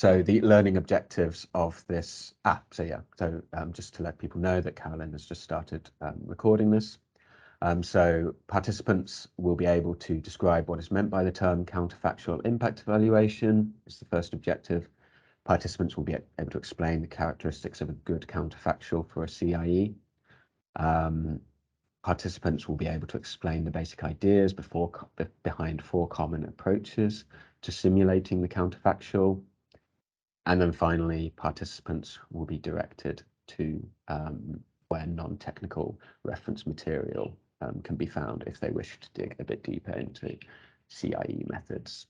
So the learning objectives of this app. So just to let people know that Carolyn has just started recording this. So participants will be able to describe what is meant by the term counterfactual impact evaluation is the first objective. Participants will be able to explain the characteristics of a good counterfactual for a CIE. Participants will be able to explain the basic ideas behind 4 common approaches to simulating the counterfactual. And then finally, participants will be directed to where non-technical reference material can be found if they wish to dig a bit deeper into CIE methods.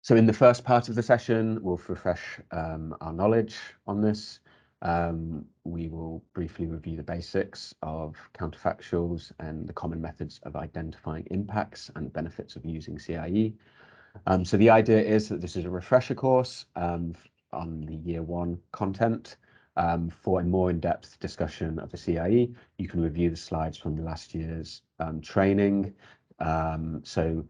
So in the first part of the session, we'll refresh our knowledge on this. We will briefly review the basics of counterfactuals and the common methods of identifying impacts and benefits of using CIE. So the idea is that this is a refresher course on the year 1 content. For a more in-depth discussion of the CIE, you can review the slides from the last year's training. So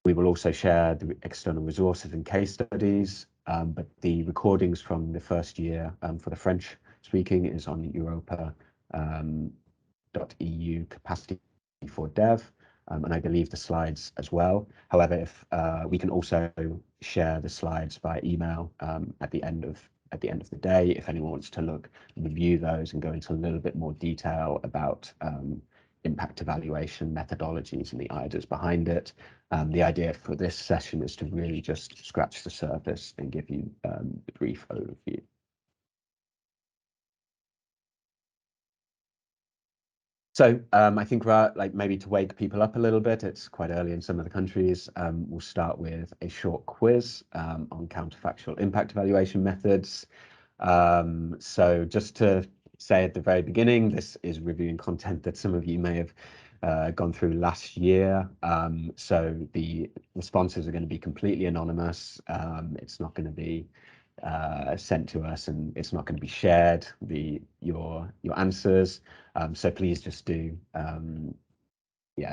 we will also share the external resources and case studies, but the recordings from the first year for the French speaking is on europa.eu capacity for dev. And I believe the slides as well. However, if we can also share the slides by email at the end of the day, if anyone wants to look and review those and go into a little bit more detail about impact evaluation methodologies and the ideas behind it. The idea for this session is to really just scratch the surface and give you a brief overview. So I think maybe to wake people up a little bit, it's quite early in some of the countries. We'll start with a short quiz on counterfactual impact evaluation methods. So just to say at the very beginning, this is reviewing content that some of you may have gone through last year. So the responses are going to be completely anonymous. It's not going to be sent to us, and it's not going to be shared, your answers. So please just do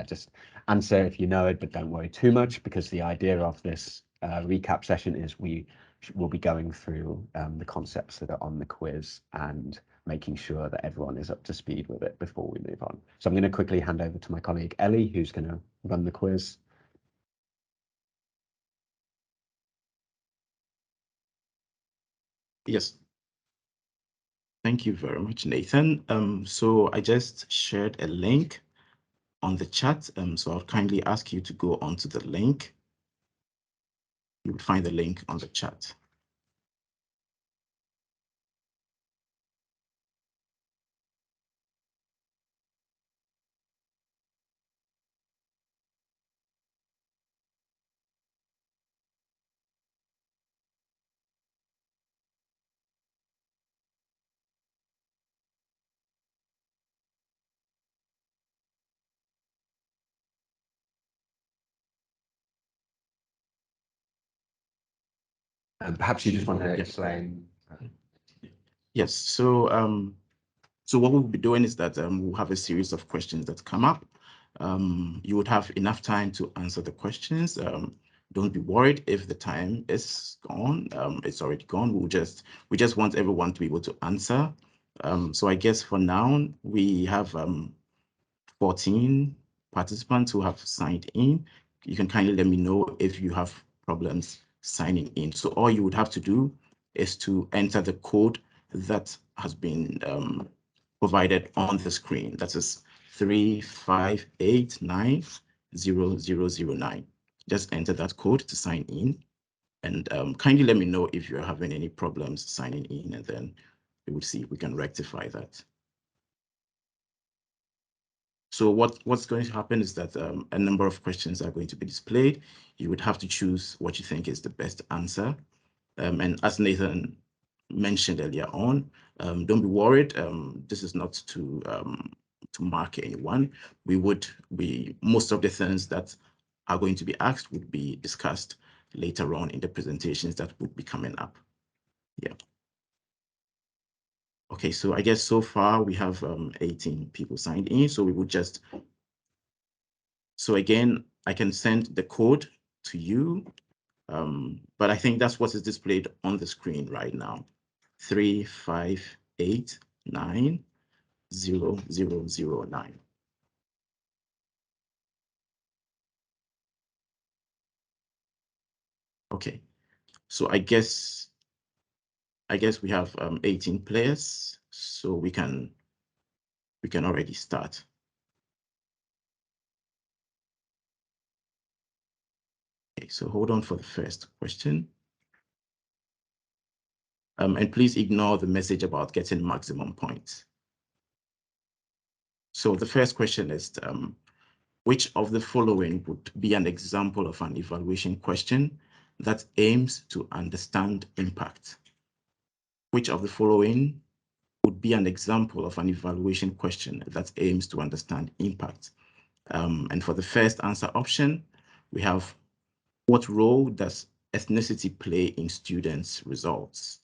just answer if you know it, but don't worry too much, because the idea of this recap session is we will be going through the concepts that are on the quiz and making sure that everyone is up to speed with it before we move on. So I'm going to quickly hand over to my colleague Ellie, who's going to run the quiz. Yes. Thank you very much, Nathan. So I just shared a link on the chat. So I'll kindly ask you to go onto the link. You will find the link on the chat. Perhaps you just want to explain. Yes. So what we'll be doing is that we'll have a series of questions that come up. You would have enough time to answer the questions. Don't be worried if the time is gone. It's already gone. We just want everyone to be able to answer. So I guess for now we have 14 participants who have signed in. You can kindly let me know if you have problems signing in. So all you would have to do is to enter the code that has been provided on the screen. That is 35890009. Just enter that code to sign in, and kindly let me know if you're having any problems signing in, and then we will see if we can rectify that. So what's going to happen is that a number of questions are going to be displayed. You would have to choose what you think is the best answer. And as Nathan mentioned earlier on, don't be worried. This is not to mark anyone. Most of the things that are going to be asked would be discussed later on in the presentations that would be coming up. Yeah. Okay, so I guess so far we have 18 people signed in, so we would just, so again, I can send the code to you. But I think that's what is displayed on the screen right now. 358900009. Okay, so I guess we have 18 players, so we can already start. Okay, so hold on for the first question. And please ignore the message about getting maximum points. So the first question is, which of the following would be an example of an evaluation question that aims to understand impact? Which of the following would be an example of an evaluation question that aims to understand impact? And for the first answer option, we have, what role does ethnicity play in students' results?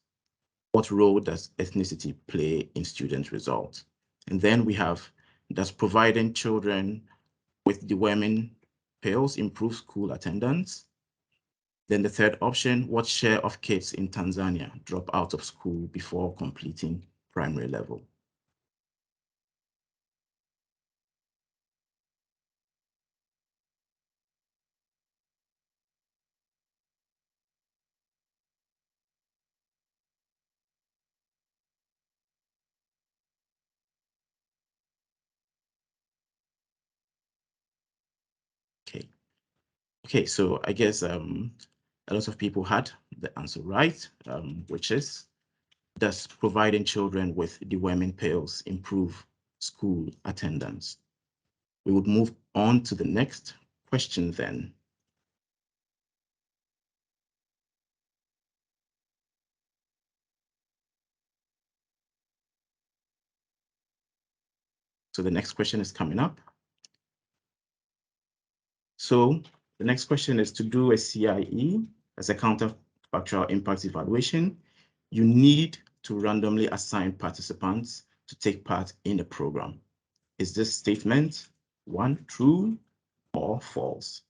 What role does ethnicity play in student results? And then we have, does providing children with deworming pills improve school attendance? Then the third option, what share of kids in Tanzania drop out of school before completing primary level? Okay, so I guess a lot of people had the answer right, which is, does providing children with deworming pills improve school attendance? We would move on to the next question then. So the next question is coming up. So the next question is, to do a CIE as a counterfactual impact evaluation, you need to randomly assign participants to take part in a program. Is this statement 1 true or false?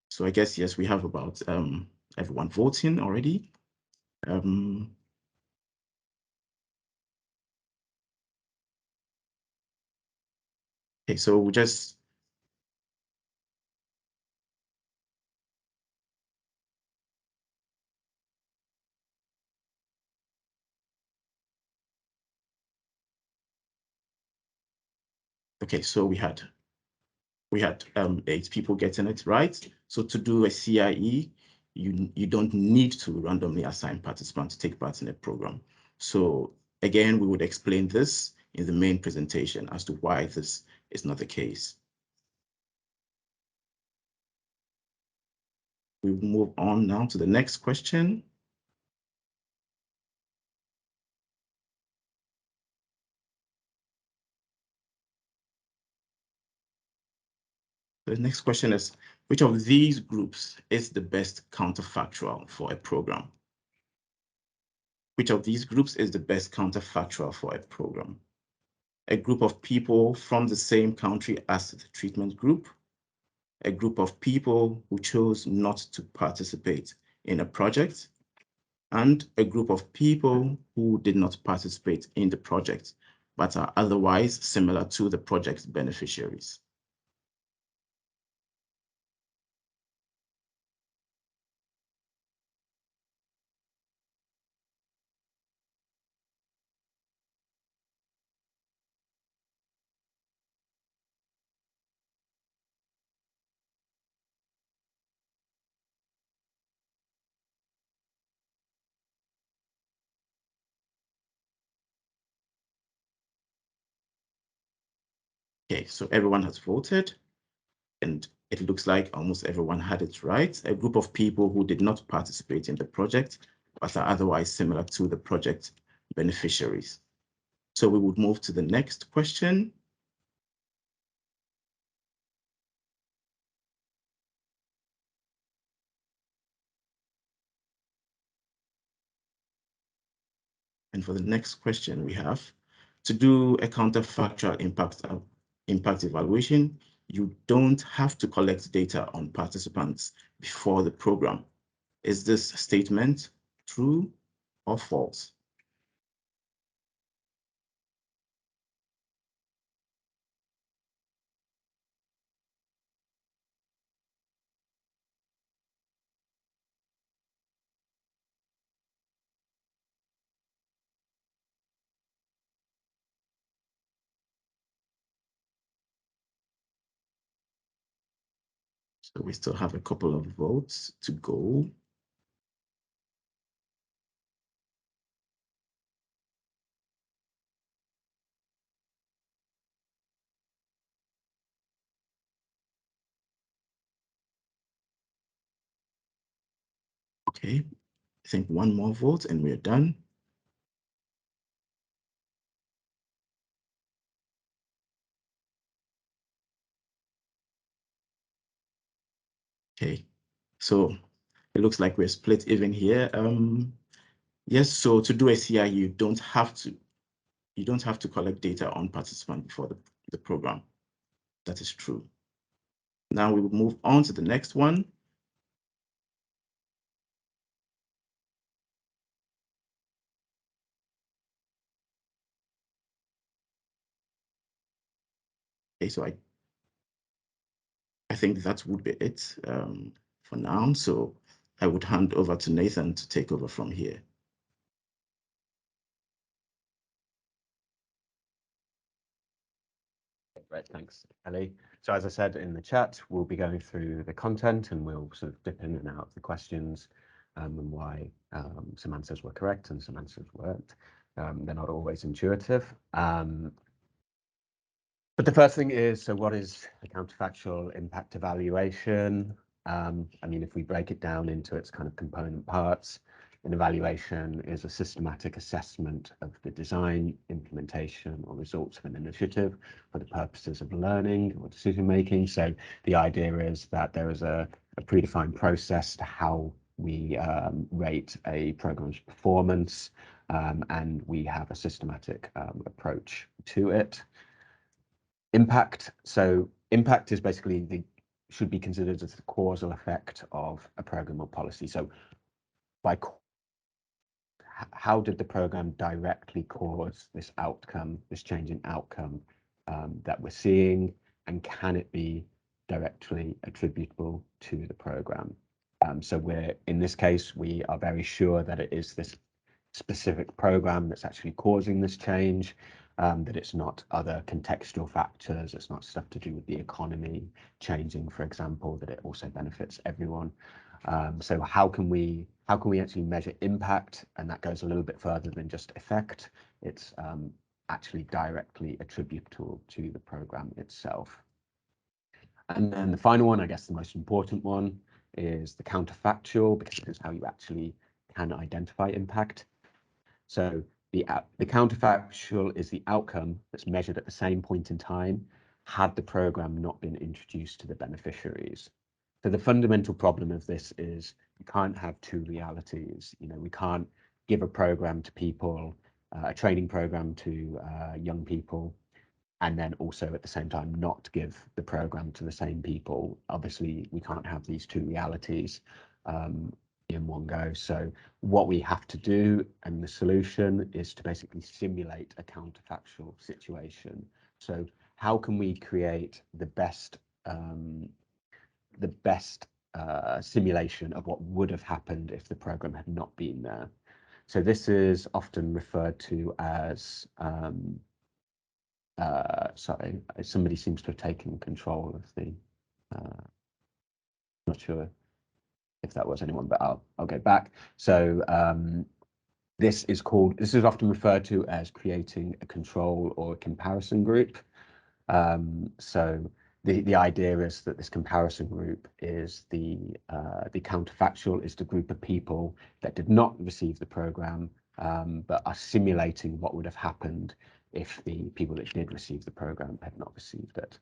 So I guess, yes, we have about everyone voting already. Okay, so we just, okay, so we had 8 people getting it right. So to do a CIE, you don't need to randomly assign participants to take part in a program. So again, we would explain this in the main presentation as to why this is not the case. We will move on now to the next question. The next question is, which of these groups is the best counterfactual for a program? Which of these groups is the best counterfactual for a program? A group of people from the same country as the treatment group, a group of people who chose not to participate in a project, and a group of people who did not participate in the project, but are otherwise similar to the project's beneficiaries. Okay, so everyone has voted, and it looks like almost everyone had it right. A group of people who did not participate in the project, but are otherwise similar to the project beneficiaries. So we would move to the next question. And for the next question, we have to do a counterfactual impact evaluation. You don't have to collect data on participants before the program. Is this statement true or false? So we still have a couple of votes to go. Okay, I think one more vote and we're done. Okay, so it looks like we're split even here. Yes, so to do a CI, you don't have to collect data on participants before the program. That is true. Now we will move on to the next one. Okay, so I think that would be it for now. So I would hand over to Nathan to take over from here. Great, thanks, Ellie. So as I said in the chat, we'll be going through the content and we'll sort of dip in and out of the questions and why some answers were correct and some answers weren't. They're not always intuitive. But the first thing is, so what is the counterfactual impact evaluation? I mean, if we break it down into its kind of component parts, an evaluation is a systematic assessment of the design, implementation, or results of an initiative for the purposes of learning or decision making. So the idea is that there is a predefined process to how we rate a program's performance, and we have a systematic approach to it. Impact. So impact is basically should be considered as the causal effect of a program or policy. So how did the program directly cause this outcome, this change in outcome that we're seeing, and can it be directly attributable to the program? So in this case, we are very sure that it is this specific program that's actually causing this change, that it's not other contextual factors, it's not stuff to do with the economy changing, for example, that it also benefits everyone. So how can we actually measure impact? And that goes a little bit further than just effect. It's actually directly attributable to the program itself. And then the final one, I guess the most important one, is the counterfactual, because it is how you actually can identify impact. So the counterfactual is the outcome that's measured at the same point in time had the program not been introduced to the beneficiaries. So the fundamental problem of this is you can't have two realities. You know, we can't give a program to people, a training program to young people, and then also at the same time not give the program to the same people. Obviously, we can't have these two realities in one go. So what we have to do, and the solution, is to basically simulate a counterfactual situation. So how can we create the best simulation of what would have happened if the program had not been there? So this is often referred to as sorry, somebody seems to have taken control of the not sure if that was anyone, but I'll go back. So this is often referred to as creating a control or a comparison group. So the idea is that this comparison group is the counterfactual is the group of people that did not receive the program, but are simulating what would have happened if the people that did receive the program had not received it.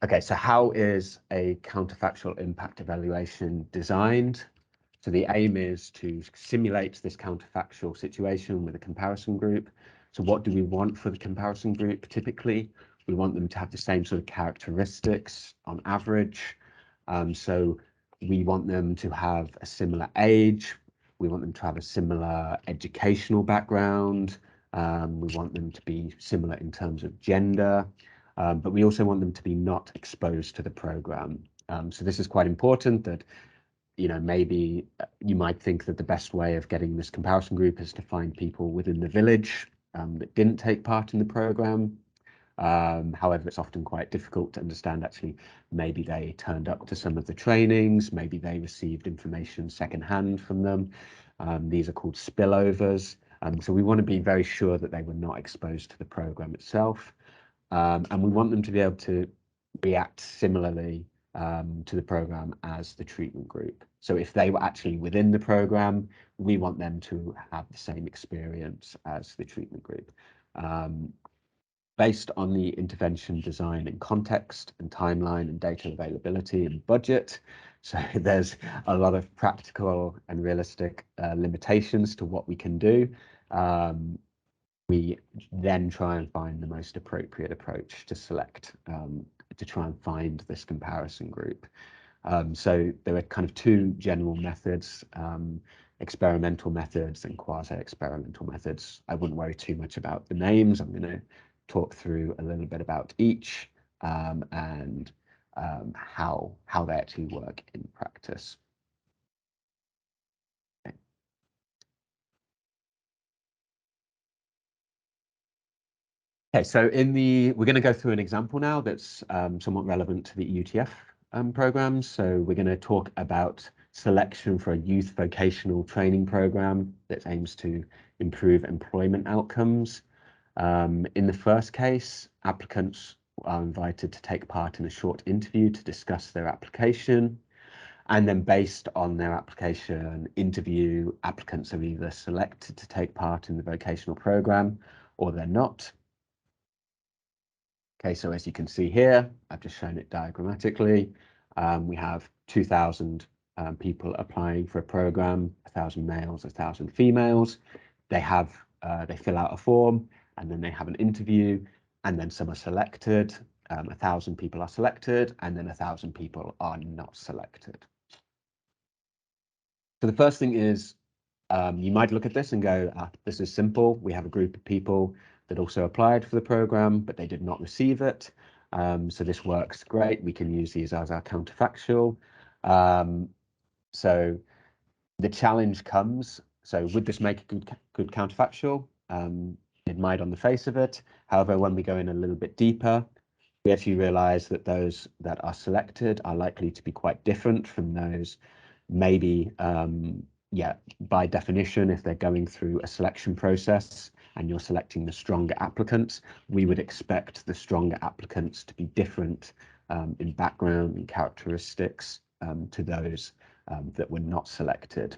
Okay, so how is a counterfactual impact evaluation designed? So the aim is to simulate this counterfactual situation with a comparison group. So what do we want for the comparison group? Typically, we want them to have the same sort of characteristics on average. So we want them to have a similar age. We want them to have a similar educational background. We want them to be similar in terms of gender. But we also want them to be not exposed to the program. So this is quite important that, you know, maybe you might think that the best way of getting this comparison group is to find people within the village that didn't take part in the program. However, it's often quite difficult to understand actually, maybe they turned up to some of the trainings, maybe they received information secondhand from them. These are called spillovers. So we want to be very sure that they were not exposed to the program itself. And we want them to be able to react similarly to the program as the treatment group. So if they were actually within the program, we want them to have the same experience as the treatment group. Based on the intervention design and context and timeline and data availability and budget. So there's a lot of practical and realistic limitations to what we can do. We then try and find the most appropriate approach to select, to try and find this comparison group. So there are kind of two general methods, experimental methods and quasi-experimental methods. I wouldn't worry too much about the names. I'm going to talk through a little bit about each and how they actually work in practice. Okay, so we're going to go through an example now that's somewhat relevant to the EUTF programs. So we're going to talk about selection for a youth vocational training program that aims to improve employment outcomes. In the first case, applicants are invited to take part in a short interview to discuss their application. And then based on their application interview, applicants are either selected to take part in the vocational program or they're not. Okay, so as you can see here, I've just shown it diagrammatically. We have 2,000 people applying for a program, 1,000 males, 1,000 females. They fill out a form and then they have an interview and then some are selected. 1,000 people are selected and then 1,000 people are not selected. So the first thing is you might look at this and go, this is simple. We have a group of people that also applied for the program, but they did not receive it. So this works great. We can use these as our counterfactual. So the challenge comes, so would this make a good counterfactual? It might on the face of it. However, when we go in a little bit deeper, we actually realize that those that are selected are likely to be quite different from those maybe by definition, if they're going through a selection process and you're selecting the stronger applicants, we would expect the stronger applicants to be different in background and characteristics to those that were not selected.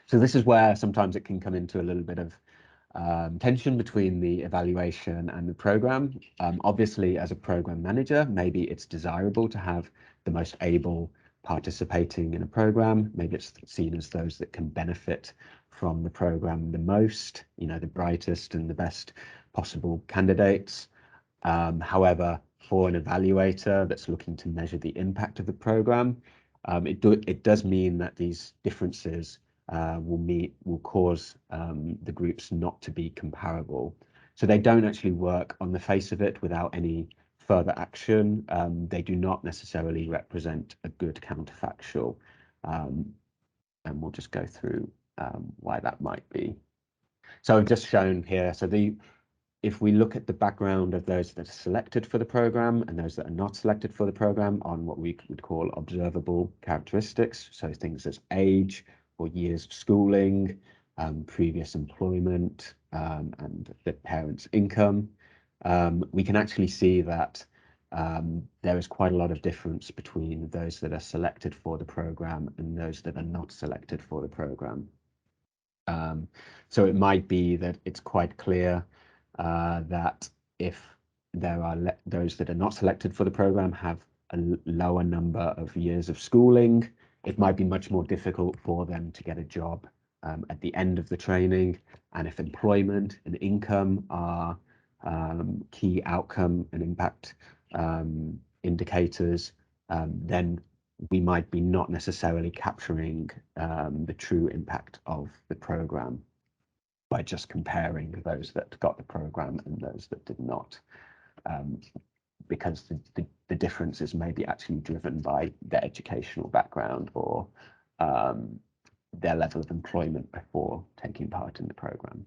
So this is where sometimes it can come into a little bit of tension between the evaluation and the program. Obviously, as a program manager, maybe it's desirable to have the most able participating in a program. Maybe it's seen as those that can benefit from the program the most, you know, the brightest and the best possible candidates. However, for an evaluator that's looking to measure the impact of the program, it does mean that these differences will cause the groups not to be comparable. So they don't actually work on the face of it without any further action. They do not necessarily represent a good counterfactual. And we'll just go through why that might be. So I've just shown here, so if we look at the background of those that are selected for the program and those that are not selected for the program on what we would call observable characteristics, so things as age or years of schooling, previous employment, and the parent's income, we can actually see that there is quite a lot of difference between those that are selected for the program and those that are not selected for the program. So it might be that it's quite clear that if there are those that are not selected for the program have a lower number of years of schooling, it might be much more difficult for them to get a job at the end of the training. And if employment and income are key outcome and impact indicators, then we might be not necessarily capturing the true impact of the program by just comparing those that got the program and those that did not, because the difference is maybe actually driven by their educational background or their level of employment before taking part in the program.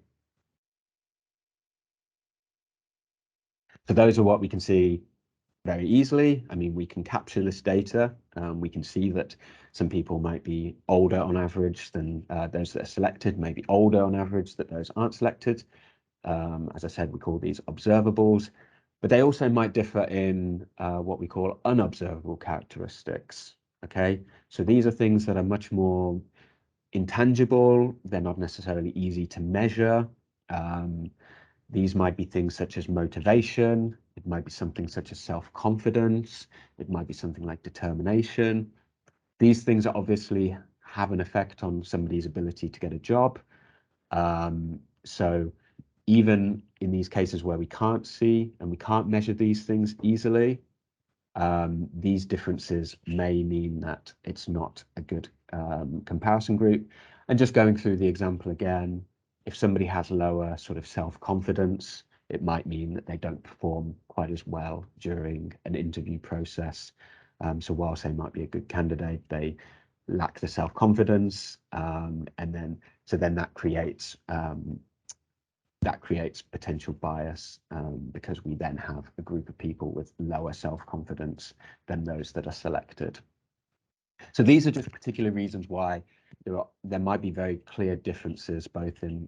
So those are what we can see very easily. I mean, we can capture this data. We can see that some people might be older on average than those that are selected, maybe older on average than those aren't selected. As I said, we call these observables, but they also might differ in what we call unobservable characteristics. Okay, so these are things that are much more intangible. They're not necessarily easy to measure. These might be things such as motivation. It might be something such as self-confidence. It might be something like determination. These things obviously have an effect on somebody's ability to get a job. So even in these cases where we can't see and we can't measure these things easily, these differences may mean that it's not a good comparison group. And just going through the example again, if somebody has lower sort of self-confidence, it might mean that they don't perform quite as well during an interview process. So whilst they might be a good candidate, they lack the self-confidence, and then that creates potential bias, because we then have a group of people with lower self-confidence than those that are selected. So these are just particular reasons why there might be very clear differences both in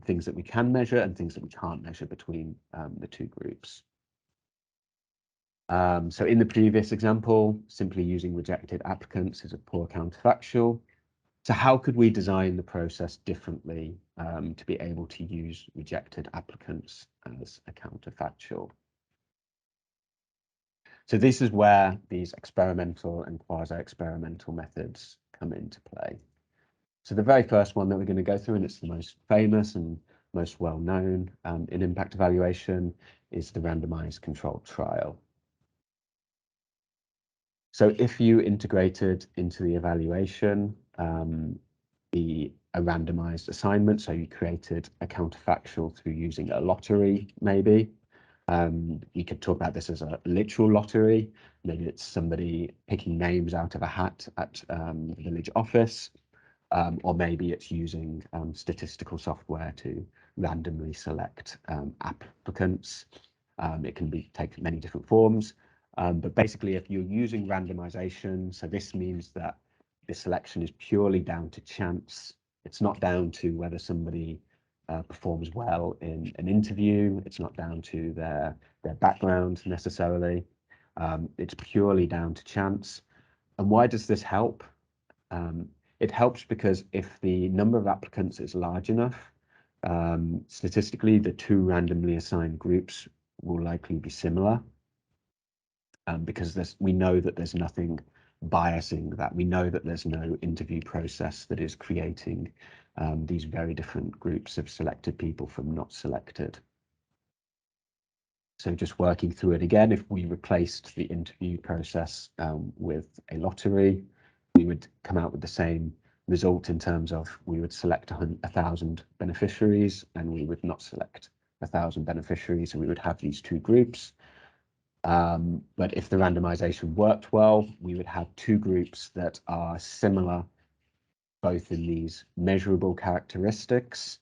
things that we can measure and things that we can't measure between the two groups. So in the previous example, simply using rejected applicants is a poor counterfactual. So how could we design the process differently to be able to use rejected applicants as a counterfactual? So this is where these experimental and quasi-experimental methods come into play. So the very first one that we're going to go through, and it's the most famous and most well-known in impact evaluation, is the randomized controlled trial. So if you integrated into the evaluation a randomized assignment, so you created a counterfactual through using a lottery, maybe. You could talk about this as a literal lottery. Maybe it's somebody picking names out of a hat at the village office, or maybe it's using statistical software to randomly select applicants. It can take many different forms, but basically if you're using randomization, so this means that the selection is purely down to chance. It's not down to whether somebody performs well in an interview. It's not down to their background necessarily. It's purely down to chance. And why does this help? It helps because if the number of applicants is large enough, statistically, the two randomly assigned groups will likely be similar, because we know that there's nothing biasing that. We know that there's no interview process that is creating these very different groups of selected people from not selected. So just working through it again, if we replaced the interview process with a lottery, we would come out with the same result in terms of we would select 1,000 beneficiaries and we would not select 1,000 beneficiaries, and we would have these two groups. But if the randomization worked well, we would have two groups that are similar, both in these measurable characteristics.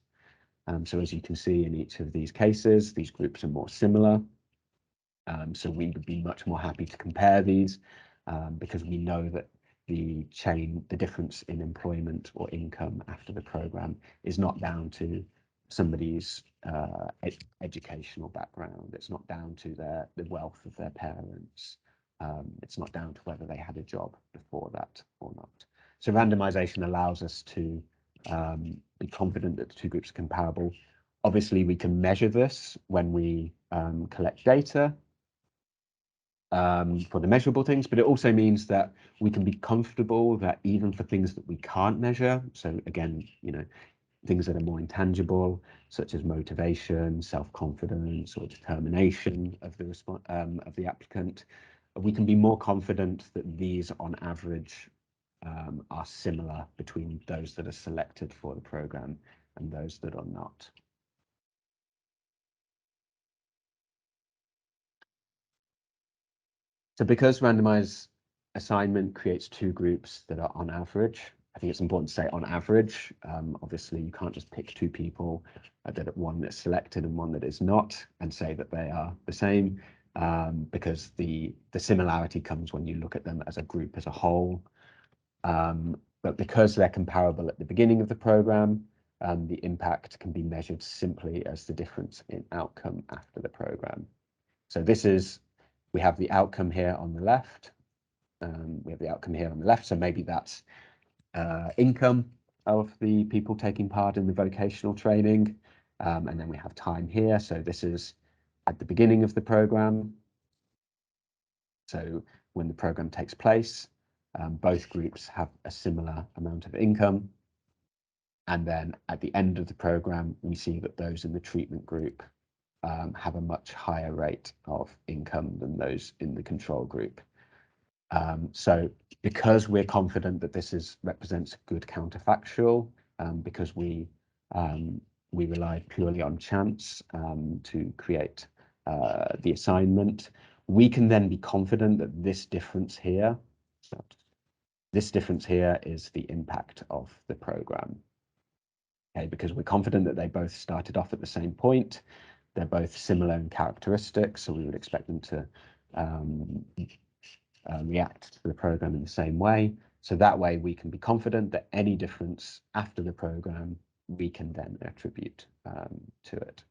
So as you can see in each of these cases, these groups are more similar. So we would be much more happy to compare these because we know that the difference in employment or income after the program is not down to somebody's educational background. It's not down to the wealth of their parents. It's not down to whether they had a job before that or not. So randomization allows us to be confident that the two groups are comparable. Obviously, we can measure this when we collect data for the measurable things, but it also means that we can be comfortable that even for things that we can't measure, so again, you know, things that are more intangible, such as motivation, self-confidence, or determination of the applicant, we can be more confident that these, on average, are similar between those that are selected for the program and those that are not. So because randomized assignment creates two groups that are on average, I think it's important to say on average. Obviously, you can't just pick two people, that one that's selected and one that is not, and say that they are the same, because the similarity comes when you look at them as a group as a whole. But because they're comparable at the beginning of the program, the impact can be measured simply as the difference in outcome after the program. So this is, we have the outcome here on the left. We have the outcome here on the left, so maybe that's income of the people taking part in the vocational training. And then we have time here, so this is at the beginning of the program. So when the program takes place, both groups have a similar amount of income. And then at the end of the program, we see that those in the treatment group have a much higher rate of income than those in the control group. So because we're confident that this represents good counterfactual, because we relied purely on chance to create the assignment, we can then be confident that this difference here is the impact of the program. Okay, because we're confident that they both started off at the same point. They're both similar in characteristics, so we would expect them to react to the program in the same way. So that way we can be confident that any difference after the program, we can then attribute to it.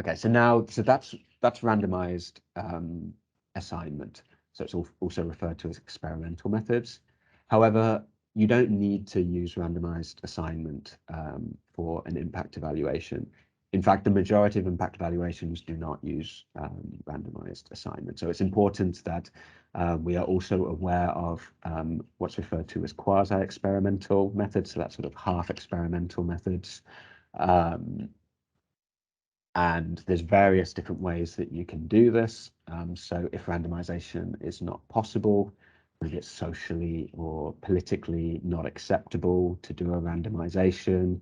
Okay, so that's randomized assignment. So it's also referred to as experimental methods. However, you don't need to use randomized assignment for an impact evaluation. In fact, the majority of impact evaluations do not use randomized assignment. So it's important that we are also aware of what's referred to as quasi-experimental methods, so that's sort of half experimental methods. And there's various different ways that you can do this. So if randomization is not possible, maybe it's socially or politically not acceptable to do a randomization,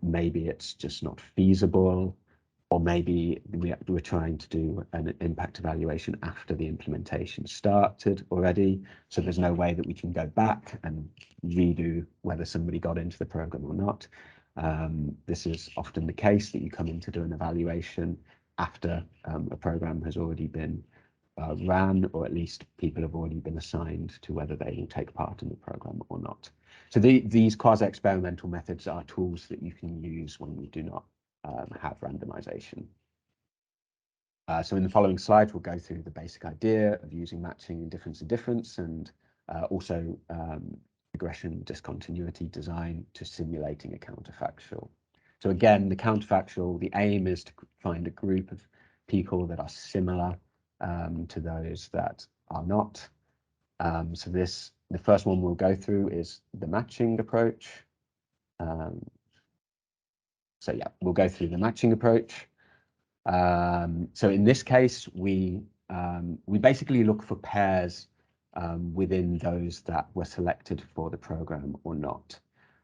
maybe it's just not feasible, or maybe we're trying to do an impact evaluation after the implementation started already, so there's no way that we can go back and redo whether somebody got into the program or not. This is often the case, that you come in to do an evaluation after a program has already been ran, or at least people have already been assigned to whether they will take part in the program or not. So these quasi-experimental methods are tools that you can use when you do not have randomization. So in the following slides, we'll go through the basic idea of using matching and difference, and also regression discontinuity design to simulating a counterfactual. So again, the counterfactual, the aim is to find a group of people that are similar to those that are not. So the first one we'll go through is the matching approach. So yeah, we'll go through the matching approach. So in this case, we basically look for pairs within those that were selected for the program or not.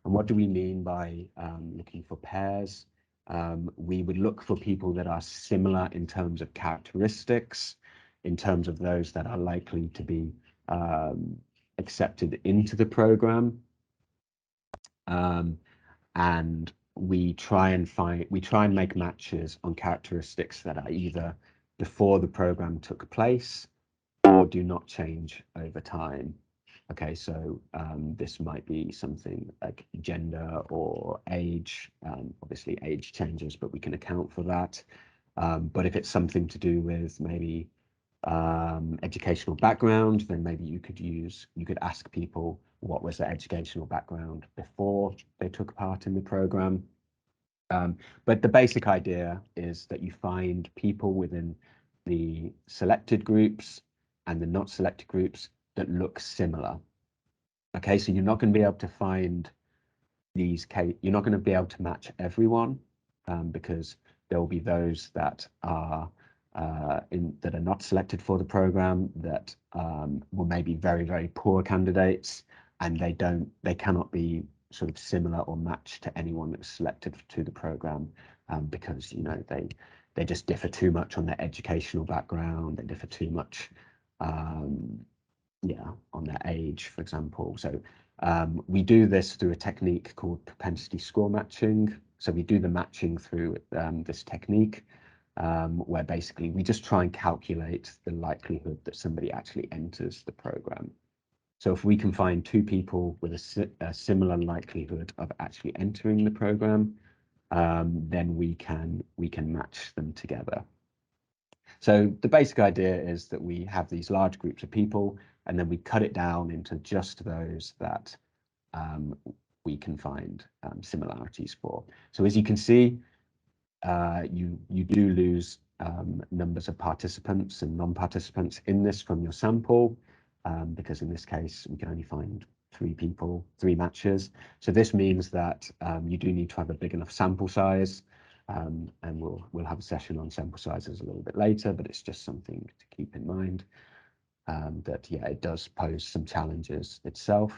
And what do we mean by looking for pairs? We would look for people that are similar in terms of characteristics, in terms of those that are likely to be accepted into the program. And we try and make matches on characteristics that are either before the program took place or do not change over time. Okay, so this might be something like gender or age. Obviously, age changes, but we can account for that. But if it's something to do with maybe educational background, then maybe you could ask people what was their educational background before they took part in the program. But the basic idea is that you find people within the selected groups and the not selected groups that look similar. Okay, so you're not going to be able to find you're not going to be able to match everyone, because there will be those that are that are not selected for the program that will maybe very, very poor candidates, and they cannot be sort of similar or matched to anyone that's selected to the program, because they just differ too much on their educational background, they differ too much on their age, for example. So we do this through a technique called propensity score matching. So we do the matching through this technique, where basically we just try and calculate the likelihood that somebody actually enters the program. So if we can find two people with a similar likelihood of actually entering the program, then we can match them together. So the basic idea is that we have these large groups of people, and then we cut it down into just those that we can find similarities for. So as you can see, you do lose numbers of participants and non-participants in this from your sample, because in this case we can only find 3 matches. So this means that you do need to have a big enough sample size, and we'll have a session on sample sizes a little bit later, but it's just something to keep in mind, that it does pose some challenges itself.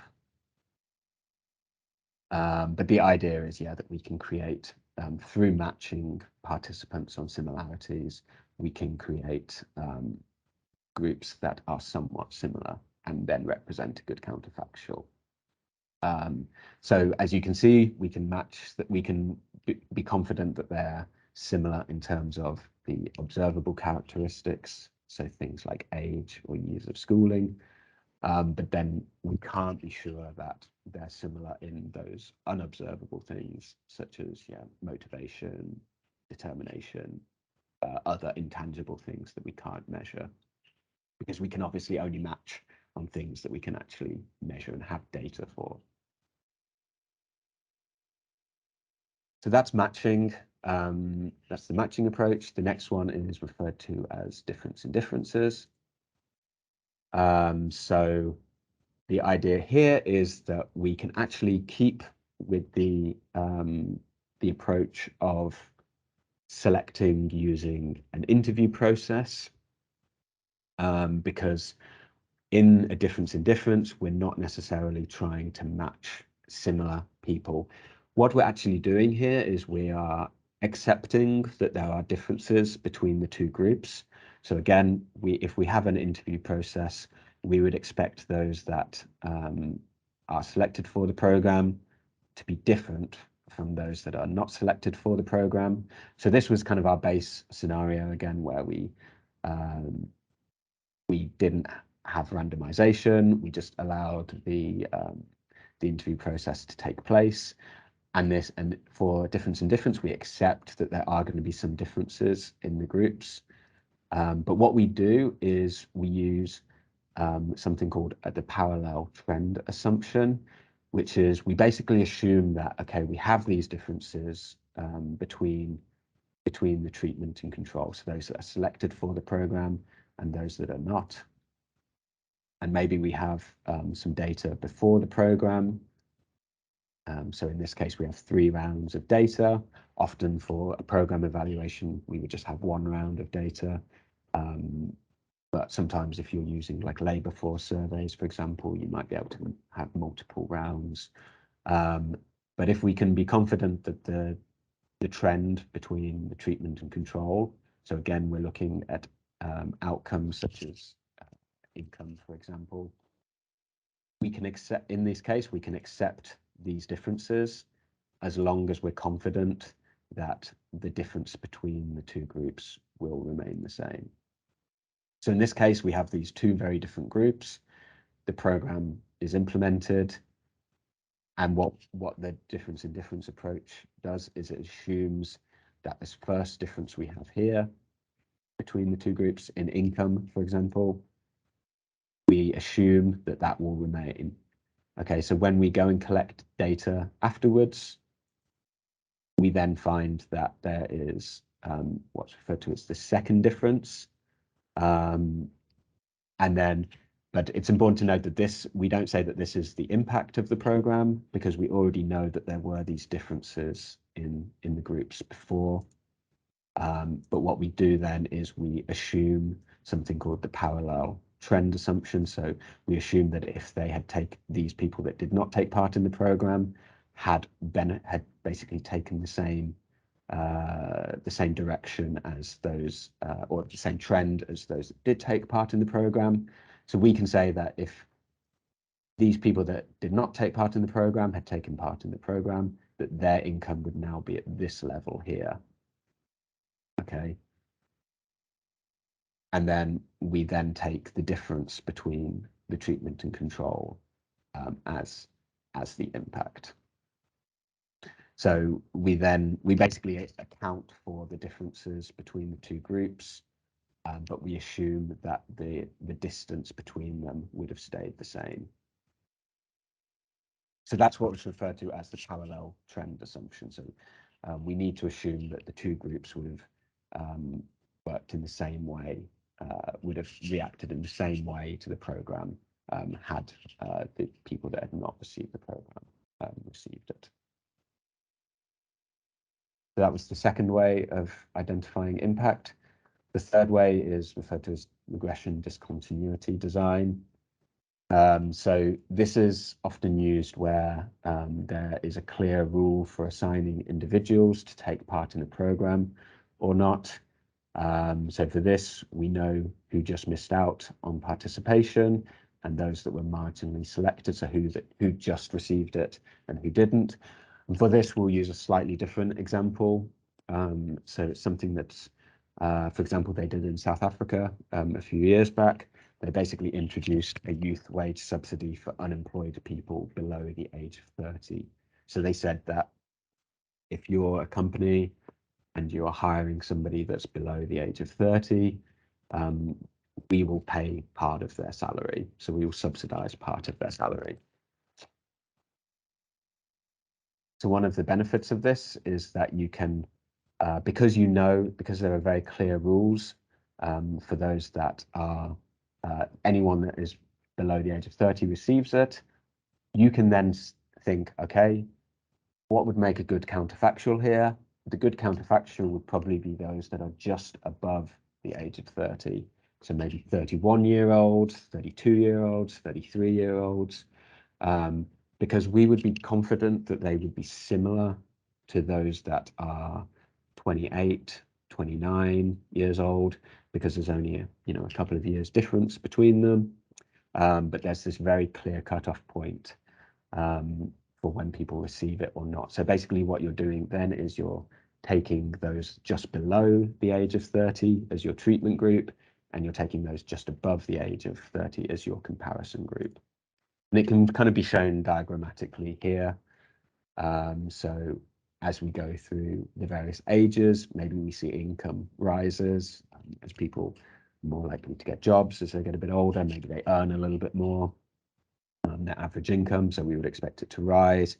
But the idea is, that we can create, through matching participants on similarities, we can create groups that are somewhat similar and then represent a good counterfactual. So as you can see, we can match that, we can be confident that they're similar in terms of the observable characteristics, so things like age or years of schooling. But then we can't be sure that they're similar in those unobservable things, such as motivation, determination, other intangible things that we can't measure, because we can obviously only match on things that we can actually measure and have data for. So that's matching. That's the matching approach. The next one is referred to as difference in differences. So the idea here is that we can actually keep with the approach of selecting using an interview process, because in a difference in difference, we're not necessarily trying to match similar people. What we're actually doing here is we are accepting that there are differences between the two groups. So again, if we have an interview process, we would expect those that are selected for the program to be different from those that are not selected for the program. So this was kind of our base scenario again, where we didn't have randomization. We just allowed the interview process to take place. And for difference in difference, we accept that there are going to be some differences in the groups. But what we do is we use something called the parallel trend assumption, which is we basically assume that, okay, we have these differences between the treatment and control, so those that are selected for the program and those that are not. And maybe we have some data before the program. So in this case, we have 3 rounds of data. Often for a program evaluation, we would just have 1 round of data. But sometimes if you're using like labor force surveys, for example, you might be able to have multiple rounds. But if we can be confident that the trend between the treatment and control, so again, we're looking at outcomes such as income, for example, we can accept, in this case, we can accept these differences as long as we're confident that the difference between the 2 groups will remain the same. So in this case, we have these 2 very different groups. the program is implemented. And what the difference in difference approach does is it assumes that this first difference we have here between the two groups in income, for example, we assume that that will remain. Okay, so when we go and collect data afterwards, we then find that there is what's referred to as the second difference. And then, but it's important to note that this, we don't say that this is the impact of the program, because we already know that there were these differences in the groups before. But what we do then is we assume something called the parallel trend assumption. So we assume that if they had taken these people that did not take part in the program had basically taken the same direction as those, or the same trend as those that did take part in the program. So we can say that if these people that did not take part in the program had taken part in the program, that their income would now be at this level here. Okay. And then we then take the difference between the treatment and control as the impact. So we basically account for the differences between the two groups, but we assume that the distance between them would have stayed the same. So that's what was referred to as the parallel trend assumption. So we need to assume that the two groups would have worked in the same way, would have reacted in the same way to the program had the people that had not received the program received it. So that was the second way of identifying impact. The third way is referred to as regression discontinuity design. So this is often used where there is a clear rule for assigning individuals to take part in a program or not. So for this, we know who just missed out on participation and those that were marginally selected, so who just received it and who didn't. And for this, we'll use a slightly different example. So it's something that's, for example, they did in South Africa a few years back. They basically introduced a youth wage subsidy for unemployed people below the age of 30. So they said that if you're a company and you are hiring somebody that's below the age of 30, we will pay part of their salary. So we will subsidize part of their salary. So one of the benefits of this is that you can, because there are very clear rules for those that are, anyone that is below the age of 30 receives it, you can then think, okay, what would make a good counterfactual here? The good counterfactual would probably be those that are just above the age of 30. So maybe 31-year-olds, 32-year-olds, 33-year-olds, because we would be confident that they would be similar to those that are 28, 29 years old, because there's only a couple of years difference between them. But there's this very clear cutoff point for when people receive it or not. So basically what you're doing then is you're taking those just below the age of 30 as your treatment group, and you're taking those just above the age of 30 as your comparison group. And it can kind of be shown diagrammatically here. So as we go through the various ages, maybe we see income rises as people are more likely to get jobs as they get a bit older, maybe they earn a little bit more. Their average income, so we would expect it to rise.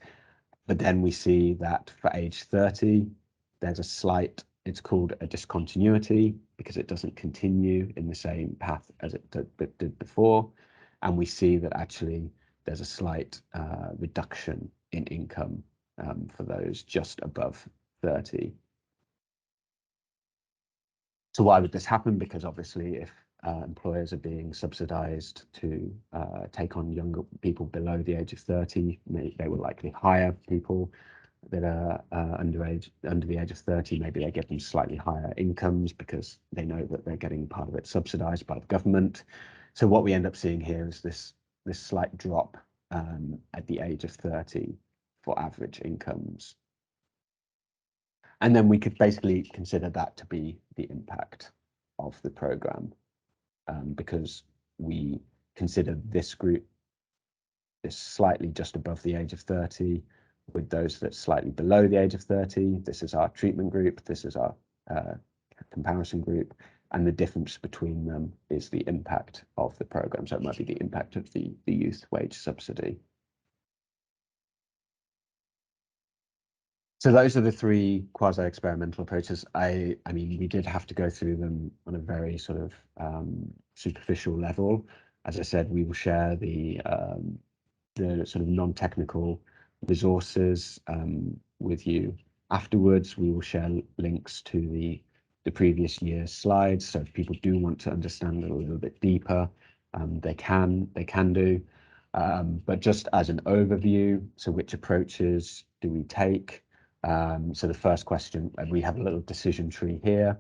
But then we see that for age 30, there's a slight, it's called a discontinuity, because it doesn't continue in the same path as it did before. And we see that actually there's a slight reduction in income for those just above 30. So why would this happen? Because obviously if employers are being subsidized to take on younger people below the age of 30, they will likely hire people that are under the age of 30. Maybe they give them slightly higher incomes because they know that they're getting part of it subsidized by the government. So what we end up seeing here is this slight drop at the age of 30 for average incomes. And then we could basically consider that to be the impact of the program, because we consider this group, is slightly just above the age of 30, with those that's slightly below the age of 30. This is our treatment group, this is our comparison group, and the difference between them is the impact of the program. So it might be the impact of the youth wage subsidy. So those are the three quasi-experimental approaches. I mean, we did have to go through them on a very sort of superficial level. As I said, we will share the sort of non-technical resources with you afterwards. We will share links to the previous year's slides. So if people do want to understand it a little bit deeper, they can do. But just as an overview, so which approaches do we take? So the first question, we have a little decision tree here.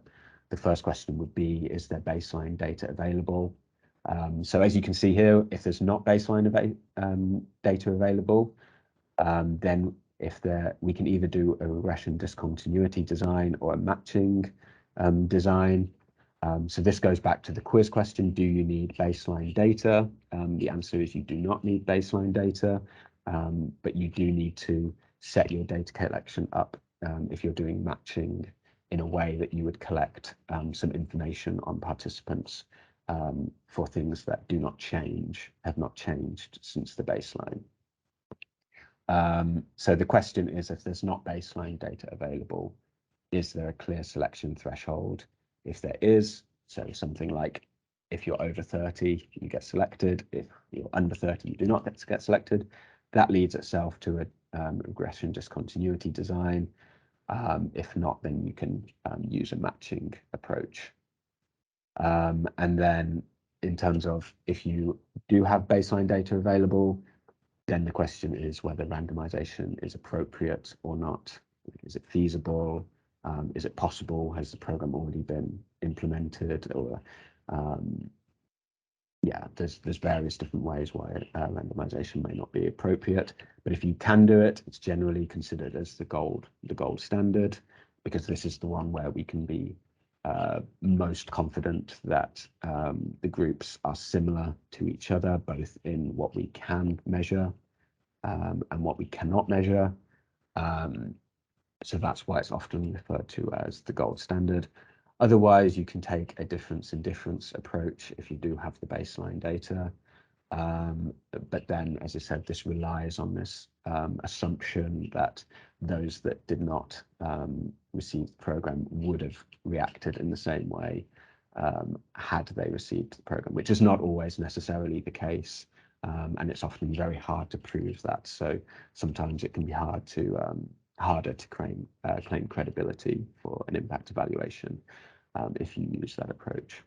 The first question would be, is there baseline data available? So as you can see here, if there's not baseline data available, then we can either do a regression discontinuity design or a matching design. So this goes back to the quiz question, do you need baseline data? The answer is you do not need baseline data, but you do need to set your data collection up if you're doing matching in a way that you would collect some information on participants for things that do not change, have not changed since the baseline. So the question is, if there's not baseline data available, is there a clear selection threshold? If there is, so something like if you're over 30, you get selected. If you're under 30, you do not get selected. That leads itself to a regression discontinuity design. If not, then you can use a matching approach. And then in terms of if you do have baseline data available, then the question is whether randomization is appropriate or not. Is it feasible? Is it possible? Has the program already been implemented? Or yeah, there's various different ways why randomization may not be appropriate. But if you can do it, it's generally considered as the gold standard, because this is the one where we can be most confident that the groups are similar to each other, both in what we can measure and what we cannot measure. So that's why it's often referred to as the gold standard. Otherwise, you can take a difference in difference approach if you do have the baseline data. But then, as I said, this relies on this assumption that those that did not receive the program would have reacted in the same way had they received the program, which is not always necessarily the case. And it's often very hard to prove that. So sometimes it can be harder to claim credibility for an impact evaluation if you use that approach.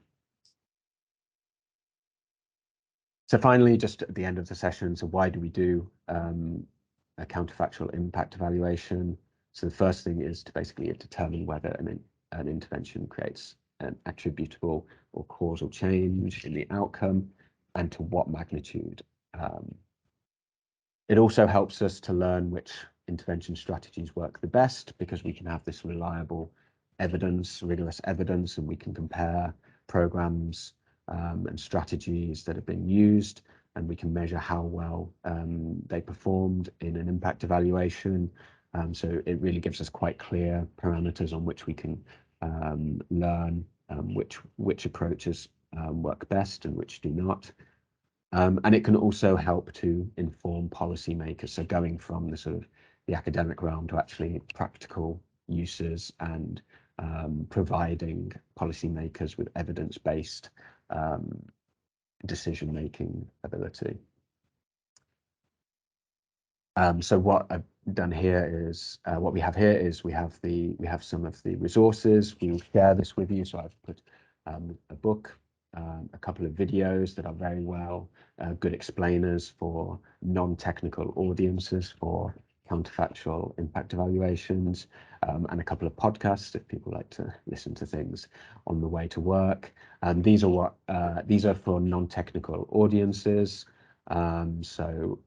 So finally, just at the end of the session, so why do we do a counterfactual impact evaluation? So the first thing is to basically determine whether an intervention creates an attributable or causal change in the outcome and to what magnitude. It also helps us to learn which intervention strategies work the best, because we can have this reliable evidence, rigorous evidence, and we can compare programs and strategies that have been used, and we can measure how well they performed in an impact evaluation. So it really gives us quite clear parameters on which we can learn which approaches work best and which do not. And it can also help to inform policymakers. So going from the sort of the academic realm to actually practical uses and providing policymakers with evidence-based decision-making ability. So what I've done here is what we have here is we have some of the resources. We will share this with you. So I've put a book, a couple of videos that are very well good explainers for non-technical audiences for counterfactual impact evaluations, and a couple of podcasts if people like to listen to things on the way to work. These are for non-technical audiences. So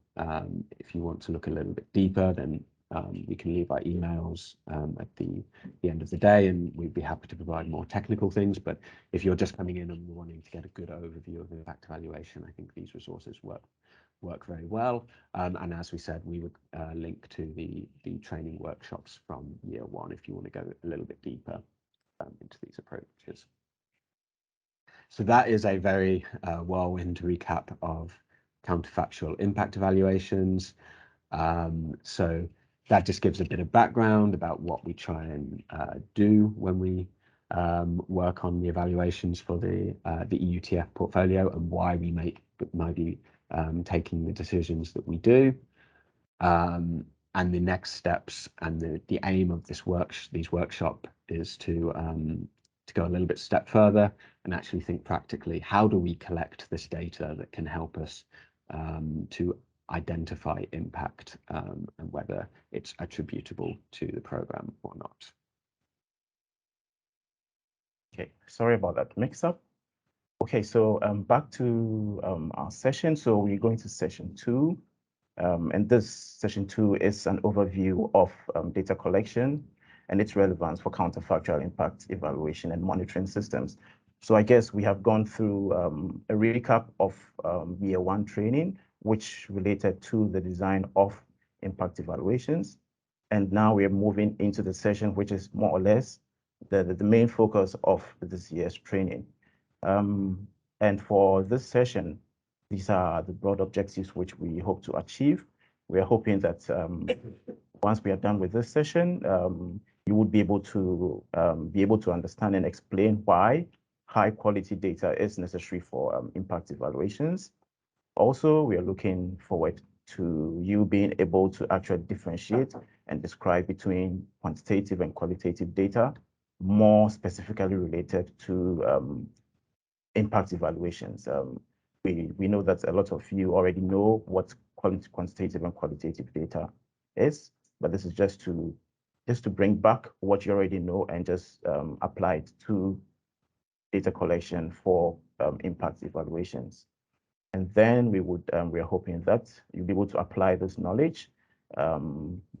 if you want to look a little bit deeper, then we can leave our emails at the end of the day, and we'd be happy to provide more technical things. But if you're just coming in and wanting to get a good overview of impact evaluation, I think these resources work work very well. And as we said, we would link to the training workshops from year one if you want to go a little bit deeper into these approaches. So that is a very whirlwind recap of counterfactual impact evaluations. So that just gives a bit of background about what we try and do when we work on the evaluations for the EUTF portfolio and why we might be taking the decisions that we do. And the next steps and the aim of these workshop is to go a little bit step further and actually think practically, how do we collect this data that can help us to identify impact and whether it's attributable to the program or not. Okay, sorry about that mix-up. Okay, so back to our session. So we're going to session 2. And this session 2 is an overview of data collection and its relevance for counterfactual impact evaluation and monitoring systems. So I guess we have gone through a recap of year 1 training, which related to the design of impact evaluations. And now we are moving into the session, which is more or less the main focus of this year's training. And for this session, these are the broad objectives which we hope to achieve. We are hoping that once we are done with this session, you would be able to understand and explain why high quality data is necessary for impact evaluations. Also, we are looking forward to you being able to actually differentiate and describe between quantitative and qualitative data, more specifically related to impact evaluations. We know that a lot of you already know what quantitative and qualitative data is, but this is just to bring back what you already know and just apply it to data collection for impact evaluations. And then we are hoping that you'll be able to apply this knowledge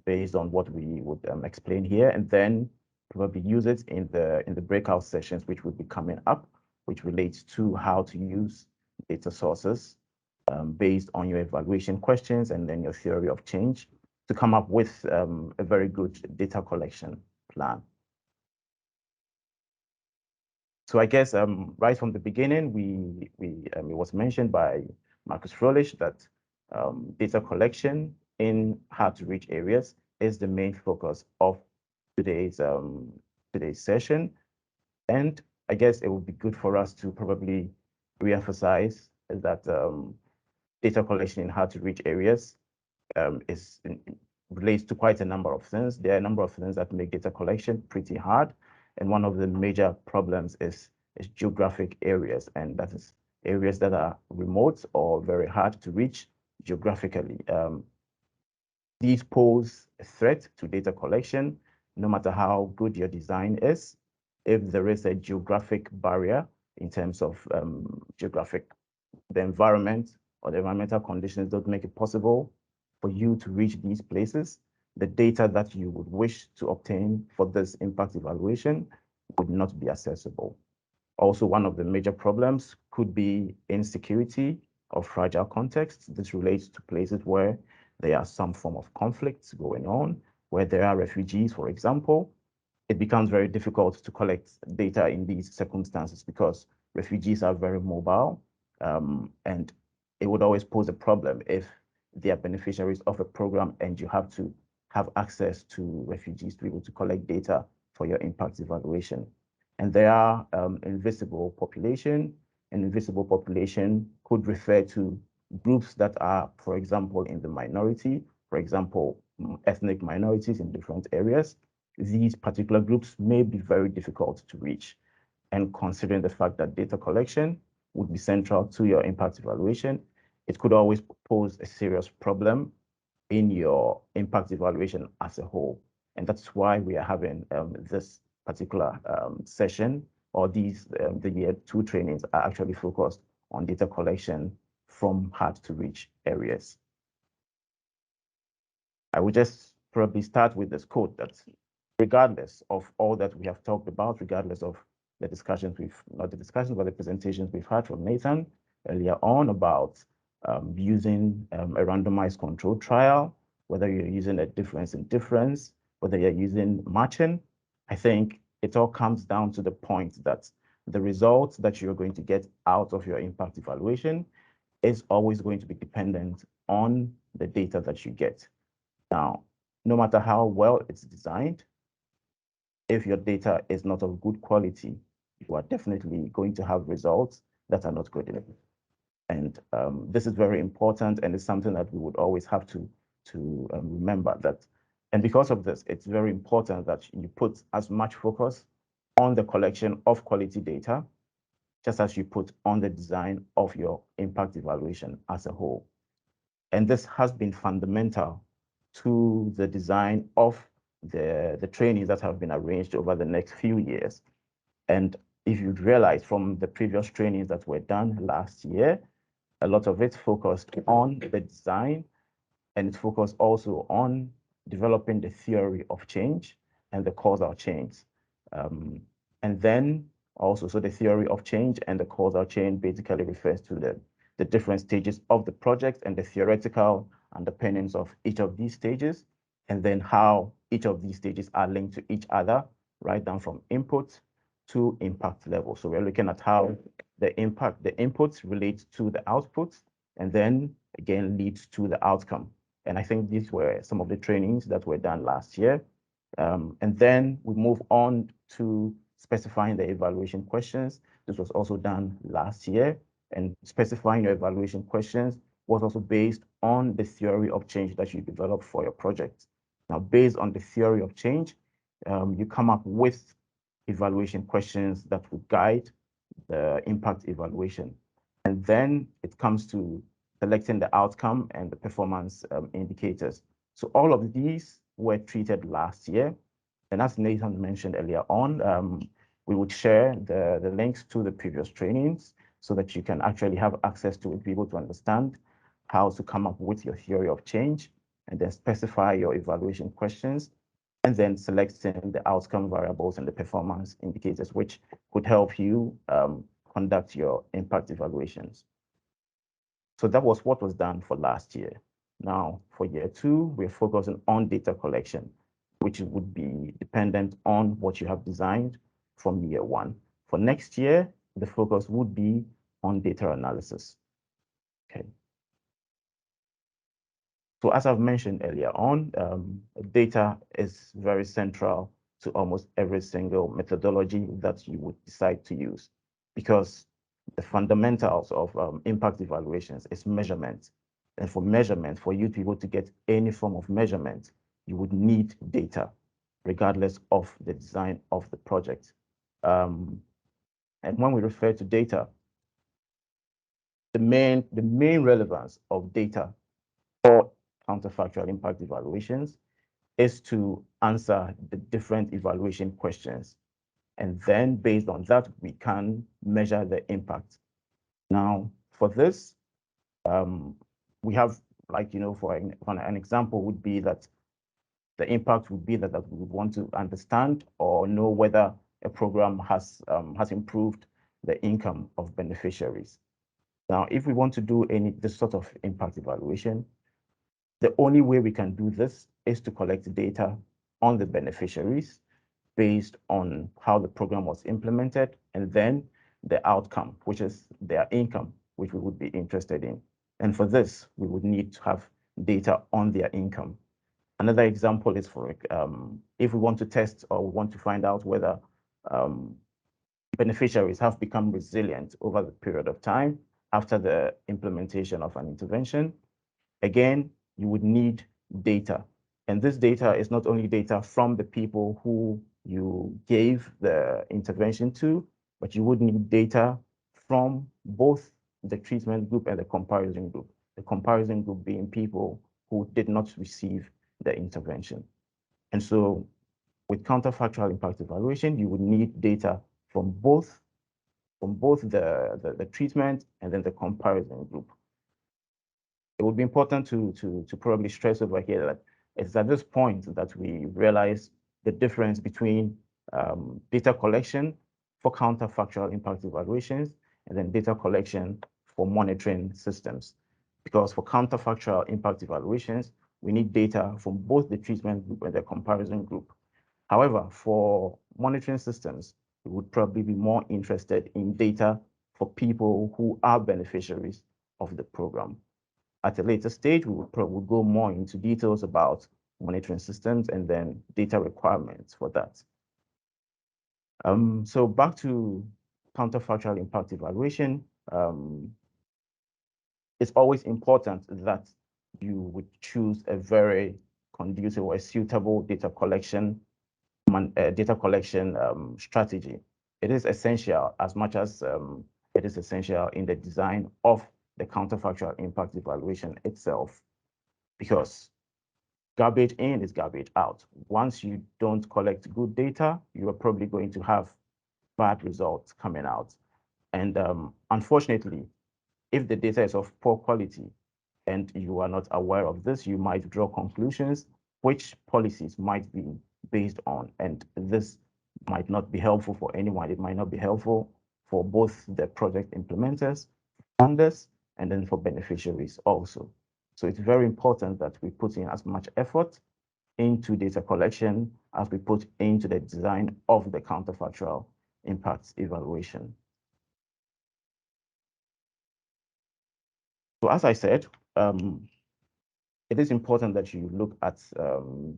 based on what we would explain here, and then probably use it in the breakout sessions which will be coming up, which relates to how to use data sources based on your evaluation questions and then your theory of change to come up with a very good data collection plan. So I guess right from the beginning, it was mentioned by Marcus Froelich that data collection in hard-to-reach areas is the main focus of today's session. And I guess it would be good for us to probably re-emphasize that data collection in hard-to-reach areas relates to quite a number of things. There are a number of things that make data collection pretty hard. And one of the major problems is geographic areas, and that is areas that are remote or very hard to reach geographically. These pose a threat to data collection, no matter how good your design is. If there is a geographic barrier in terms of the environment or the environmental conditions don't make it possible for you to reach these places, the data that you would wish to obtain for this impact evaluation would not be accessible. Also, one of the major problems could be insecurity or fragile contexts. This relates to places where there are some form of conflicts going on, where there are refugees, for example. It becomes very difficult to collect data in these circumstances because refugees are very mobile, and it would always pose a problem if they are beneficiaries of a program and you have to have access to refugees to be able to collect data for your impact evaluation. And there are invisible population, and invisible population could refer to groups that are, for example, in the minority, for example, ethnic minorities in different areas. These particular groups may be very difficult to reach. And considering the fact that data collection would be central to your impact evaluation, it could always pose a serious problem in your impact evaluation as a whole. And that's why we are having this particular session, or the year 2 trainings are actually focused on data collection from hard to reach areas. I will just probably start with this quote that regardless of all that we have talked about, regardless of the discussions but the presentations we've had from Nathan earlier on about using a randomized control trial, whether you're using a difference in difference, whether you're using matching, I think it all comes down to the point that the results that you're going to get out of your impact evaluation is always going to be dependent on the data that you get. Now, no matter how well it's designed, if your data is not of good quality, you are definitely going to have results that are not good enough. And this is very important, and it's something that we would always have to remember that. And because of this, it's very important that you put as much focus on the collection of quality data, just as you put on the design of your impact evaluation as a whole. And this has been fundamental to the design of the trainings that have been arranged over the next few years. And if you'd realize from the previous trainings that were done last year, a lot of it focused on the design, and it focused also on developing the theory of change and the causal chains. And then also, so the theory of change and the causal chain basically refers to the different stages of the project and the theoretical underpinnings of each of these stages, and then how each of these stages are linked to each other, right down from input to impact level. So we're looking at how the inputs relate to the outputs, and then again leads to the outcome. And I think these were some of the trainings that were done last year. And then we move on to specifying the evaluation questions. This was also done last year, and specifying your evaluation questions was also based on the theory of change that you developed for your project. Now, based on the theory of change, you come up with evaluation questions that will guide the impact evaluation. And then it comes to selecting the outcome and the performance indicators. So all of these were treated last year. And as Nathan mentioned earlier on, we would share the links to the previous trainings so that you can actually have access to it, be able to understand how to come up with your theory of change, and then specify your evaluation questions, and then selecting the outcome variables and the performance indicators, which could help you conduct your impact evaluations. So that was what was done for last year. Now, for year 2, we're focusing on data collection, which would be dependent on what you have designed from year 1. For next year, the focus would be on data analysis. Okay. So as I've mentioned earlier on, data is very central to almost every single methodology that you would decide to use, because the fundamentals of impact evaluations is measurement. And for measurement, for you to be able to get any form of measurement, you would need data, regardless of the design of the project. And when we refer to data, the main relevance of data for counterfactual impact evaluations is to answer the different evaluation questions. And then based on that, we can measure the impact. Now, for this, we have, like, for an example would be that the impact would be that we would want to understand or know whether a program has improved the income of beneficiaries. Now, if we want to do this sort of impact evaluation, the only way we can do this is to collect data on the beneficiaries based on how the program was implemented, and then the outcome, which is their income, which we would be interested in. And for this, we would need to have data on their income. Another example is for if we want to test or we want to find out whether beneficiaries have become resilient over the period of time after the implementation of an intervention. Again, you would need data. And this data is not only data from the people who you gave the intervention to, but you would need data from both the treatment group and the comparison group. The comparison group being people who did not receive the intervention. And so with counterfactual impact evaluation, you would need data from both the treatment and then the comparison group. It would be important to probably stress over here that it's at this point that we realize the difference between data collection for counterfactual impact evaluations and then data collection for monitoring systems. because for counterfactual impact evaluations, we need data from both the treatment group and the comparison group. However, for monitoring systems, we would probably be more interested in data for people who are beneficiaries of the program. At a later stage, we would go more into details about monitoring systems and then data requirements for that. So back to counterfactual impact evaluation. It's always important that you would choose a very conducive or a suitable data collection strategy. It is essential as much as it is essential in the design of the counterfactual impact evaluation itself, because garbage in is garbage out. Once you don't collect good data, you are probably going to have bad results coming out. And unfortunately, if the data is of poor quality and you are not aware of this, you might draw conclusions which policies might be based on, and this might not be helpful for anyone. It might not be helpful for both the project implementers, funders, and then for beneficiaries also. So it's very important that we put in as much effort into data collection as we put into the design of the counterfactual impact evaluation. So as I said, it is important that you look at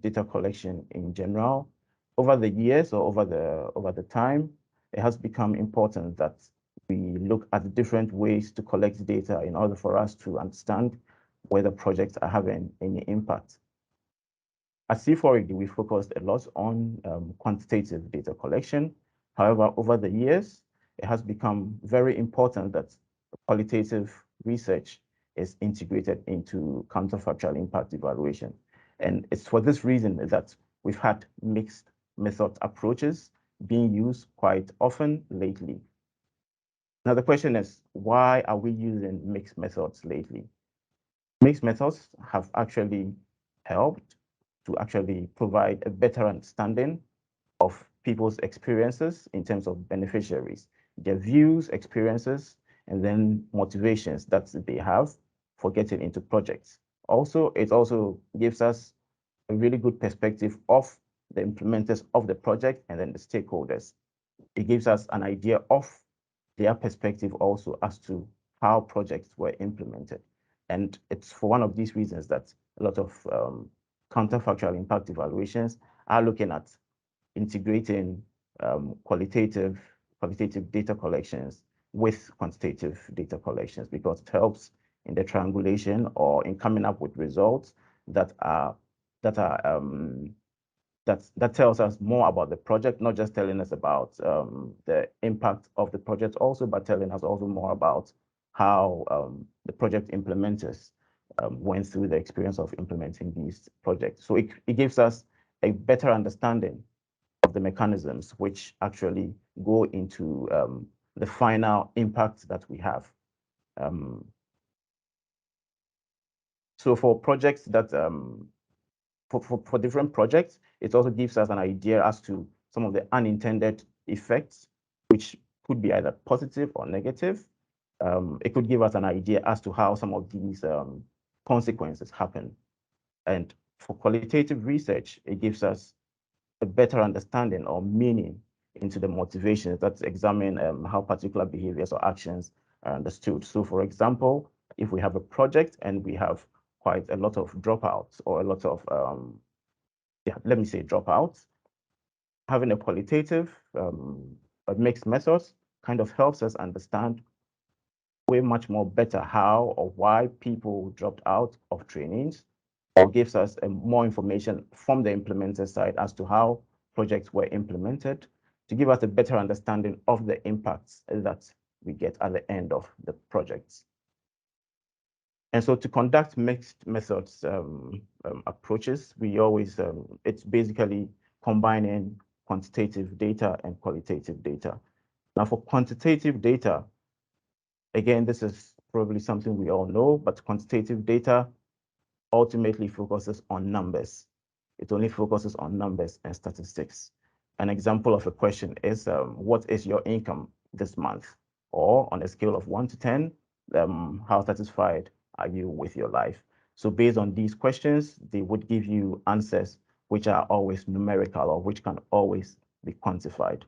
data collection in general. Over the years or over the time, it has become important that we look at different ways to collect data in order for us to understand whether projects are having any impact. At C4AD, we focused a lot on quantitative data collection. However, over the years, it has become very important that qualitative research is integrated into counterfactual impact evaluation. And it's for this reason that we've had mixed method approaches being used quite often lately. Now, the question is, why are we using mixed methods lately? Mixed methods have actually helped to actually provide a better understanding of people's experiences in terms of beneficiaries, their views, experiences, and then motivations that they have for getting into projects. Also, it also gives us a really good perspective of the implementers of the project and then the stakeholders. It gives us an idea of their perspective also as to how projects were implemented. And it's for one of these reasons that a lot of counterfactual impact evaluations are looking at integrating qualitative data collections with quantitative data collections, because it helps in the triangulation or in coming up with results that tells us more about the project, not just telling us about the impact of the project also, but telling us also more about how the project implementers went through the experience of implementing these projects. So it gives us a better understanding of the mechanisms which actually go into the final impact that we have. So for projects that, for different projects, it also gives us an idea as to some of the unintended effects, which could be either positive or negative. It could give us an idea as to how some of these consequences happen. And for qualitative research, it gives us a better understanding or meaning into the motivations that examine how particular behaviors or actions are understood. So for example, if we have a project and we have quite a lot of dropouts or a lot of, let me say dropouts, having a qualitative mixed methods kind of helps us understand way much more better how or why people dropped out of trainings, or gives us more information from the implementer side as to how projects were implemented, to give us a better understanding of the impacts that we get at the end of the projects. And so to conduct mixed methods approaches, we always, it's basically combining quantitative data and qualitative data. Now for quantitative data, again, this is probably something we all know, but quantitative data ultimately focuses on numbers. It only focuses on numbers and statistics. An example of a question is, what is your income this month? Or on a scale of 1 to 10, how satisfied are you with your life? So based on these questions, they would give you answers which are always numerical or which can always be quantified.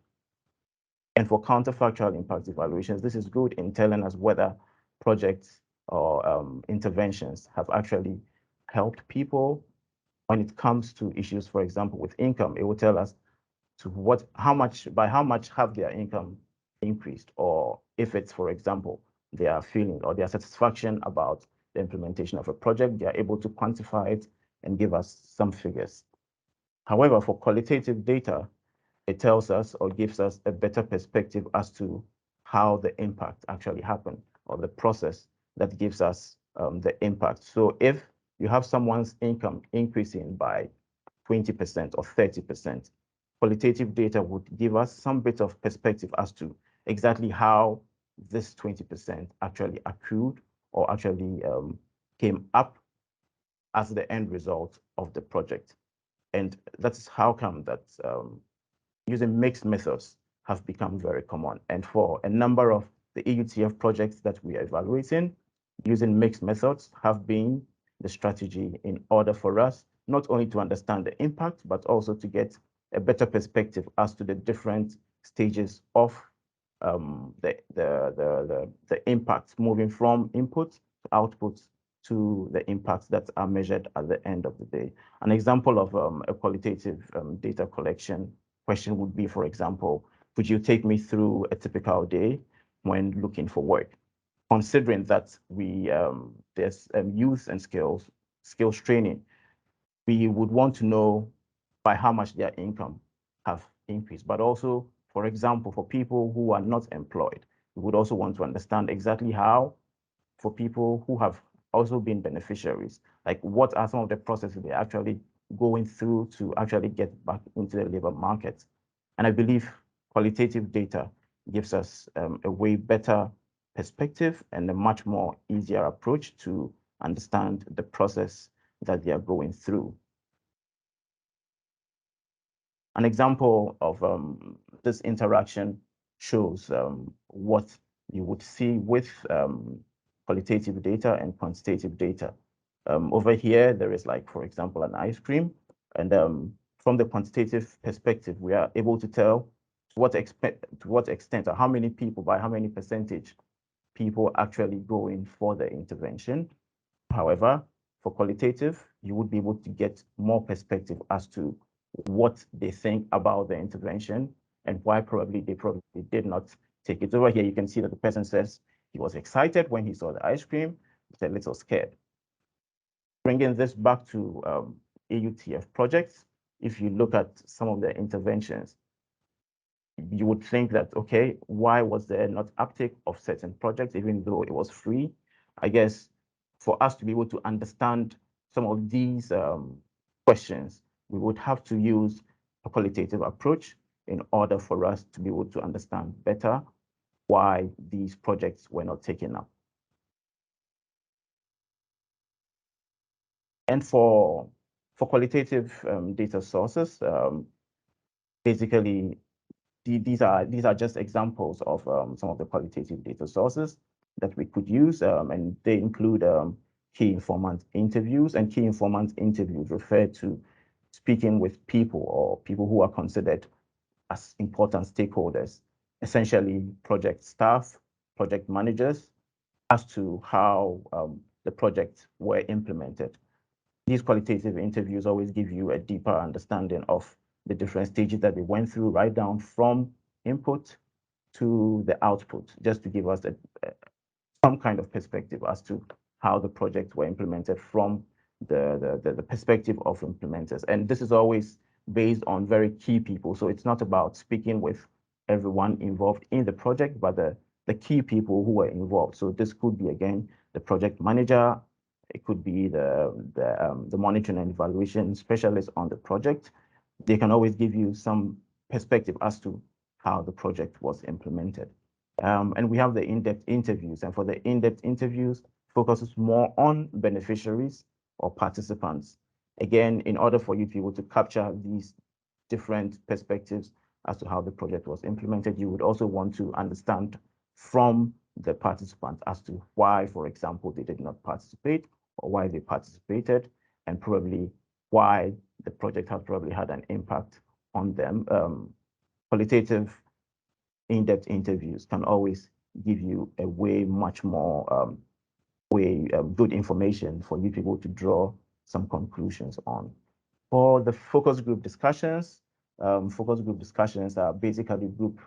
And for counterfactual impact evaluations, this is good in telling us whether projects or interventions have actually helped people. When it comes to issues, for example, with income, it will tell us by how much have their income increased, or if it's, for example, their feeling or their satisfaction about the implementation of a project, they are able to quantify it and give us some figures. However, for qualitative data, it tells us or gives us a better perspective as to how the impact actually happened, or the process that gives us the impact. So if you have someone's income increasing by 20% or 30%, qualitative data would give us some bit of perspective as to exactly how this 20% actually accrued or actually came up as the end result of the project. And that's how come that using mixed methods have become very common. And for a number of the EUTF projects that we are evaluating, using mixed methods have been the strategy in order for us not only to understand the impact, but also to get a better perspective as to the different stages of the impact, moving from input to output to the impacts that are measured at the end of the day. An example of a qualitative data collection question would be, for example, could you take me through a typical day when looking for work? Considering that there's youth and skills training, we would want to know by how much their income have increased. But also, for example, for people who are not employed, we would also want to understand exactly how, for people who have also been beneficiaries, like what are some of the processes they're actually going through to actually get back into the labor market. And I believe qualitative data gives us a way better perspective and a much more easier approach to understand the process that they are going through. An example of this interaction shows what you would see with qualitative data and quantitative data. Over here, there is, like, for example, an ice cream. And from the quantitative perspective, we are able to tell to what extent or how many people, by how many percentage people actually go in for the intervention. However, for qualitative, you would be able to get more perspective as to what they think about the intervention and why they probably did not take it. Over here, you can see that the person says he was excited when he saw the ice cream, but a little scared. Bringing this back to EUTF projects, if you look at some of the interventions, you would think that, okay, why was there not uptake of certain projects, even though it was free? I guess for us to be able to understand some of these questions, we would have to use a qualitative approach in order for us to be able to understand better why these projects were not taken up. And for qualitative data sources, basically, these are just examples of some of the qualitative data sources that we could use, and they include key informant interviews. And key informant interviews refer to speaking with people or people who are considered as important stakeholders, essentially project staff, project managers, as to how the projects were implemented. These qualitative interviews always give you a deeper understanding of the different stages that they went through, right down from input to the output, just to give us some kind of perspective as to how the projects were implemented from the perspective of implementers. And this is always based on very key people. So it's not about speaking with everyone involved in the project, but the key people who were involved. So this could be, again, the project manager. It could be the monitoring and evaluation specialist on the project. They can always give you some perspective as to how the project was implemented. And we have the in-depth interviews. And for the in-depth interviews, focuses more on beneficiaries or participants. Again, in order for you to be able to capture these different perspectives as to how the project was implemented, you would also want to understand from the participants as to why, for example, they did not participate or why they participated, and probably why the project has probably had an impact on them. Qualitative in-depth interviews can always give you a way much more good information for you to be able to draw some conclusions on. For the focus group discussions are basically group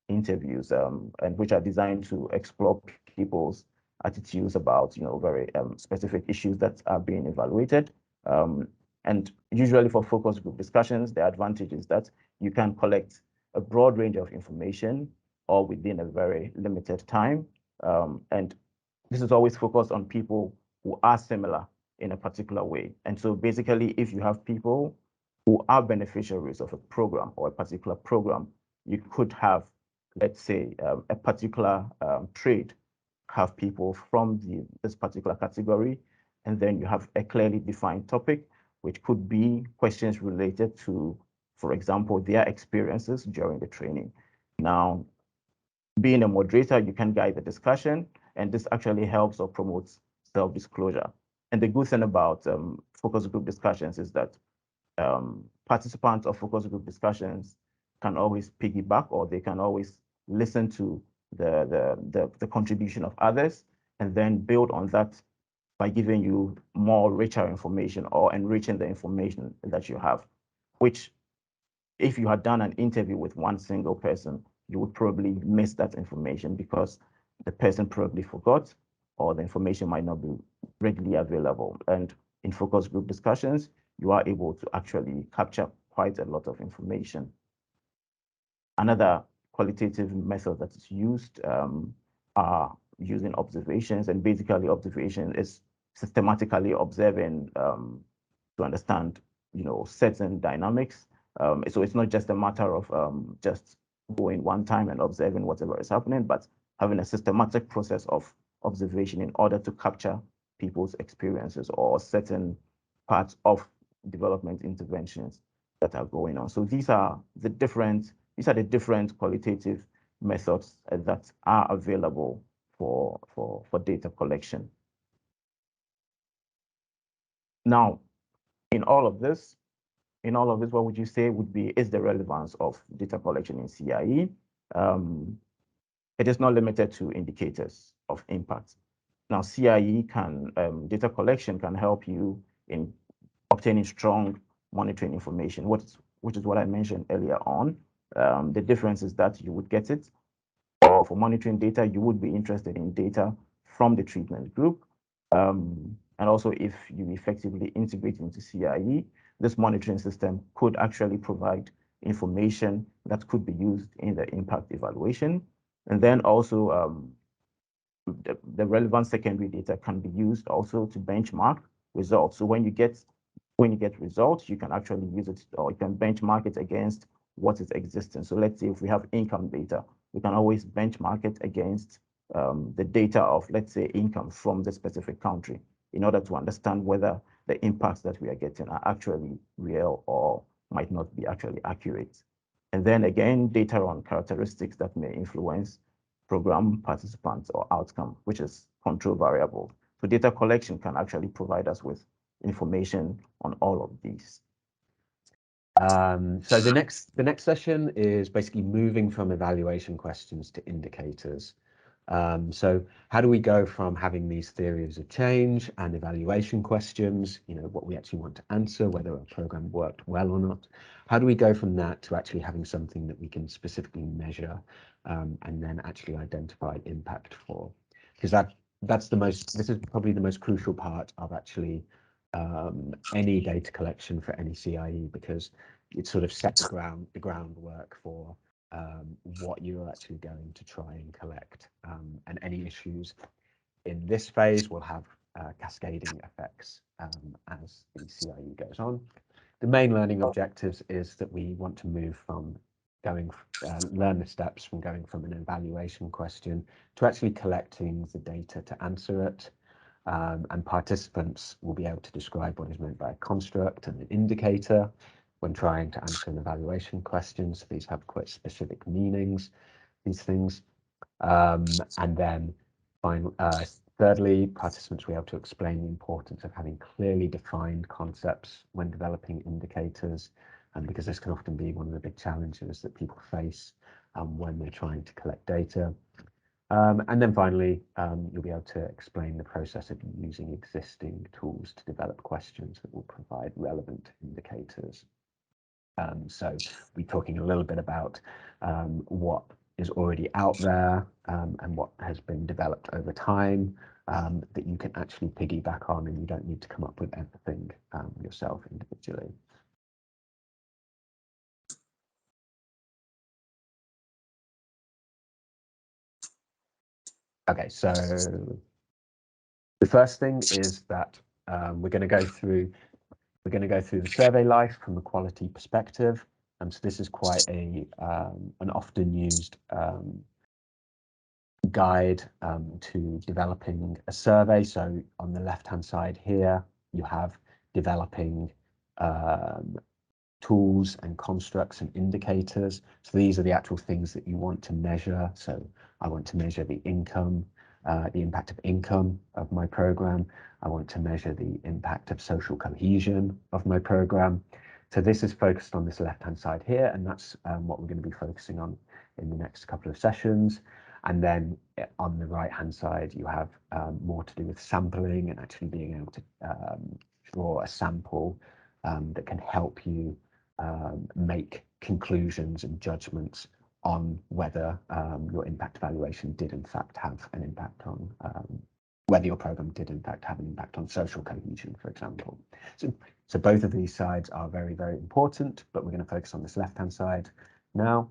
interviews, and which are designed to explore people's attitudes about very specific issues that are being evaluated. And usually for focus group discussions, the advantage is that you can collect a broad range of information all within a very limited time. And this is always focused on people who are similar in a particular way. And so basically, if you have people who are beneficiaries of a program or a particular program, you could have, let's say, a particular trade, have people from this particular category, and then you have a clearly defined topic, which could be questions related to, for example, their experiences during the training. Now, being a moderator, you can guide the discussion, and this actually helps or promotes self-disclosure. And the good thing about focus group discussions is that participants of focus group discussions can always piggyback, or they can always listen to the contribution of others and then build on that by giving you more richer information or enriching the information that you have, which if you had done an interview with one single person, you would probably miss that information because the person probably forgot, or the information might not be readily available. And in focus group discussions, you are able to actually capture quite a lot of information. Another qualitative method that is used are using observations, and basically observation is systematically observing to understand certain dynamics. So it's not just a matter of just going one time and observing whatever is happening, but having a systematic process of observation in order to capture people's experiences or certain parts of development interventions that are going on. So these are the different qualitative methods that are available for data collection. Now, in all of this, what would you say is the relevance of data collection in CIE? It is not limited to indicators of impact. Now, CIE data collection can help you in obtaining strong monitoring information, which is what I mentioned earlier on. The difference is that you would get it, or for monitoring data, you would be interested in data from the treatment group. And also, if you effectively integrate into CIE, this monitoring system could actually provide information that could be used in the impact evaluation. And then also, the relevant secondary data can be used also to benchmark results. So when you get results, you can actually use it, or you can benchmark it against what is existing. So let's say if we have income data, we can always benchmark it against the data of, let's say, income from the specific country, in order to understand whether the impacts that we are getting are actually real or might not be actually accurate. And then again, data on characteristics that may influence program participants or outcome, which is control variable. So data collection can actually provide us with information on all of these. So the next session is basically moving from evaluation questions to indicators. So how do we go from having these theories of change and evaluation questions, what we actually want to answer, whether a program worked well or not? How do we go from that to actually having something that we can specifically measure and then actually identify impact for? Because this is probably the most crucial part of actually any data collection for any CIE, because it sort of sets the groundwork for what you're actually going to try and collect, and any issues in this phase will have cascading effects as the CIE goes on. The main learning objectives is that we want to move from learn the steps from going from an evaluation question to actually collecting the data to answer it. And participants will be able to describe what is meant by a construct and an indicator when trying to answer an evaluation question. So these have quite specific meanings, these things. And then thirdly, participants will be able to explain the importance of having clearly defined concepts when developing indicators, and because this can often be one of the big challenges that people face when they're trying to collect data. And then finally, you'll be able to explain the process of using existing tools to develop questions that will provide relevant indicators. So we'll be talking a little bit about what is already out there and what has been developed over time that you can actually piggyback on, and you don't need to come up with everything yourself individually. Okay, so the first thing is that we're going to go through the survey life from a quality perspective. So this is quite an often used guide to developing a survey. So on the left-hand side here, you have developing tools and constructs and indicators. So these are the actual things that you want to measure. So I want to measure the income, the impact of income of my program. I want to measure the impact of social cohesion of my program. So this is focused on this left-hand side here, and that's what we're going to be focusing on in the next couple of sessions. And then on the right-hand side, you have more to do with sampling and actually being able to draw a sample that can help you make conclusions and judgments on whether your impact evaluation did in fact have an impact on whether your program did in fact have an impact on social cohesion, for example. So both of these sides are very, very important, but we're going to focus on this left-hand side now.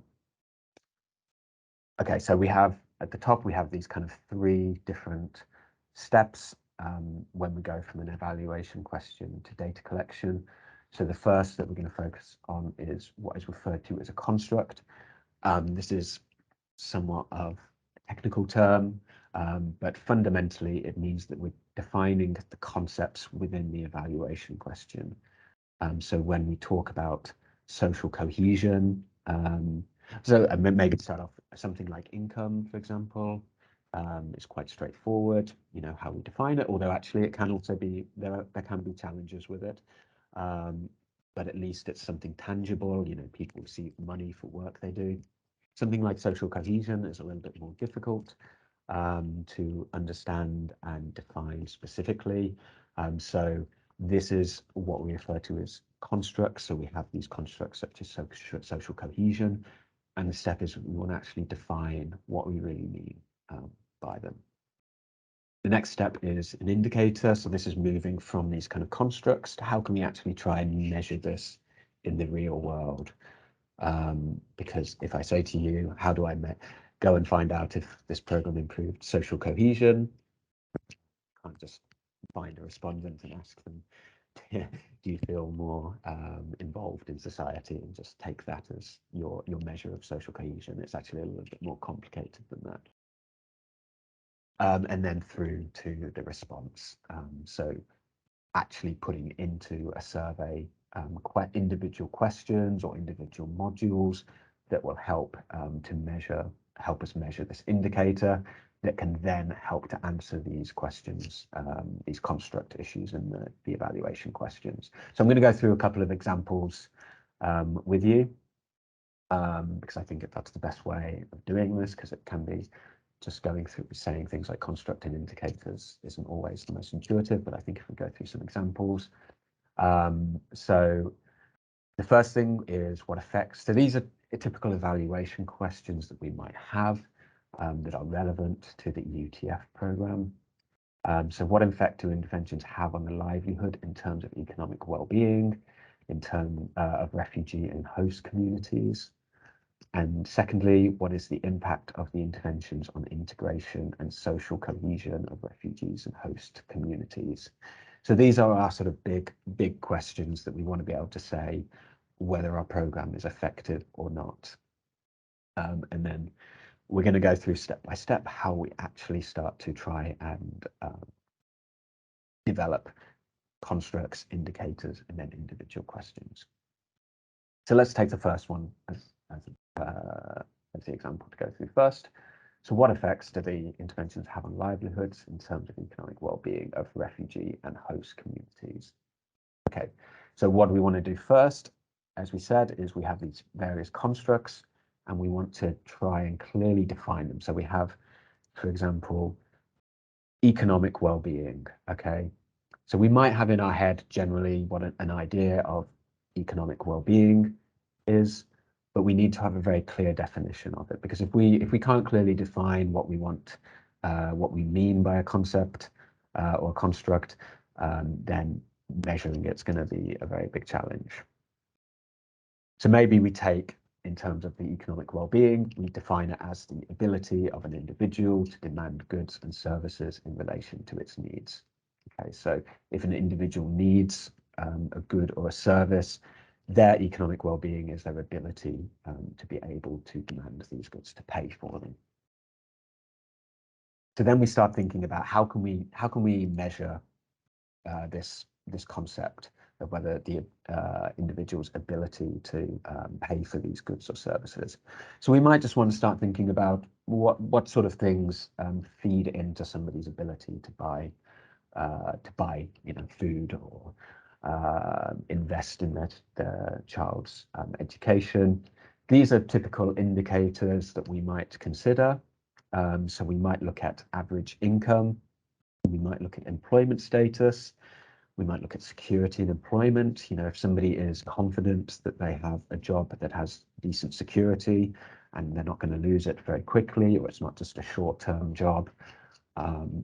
Okay, so we have at the top, we have these kind of three different steps when we go from an evaluation question to data collection. So the first that we're going to focus on is what is referred to as a construct. This is somewhat of a technical term, but fundamentally it means that we're defining the concepts within the evaluation question. So when we talk about social cohesion, so maybe start off something like income, for example. It's quite straightforward, you know, how we define it, although actually it can also be, there can be challenges with it. But at least it's something tangible, you know, people receive money for work they do. Something like social cohesion is a little bit more difficult to understand and define specifically. So this is what we refer to as constructs. So we have these constructs such as social cohesion, and the step is we want to actually define what we really mean by them. The next step is an indicator. So this is moving from these kind of constructs to how can we actually try and measure this in the real world? Because if I say to you, how do I go and find out if this program improved social cohesion? I can't just find a respondent and ask them, do you feel more involved in society, and just take that as your measure of social cohesion. It's actually a little bit more complicated than that. And then through to the response. So actually putting into a survey quite individual questions or individual modules that will help help us measure this indicator that can then help to answer these questions, these construct issues in the evaluation questions. So I'm going to go through a couple of examples with you because I think that's the best way of doing this, because it can be just going through saying things like construct and indicators isn't always the most intuitive, but I think if we go through some examples. So the first thing is what effects. So these are typical evaluation questions that we might have that are relevant to the UTF program. So what effect do interventions have on the livelihood in terms of economic well-being, in terms of refugee and host communities? And secondly, what is the impact of the interventions on integration and social cohesion of refugees and host communities? So these are our sort of big questions that we want to be able to say whether our program is effective or not. And then we're going to go through step by step how we actually start to try and develop constructs, indicators, and then individual questions. So let's take the first one as the example to go through first. So what effects do the interventions have on livelihoods in terms of economic well-being of refugee and host communities? Okay, so what we want to do first, as we said, is we have these various constructs and we want to try and clearly define them. So we have, for example, economic well-being, okay? So we might have in our head generally what an idea of economic well-being is, but we need to have a very clear definition of it, because if we can't clearly define what we want, what we mean by a concept or construct, then measuring it's going to be a very big challenge. So maybe we take, in terms of the economic well-being, we define it as the ability of an individual to demand goods and services in relation to its needs. Okay, so if an individual needs a good or a service, their economic well-being is their ability to be able to demand these goods, to pay for them. So then we start thinking about how can we measure this concept of whether the individual's ability to pay for these goods or services. So we might just want to start thinking about what sort of things feed into somebody's ability to buy food or invest in their child's education. These are typical indicators that we might consider. So we might look at average income, we might look at employment status, we might look at security and employment. If somebody is confident that they have a job that has decent security and they're not going to lose it very quickly, or it's not just a short-term job,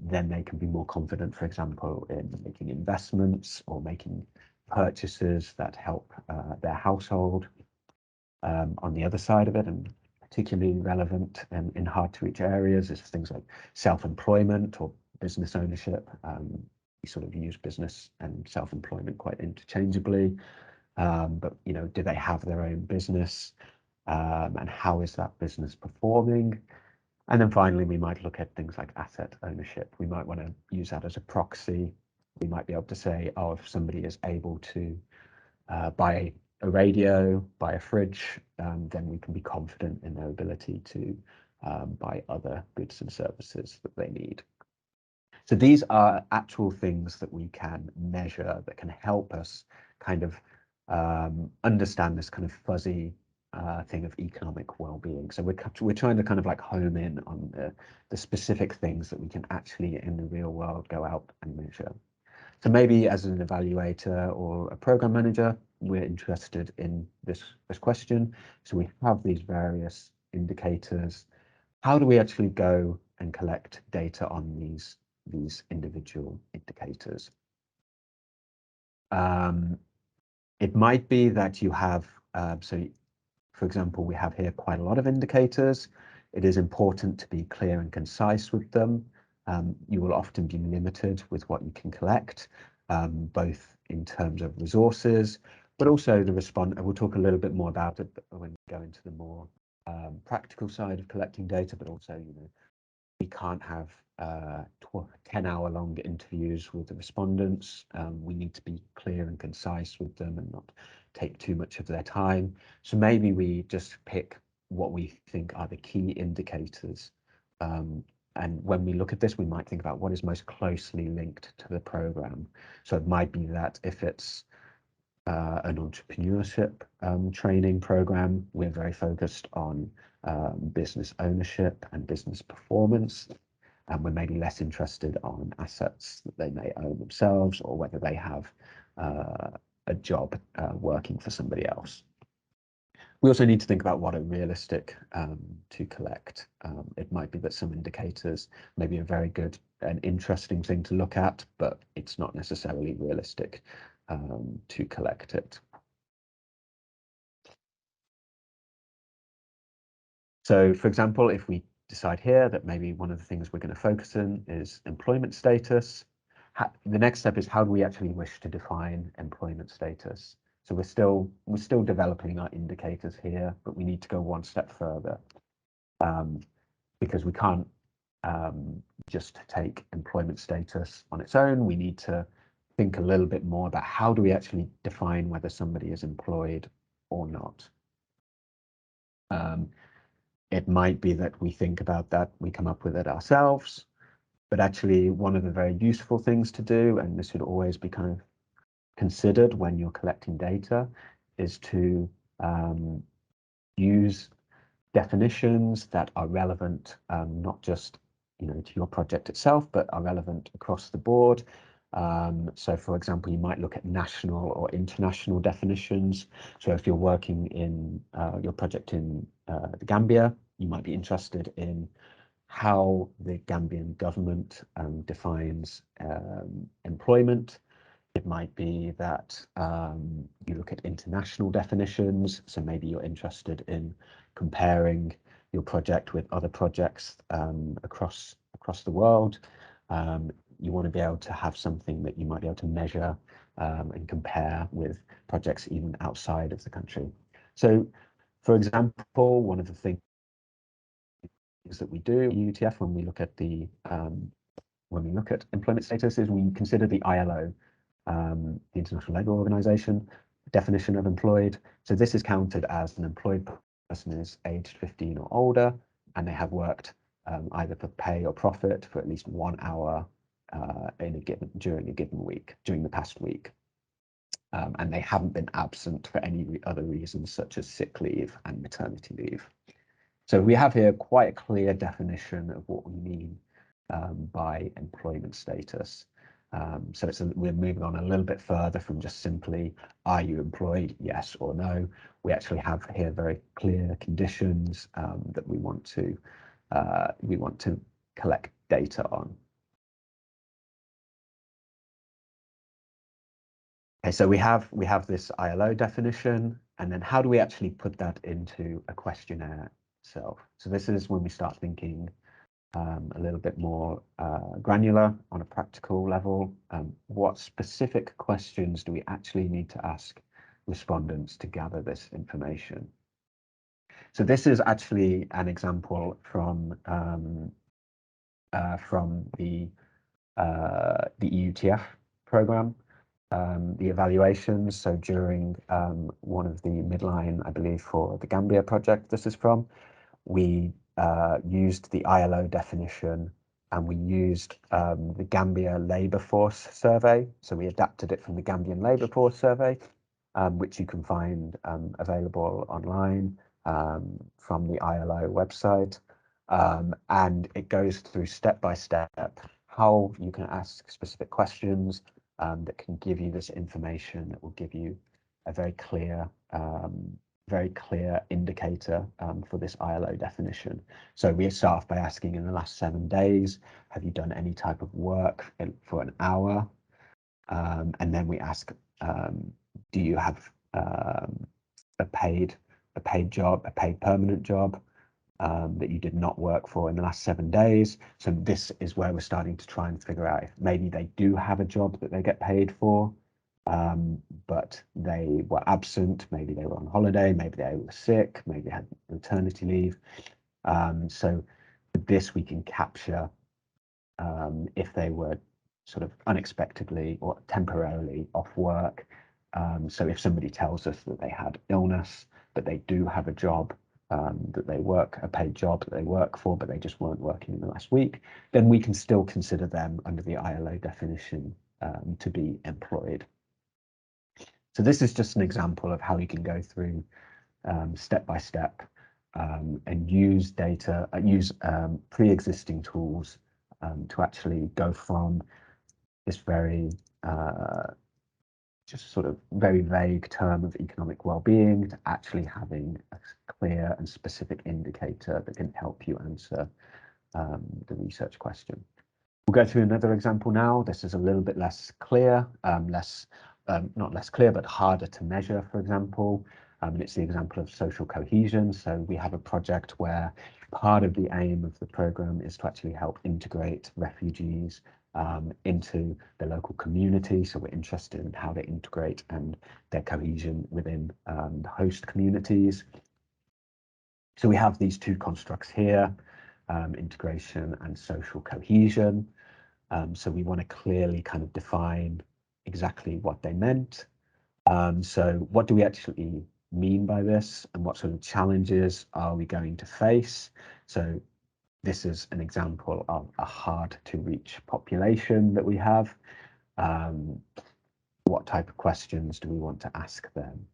then they can be more confident, for example, in making investments or making purchases that help their household. On the other side of it, and particularly relevant in hard-to-reach areas, is things like self-employment or business ownership. We sort of use business and self-employment quite interchangeably, but do they have their own business, and how is that business performing? And then finally, we might look at things like asset ownership. We might want to use that as a proxy. We might be able to say, oh, if somebody is able to buy a radio, buy a fridge, then we can be confident in their ability to buy other goods and services that they need. So these are actual things that we can measure that can help us kind of understand this kind of fuzzy thing of economic well-being. So we're trying to kind of like home in on the specific things that we can actually in the real world go out and measure. So maybe as an evaluator or a program manager, we're interested in this question. So we have these various indicators. How do we actually go and collect data on these individual indicators? It might be that you have, so for example, we have here quite a lot of indicators. It is important to be clear and concise with them. You will often be limited with what you can collect, both in terms of resources, but also the response. We'll talk a little bit more about it when we go into the more practical side of collecting data, but also, we can't have 10-hour-long interviews with the respondents. We need to be clear and concise with them and not take too much of their time. So maybe we just pick what we think are the key indicators. And when we look at this, we might think about what is most closely linked to the program. So it might be that if it's an entrepreneurship training program, we're very focused on business ownership and business performance. And we're maybe less interested on assets that they may own themselves or whether they have a job working for somebody else. We also need to think about what are realistic to collect. It might be that some indicators may be a very good and interesting thing to look at, but it's not necessarily realistic to collect it. So, for example, if we decide here that maybe one of the things we're going to focus on is employment status, the next step is how do we actually wish to define employment status? So we're still developing our indicators here, but we need to go one step further, because we can't just take employment status on its own. We need to think a little bit more about how do we actually define whether somebody is employed or not. It might be that we think about that, we come up with it ourselves, but actually one of the very useful things to do, and this should always be kind of considered when you're collecting data, is to use definitions that are relevant, not just to your project itself, but are relevant across the board. So for example, you might look at national or international definitions. So if you're working in your project in the Gambia, you might be interested in how the Gambian government defines employment. It might be that you look at international definitions. So maybe you're interested in comparing your project with other projects across the world. You want to be able to have something that you might be able to measure and compare with projects even outside of the country. So, for example, one of the things that we do at UTF when we look at employment status is we consider the ILO, the International Labour Organization, definition of employed. So this is counted as an employed person is aged 15 or older, and they have worked either for pay or profit for at least 1 hour during a given week, during the past week. And they haven't been absent for any other reasons such as sick leave and maternity leave. So we have here quite a clear definition of what we mean by employment status. So we're moving on a little bit further from just simply, are you employed, yes or no? We actually have here very clear conditions that we want to collect data on. Okay, so we have this ILO definition, and then how do we actually put that into a questionnaire itself? So this is when we start thinking a little bit more granular on a practical level. What specific questions do we actually need to ask respondents to gather this information? So this is actually an example from the EUTF program. The evaluations, so during one of the midline, I believe, for the Gambia project this is from, we used the ILO definition, and we used the Gambia Labour Force Survey. So we adapted it from the Gambian Labour Force Survey, which you can find available online from the ILO website. And it goes through step by step how you can ask specific questions that can give you this information that will give you a very clear indicator for this ILO definition. So we start off by asking, in the last 7 days, have you done any type of work for an hour? And then we ask, do you have a paid job, a paid permanent job that you did not work for in the last 7 days? So this is where we're starting to try and figure out if maybe they do have a job that they get paid for, but they were absent, maybe they were on holiday, maybe they were sick, maybe they had maternity leave. So with this we can capture if they were sort of unexpectedly or temporarily off work. So if somebody tells us that they had illness, but they do have a job that they work, a paid job that they work for, but they just weren't working in the last week, then we can still consider them under the ILO definition to be employed. So this is just an example of how you can go through step by step and use data, use pre-existing tools to actually go from this very just sort of very vague term of economic well-being to actually having a clear and specific indicator that can help you answer the research question. We'll go through another example now. This is a little bit less clear, not less clear, but harder to measure, for example. And it's the example of social cohesion. So we have a project where part of the aim of the program is to actually help integrate refugees into the local community. So we're interested in how they integrate and their cohesion within the host communities. So we have these two constructs here, integration and social cohesion. So we want to clearly kind of define exactly what they meant. So what do we actually mean by this and what sort of challenges are we going to face. So this is an example of a hard to reach population that we have. What type of questions do we want to ask them?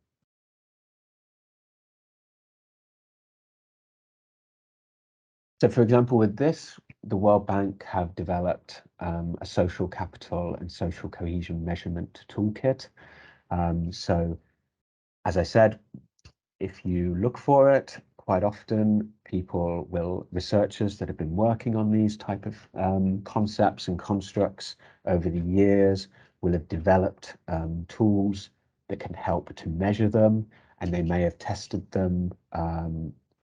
So for example, with this, the World Bank have developed a social capital and social cohesion measurement toolkit. So as I said, if you look for it, quite often researchers that have been working on these type of concepts and constructs over the years will have developed tools that can help to measure them, and they may have tested them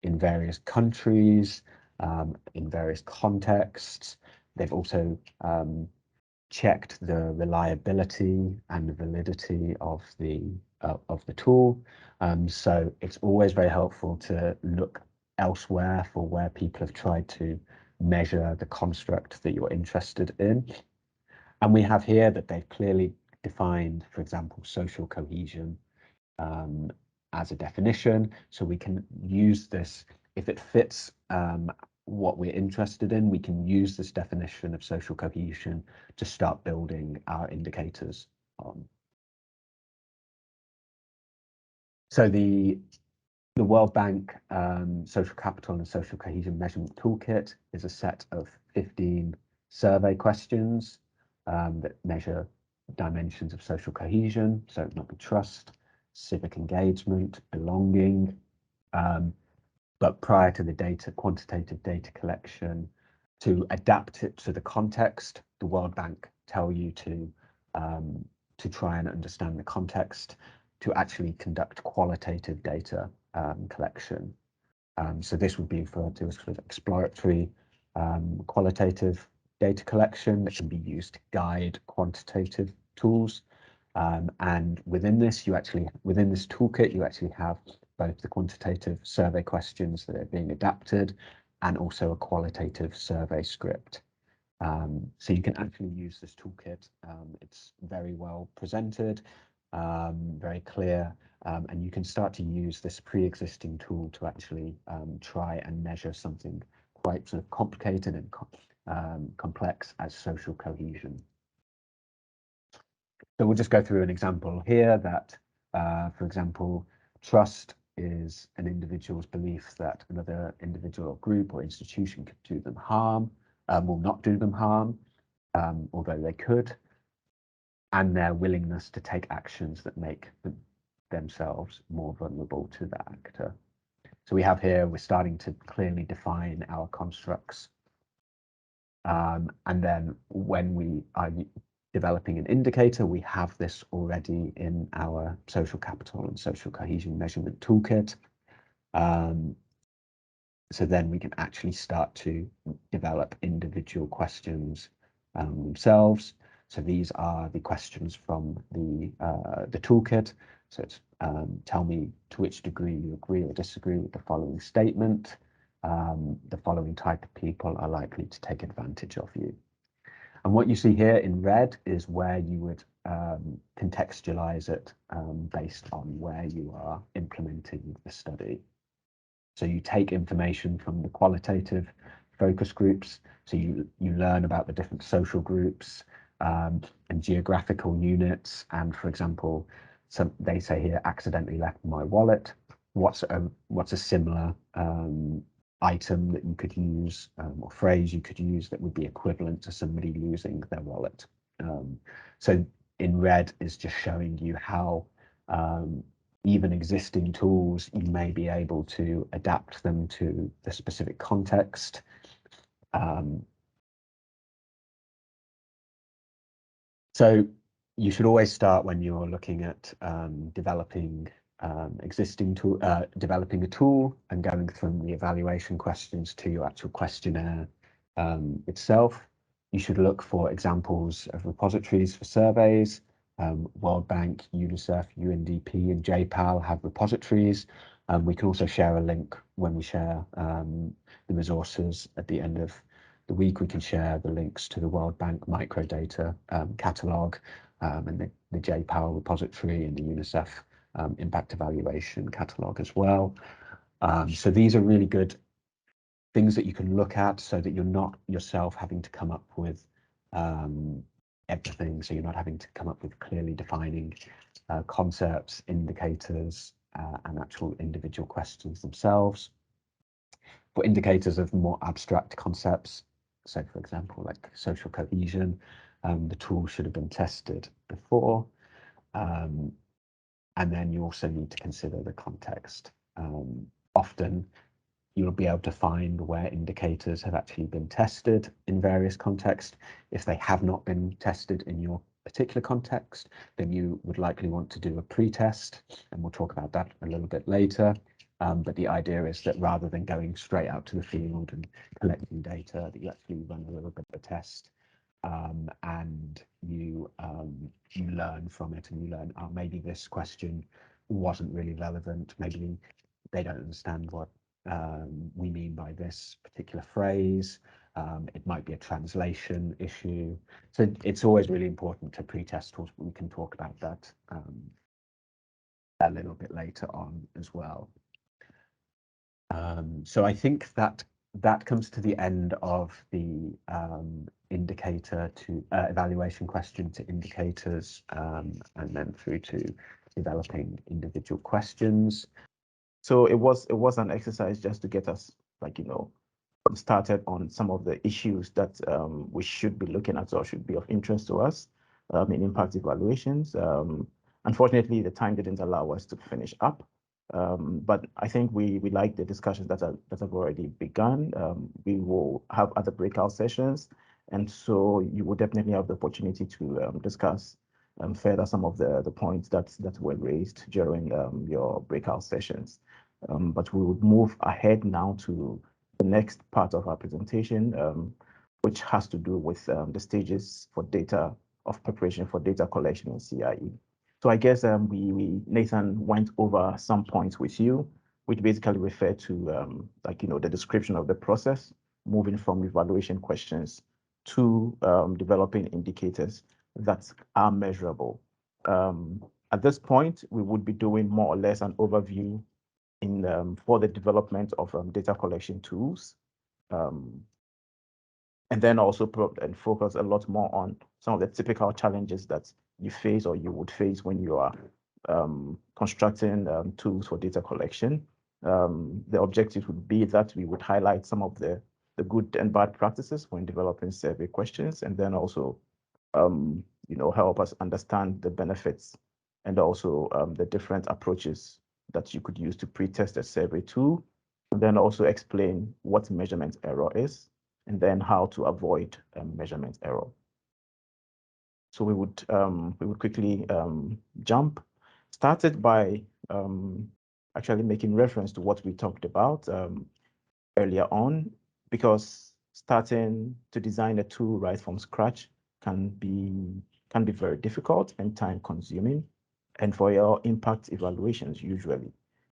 in various countries, in various contexts. They've also checked the reliability and the validity of the tool. So it's always very helpful to look elsewhere for where people have tried to measure the construct that you're interested in. And we have here that they've clearly defined, for example, social cohesion as a definition. So we can use this if it fits what we're interested in. We can use this definition of social cohesion to start building our indicators on. So the World Bank Social Capital and Social Cohesion Measurement Toolkit is a set of 15 survey questions that measure dimensions of social cohesion. So it might be trust, civic engagement, belonging. But prior to the quantitative data collection, to adapt it to the context, the World Bank tell you to try and understand the context, to actually conduct qualitative data collection. So this would be referred to as sort of exploratory qualitative data collection that can be used to guide quantitative tools. And within this toolkit, you actually have both the quantitative survey questions that are being adapted and also a qualitative survey script. So you can actually use this toolkit. It's very well presented, very clear, and you can start to use this pre-existing tool to actually try and measure something quite sort of complicated and complex as social cohesion. So we'll just go through an example here that, for example, trust is an individual's belief that another individual or group or institution could do them harm, will not do them harm, although they could, and their willingness to take actions that make themselves more vulnerable to the actor. So we have here, we're starting to clearly define our constructs. And then when we are developing an indicator, we have this already in our social capital and social cohesion measurement toolkit. So then we can actually start to develop individual questions themselves. So these are the questions from the toolkit. So it's tell me to which degree you agree or disagree with the following statement. The following type of people are likely to take advantage of you. And what you see here in red is where you would contextualize it based on where you are implementing the study. So you take information from the qualitative focus groups. So you learn about the different social groups and geographical units. And for example, they say here, accidentally left my wallet. What's a similar item that you could use or phrase you could use that would be equivalent to somebody losing their wallet? So in red is just showing you how even existing tools, you may be able to adapt them to the specific context. So you should always start when you're looking at developing developing a tool and going from the evaluation questions to your actual questionnaire itself. You should look for examples of repositories for surveys. World Bank, UNICEF, UNDP, and JPAL have repositories. We can also share a link when we share the resources at the end of the week. We can share the links to the World Bank microdata catalogue and the JPAL repository and the UNICEF impact evaluation catalog as well. So these are really good things that you can look at so that you're not yourself having to come up with everything. So you're not having to come up with clearly defining concepts, indicators, and actual individual questions themselves. For indicators of more abstract concepts, so for example, like social cohesion, the tool should have been tested before. And then you also need to consider the context. Often you'll be able to find where indicators have actually been tested in various contexts. If they have not been tested in your particular context, then you would likely want to do a pre-test, and we'll talk about that a little bit later. But the idea is that rather than going straight out to the field and collecting data, that you actually run a little bit of a test, and you learn from it, and you learn, oh, maybe this question wasn't really relevant, maybe they don't understand what we mean by this particular phrase. It might be a translation issue. So it's always really important to pre-test tools. We can talk about that a little bit later on as well. So I think that comes to the end of the indicator to evaluation question to indicators, and then through to developing individual questions. So it was an exercise just to get us, like, started on some of the issues that we should be looking at or should be of interest to us in impact evaluations. Unfortunately, the time didn't allow us to finish up, but I think we like the discussions that have already begun. We will have other breakout sessions, and so you will definitely have the opportunity to discuss further some of the points that were raised during your breakout sessions. But we would move ahead now to the next part of our presentation, which has to do with the stages for data of preparation for data collection in CIE. So I guess Nathan went over some points with you, which basically refer to the description of the process, moving from evaluation questions to developing indicators that are measurable. At this point, we would be doing more or less an overview for the development of data collection tools, and then also focus a lot more on some of the typical challenges that you face or you would face when you are constructing tools for data collection. The objective would be that we would highlight some of the good and bad practices when developing survey questions, and then also help us understand the benefits and also the different approaches that you could use to pre-test a survey tool, and then also explain what measurement error is, and then how to avoid measurement error. So we would quickly jump, started by actually making reference to what we talked about earlier on, because starting to design a tool right from scratch can be very difficult and time consuming. And for your impact evaluations, usually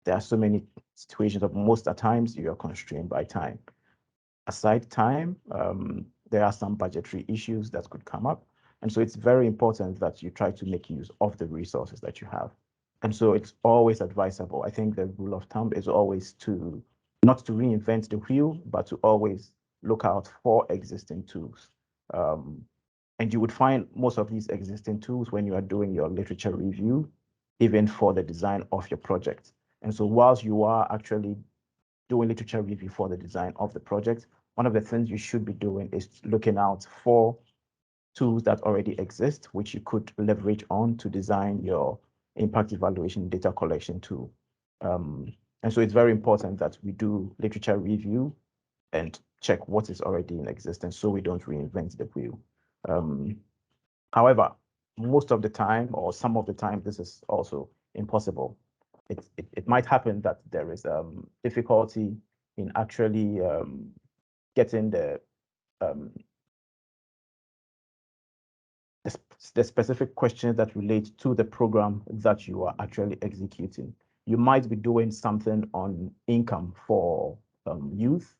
there are so many situations that most of the times you are constrained by time. Aside time, there are some budgetary issues that could come up. And so it's very important that you try to make use of the resources that you have. And so it's always advisable. I think the rule of thumb is always not to reinvent the wheel, but to always look out for existing tools. And you would find most of these existing tools when you are doing your literature review, even for the design of your project. And so whilst you are actually doing literature review for the design of the project, one of the things you should be doing is looking out for tools that already exist, which you could leverage on to design your impact evaluation data collection tool. And so it's very important that we do literature review and check what is already in existence so we don't reinvent the wheel. However, most of the time, or some of the time, this is also impossible. It might happen that there is difficulty in actually getting the specific questions that relate to the program that you are actually executing. You might be doing something on income for youth,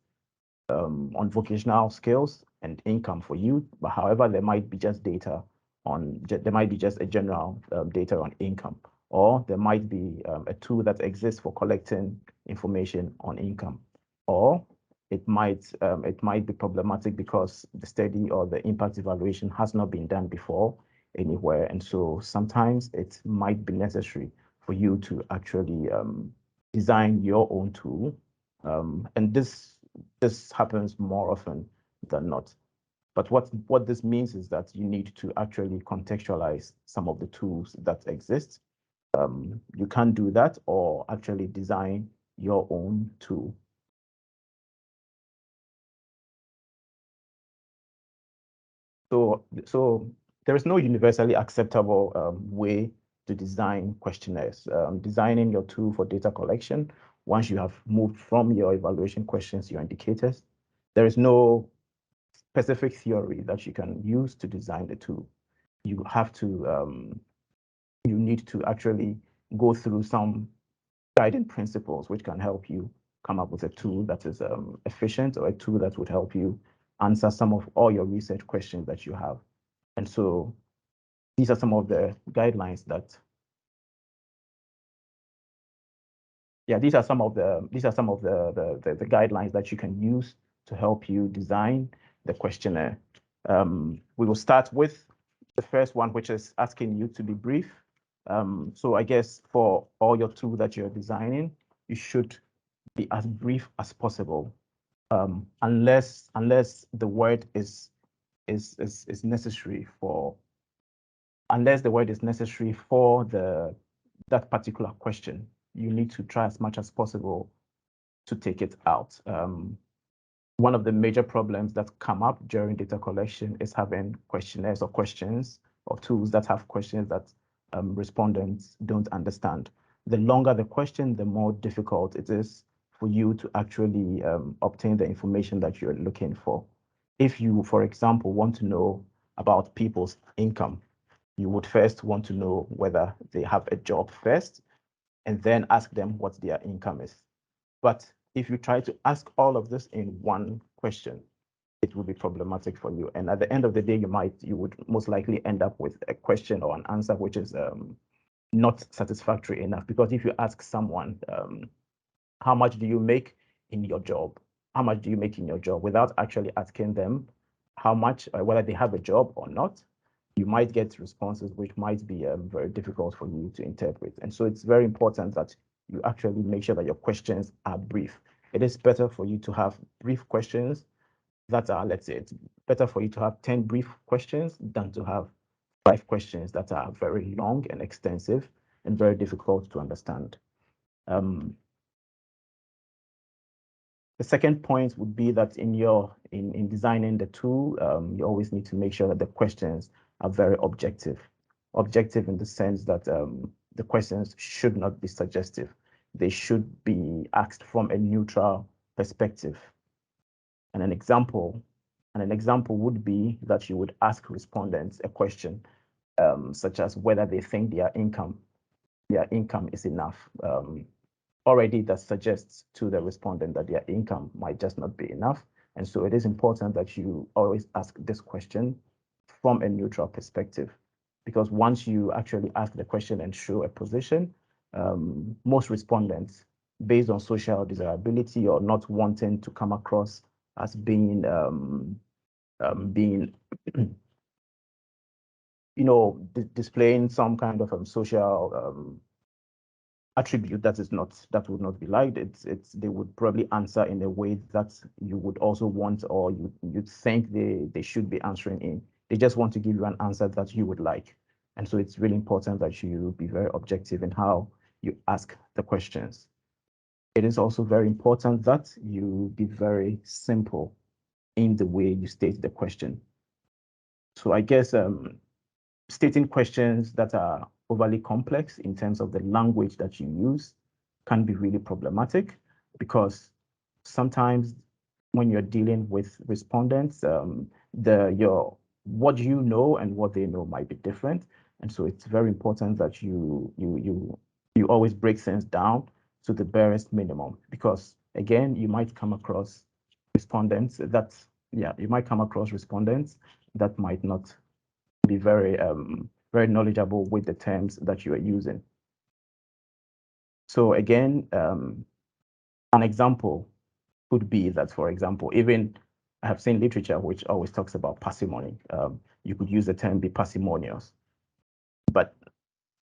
on vocational skills and income for youth, but however, there might be just a general data on income. or there might be a tool that exists for collecting information on income, or it might be problematic because the study or the impact evaluation has not been done before anywhere, and so sometimes it might be necessary for you to actually design your own tool, and this happens more often than not. But what this means is that you need to actually contextualize some of the tools that exist. You can do that or actually design your own tool. So there is no universally acceptable way to design questionnaires. Designing your tool for data collection, once you have moved from your evaluation questions, your indicators, there is no specific theory that you can use to design the tool. You have to, you need to actually go through some guiding principles which can help you come up with a tool that is efficient, or a tool that would help you answer some of all your research questions that you have. And so these are some of the guidelines that, these are some of the guidelines that you can use to help you design the questionnaire. We will start with the first one, which is asking you to be brief. So I guess for all your tools that you're designing, you should be as brief as possible, unless the word is necessary for that particular question. You need to try as much as possible to take it out. One of the major problems that come up during data collection is having questionnaires or questions or tools that have questions that respondents don't understand. The longer the question, the more difficult it is for you to actually obtain the information that you're looking for. If you, for example, want to know about people's income, you would first want to know whether they have a job first, and then ask them what their income is. But if you try to ask all of this in one question, it will be problematic for you. And at the end of the day, you would most likely end up with a question or an answer which is not satisfactory enough. Because if you ask someone, how much do you make in your job? How much do you make in your job? Without actually asking them how much, whether they have a job or not, you might get responses which might be very difficult for you to interpret. And so it's very important that you actually make sure that your questions are brief. It is better for you to have brief questions that are, let's say, it's better for you to have 10 brief questions than to have 5 questions that are very long and extensive and very difficult to understand. The second point would be that in designing the tool, you always need to make sure that the questions are very objective. Objective in the sense that the questions should not be suggestive. They should be asked from a neutral perspective. And an example would be that you would ask respondents a question such as whether they think their income is enough. Already that suggests to the respondent that their income might just not be enough. And so it is important that you always ask this question from a neutral perspective, because once you actually ask the question and show a position, most respondents, based on social desirability or not wanting to come across as being displaying some kind of social attribute that would not be liked, they would probably answer in a way that you would also want, or you'd think they should be answering in. They just want to give you an answer that you would like. And so it's really important that you be very objective in how you ask the questions. It is also very important that you be very simple in the way you state the question. So I guess stating questions that are overly complex in terms of the language that you use can be really problematic, because sometimes when you're dealing with respondents, what you know and what they know might be different. And so it's very important that you always break things down to the barest minimum, because again, you might come across respondents that might not be very knowledgeable with the terms that you are using. So again, an example could be that, for example, even I have seen literature which always talks about parsimony. You could use the term be parsimonious, but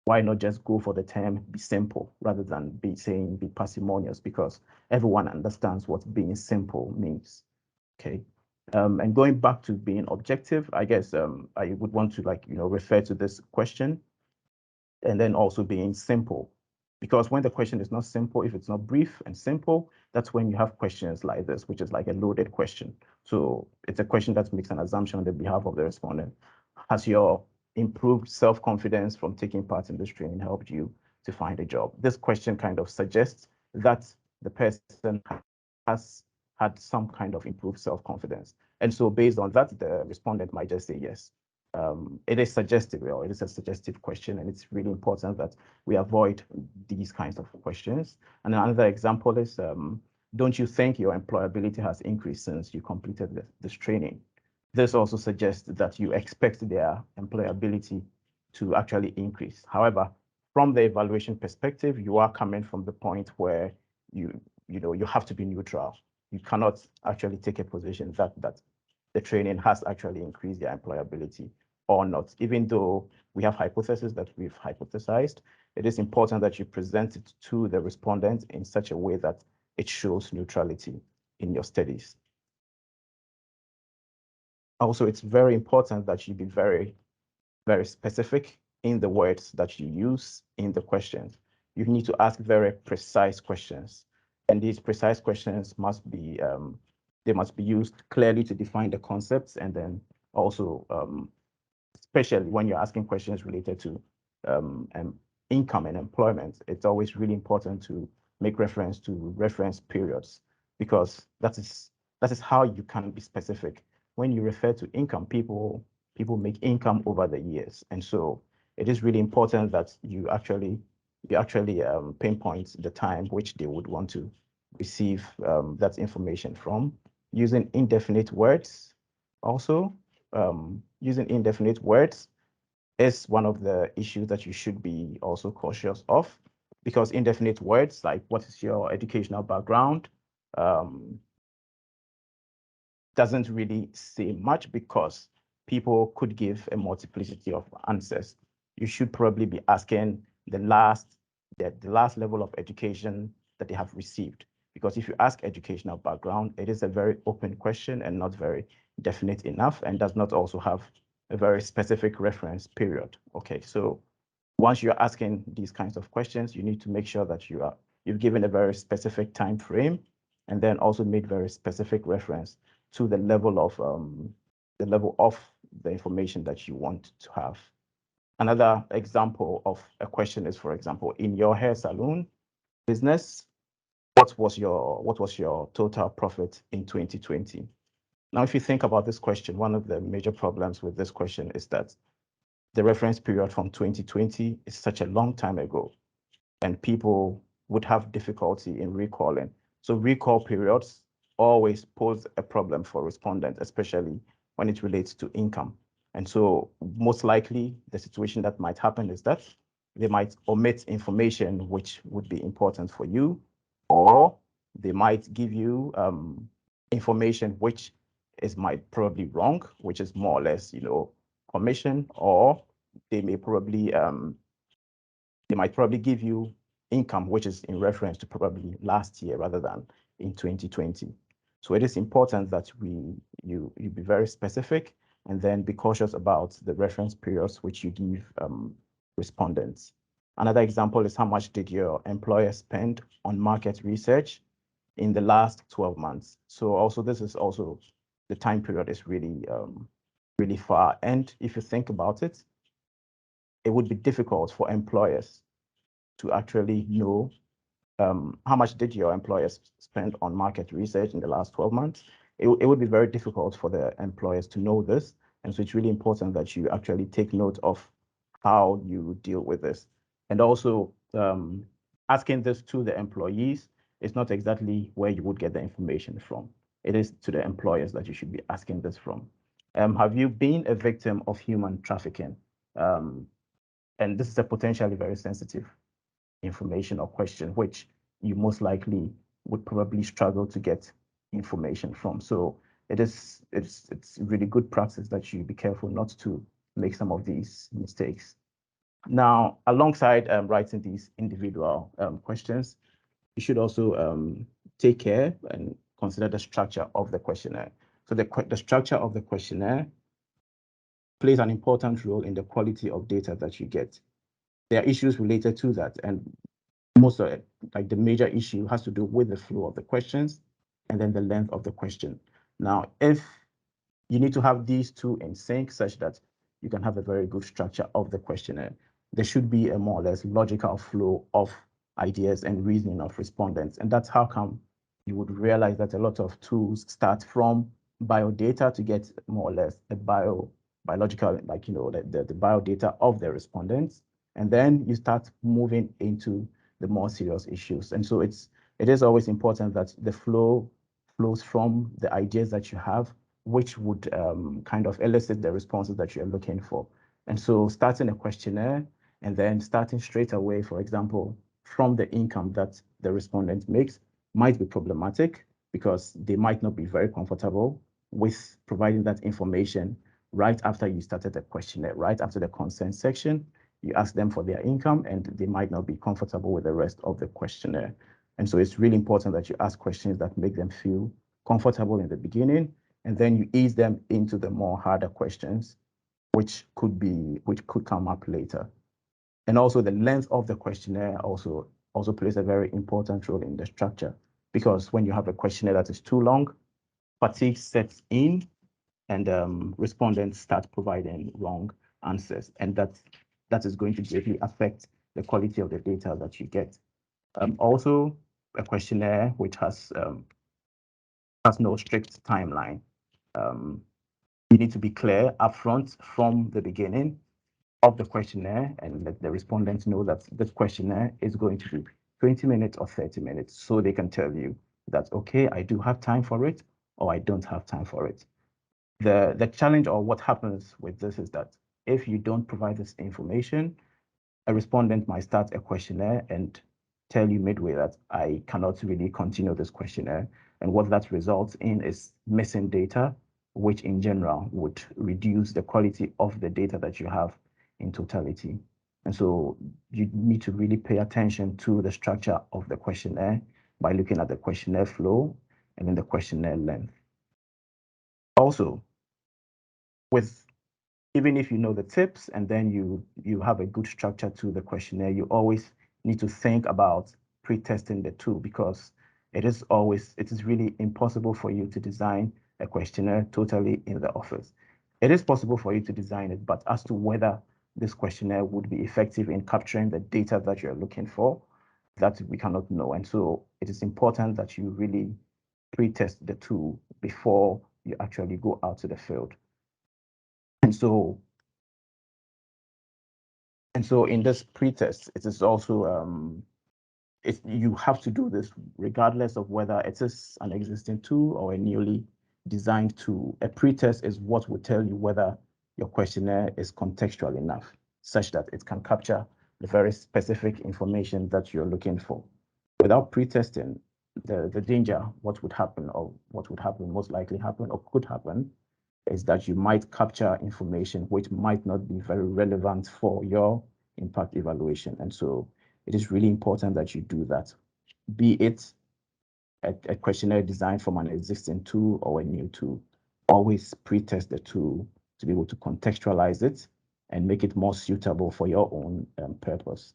why not just go for the term be simple rather than saying be parsimonious, because everyone understands what being simple means. Okay. And going back to being objective, I guess I would want to refer to this question, and then also being simple, because when the question is not simple, if it's not brief and simple, that's when you have questions like this, which is like a loaded question. So it's a question that makes an assumption on the behalf of the respondent. Has your improved self-confidence from taking part in this training helped you to find a job? This question kind of suggests that the person has had some kind of improved self-confidence. And so based on that, the respondent might just say yes. It is suggestive, or it is a suggestive question, and it's really important that we avoid these kinds of questions. And another example is, don't you think your employability has increased since you completed this training? This also suggests that you expect their employability to actually increase. However, from the evaluation perspective, you are coming from the point where you have to be neutral. You cannot actually take a position that the training has actually increased their employability or not. Even though we have hypotheses that we've hypothesized, it is important that you present it to the respondent in such a way that it shows neutrality in your studies. Also, it's very important that you be very, very specific in the words that you use in the questions. You need to ask very precise questions, and these precise questions must be they must be used clearly to define the concepts, and then also especially when you're asking questions related to income and employment, it's always really important to make reference to reference periods, because that is how you can be specific. When you refer to income, people make income over the years, and so it is really important that you actually pinpoint the time which they would want to receive that information from, using indefinite words. Also, using indefinite words is one of the issues that you should be also cautious of, because indefinite words like what is your educational background doesn't really say much, because people could give a multiplicity of answers. You should probably be asking the last level of education that they have received, because if you ask educational background, it is a very open question and not very definite enough, and does not also have a very specific reference period. Okay, so once you're asking these kinds of questions, you need to make sure that you've given a very specific time frame, and then also made very specific reference to the level of the information that you want to have. Another example of a question is, for example, in your hair salon business, what was your total profit in 2020? Now, if you think about this question, one of the major problems with this question is that the reference period from 2020 is such a long time ago, and people would have difficulty in recalling. So recall periods always pose a problem for respondents, especially when it relates to income. And so most likely the situation that might happen is that they might omit information which would be important for you, or they might give you information which might probably wrong, which is more or less, commission, or they may probably they might probably give you income which is in reference to probably last year rather than in 2020. So it is important that you be very specific, and then be cautious about the reference periods which you give respondents. Another example is, how much did your employer spend on market research in the last 12 months? So also this is also, the time period is really really far, and if you think about it, it would be difficult for employers to actually know how much did your employers spend on market research in the last 12 months. It would be very difficult for the employers to know this. And so it's really important that you actually take note of how you deal with this. And also asking this to the employees is not exactly where you would get the information from. It is to the employers that you should be asking this from. Have you been a victim of human trafficking? And this is a potentially very sensitive information or question, which you most likely would probably struggle to get information from. So it's really good practice that you be careful not to make some of these mistakes. Now, alongside writing these individual questions, you should also take care and consider the structure of the questionnaire. So the structure of the questionnaire plays an important role in the quality of data that you get. There are issues related to that, and most of it, like the major issue, has to do with the flow of the questions and then the length of the question. Now, if you need to have these two in sync such that you can have a very good structure of the questionnaire, there should be a more or less logical flow of ideas and reasoning of respondents. And that's how come you would realize that a lot of tools start from biodata to get more or less a biological, like, the biodata of the respondents. And then you start moving into the more serious issues. And so it is always important that the flow flows from the ideas that you have, which would kind of elicit the responses that you're looking for. And so starting a questionnaire and then starting straight away, for example, from the income that the respondent makes might be problematic because they might not be very comfortable with providing that information right after you started the questionnaire, right after the consent section. You ask them for their income and they might not be comfortable with the rest of the questionnaire. And so it's really important that you ask questions that make them feel comfortable in the beginning, and then you ease them into the more harder questions, which could come up later. And also the length of the questionnaire also plays a very important role in the structure, because when you have a questionnaire that is too long, fatigue sets in and respondents start providing wrong answers. And that is going to greatly affect the quality of the data that you get. Also, a questionnaire which has no strict timeline. You need to be clear upfront from the beginning of the questionnaire and let the respondents know that this questionnaire is going to be 20 minutes or 30 minutes, so they can tell you that, okay, I do have time for it, or I don't have time for it. The challenge, or what happens with this, is that if you don't provide this information, a respondent might start a questionnaire and tell you midway that I cannot really continue this questionnaire. And what that results in is missing data, which in general would reduce the quality of the data that you have in totality. And so you need to really pay attention to the structure of the questionnaire by looking at the questionnaire flow and then the questionnaire length. Also, even if you know the tips and then you have a good structure to the questionnaire, you always need to think about pre-testing the tool, because it is really impossible for you to design a questionnaire totally in the office. It is possible for you to design it, but as to whether this questionnaire would be effective in capturing the data that you're looking for, that we cannot know. And so it is important that you really pre-test the tool before you actually go out to the field. And so in this pre-test, it is also you have to do this regardless of whether it is an existing tool or a newly designed tool. A pre-test is what will tell you whether your questionnaire is contextual enough, such that it can capture the very specific information that you're looking for. Without pre-testing, the danger, what would happen most likely happen or could happen, is that you might capture information which might not be very relevant for your impact evaluation. And so it is really important that you do that, be it a questionnaire designed from an existing tool or a new tool. Always pre-test the tool to be able to contextualize it and make it more suitable for your own purpose.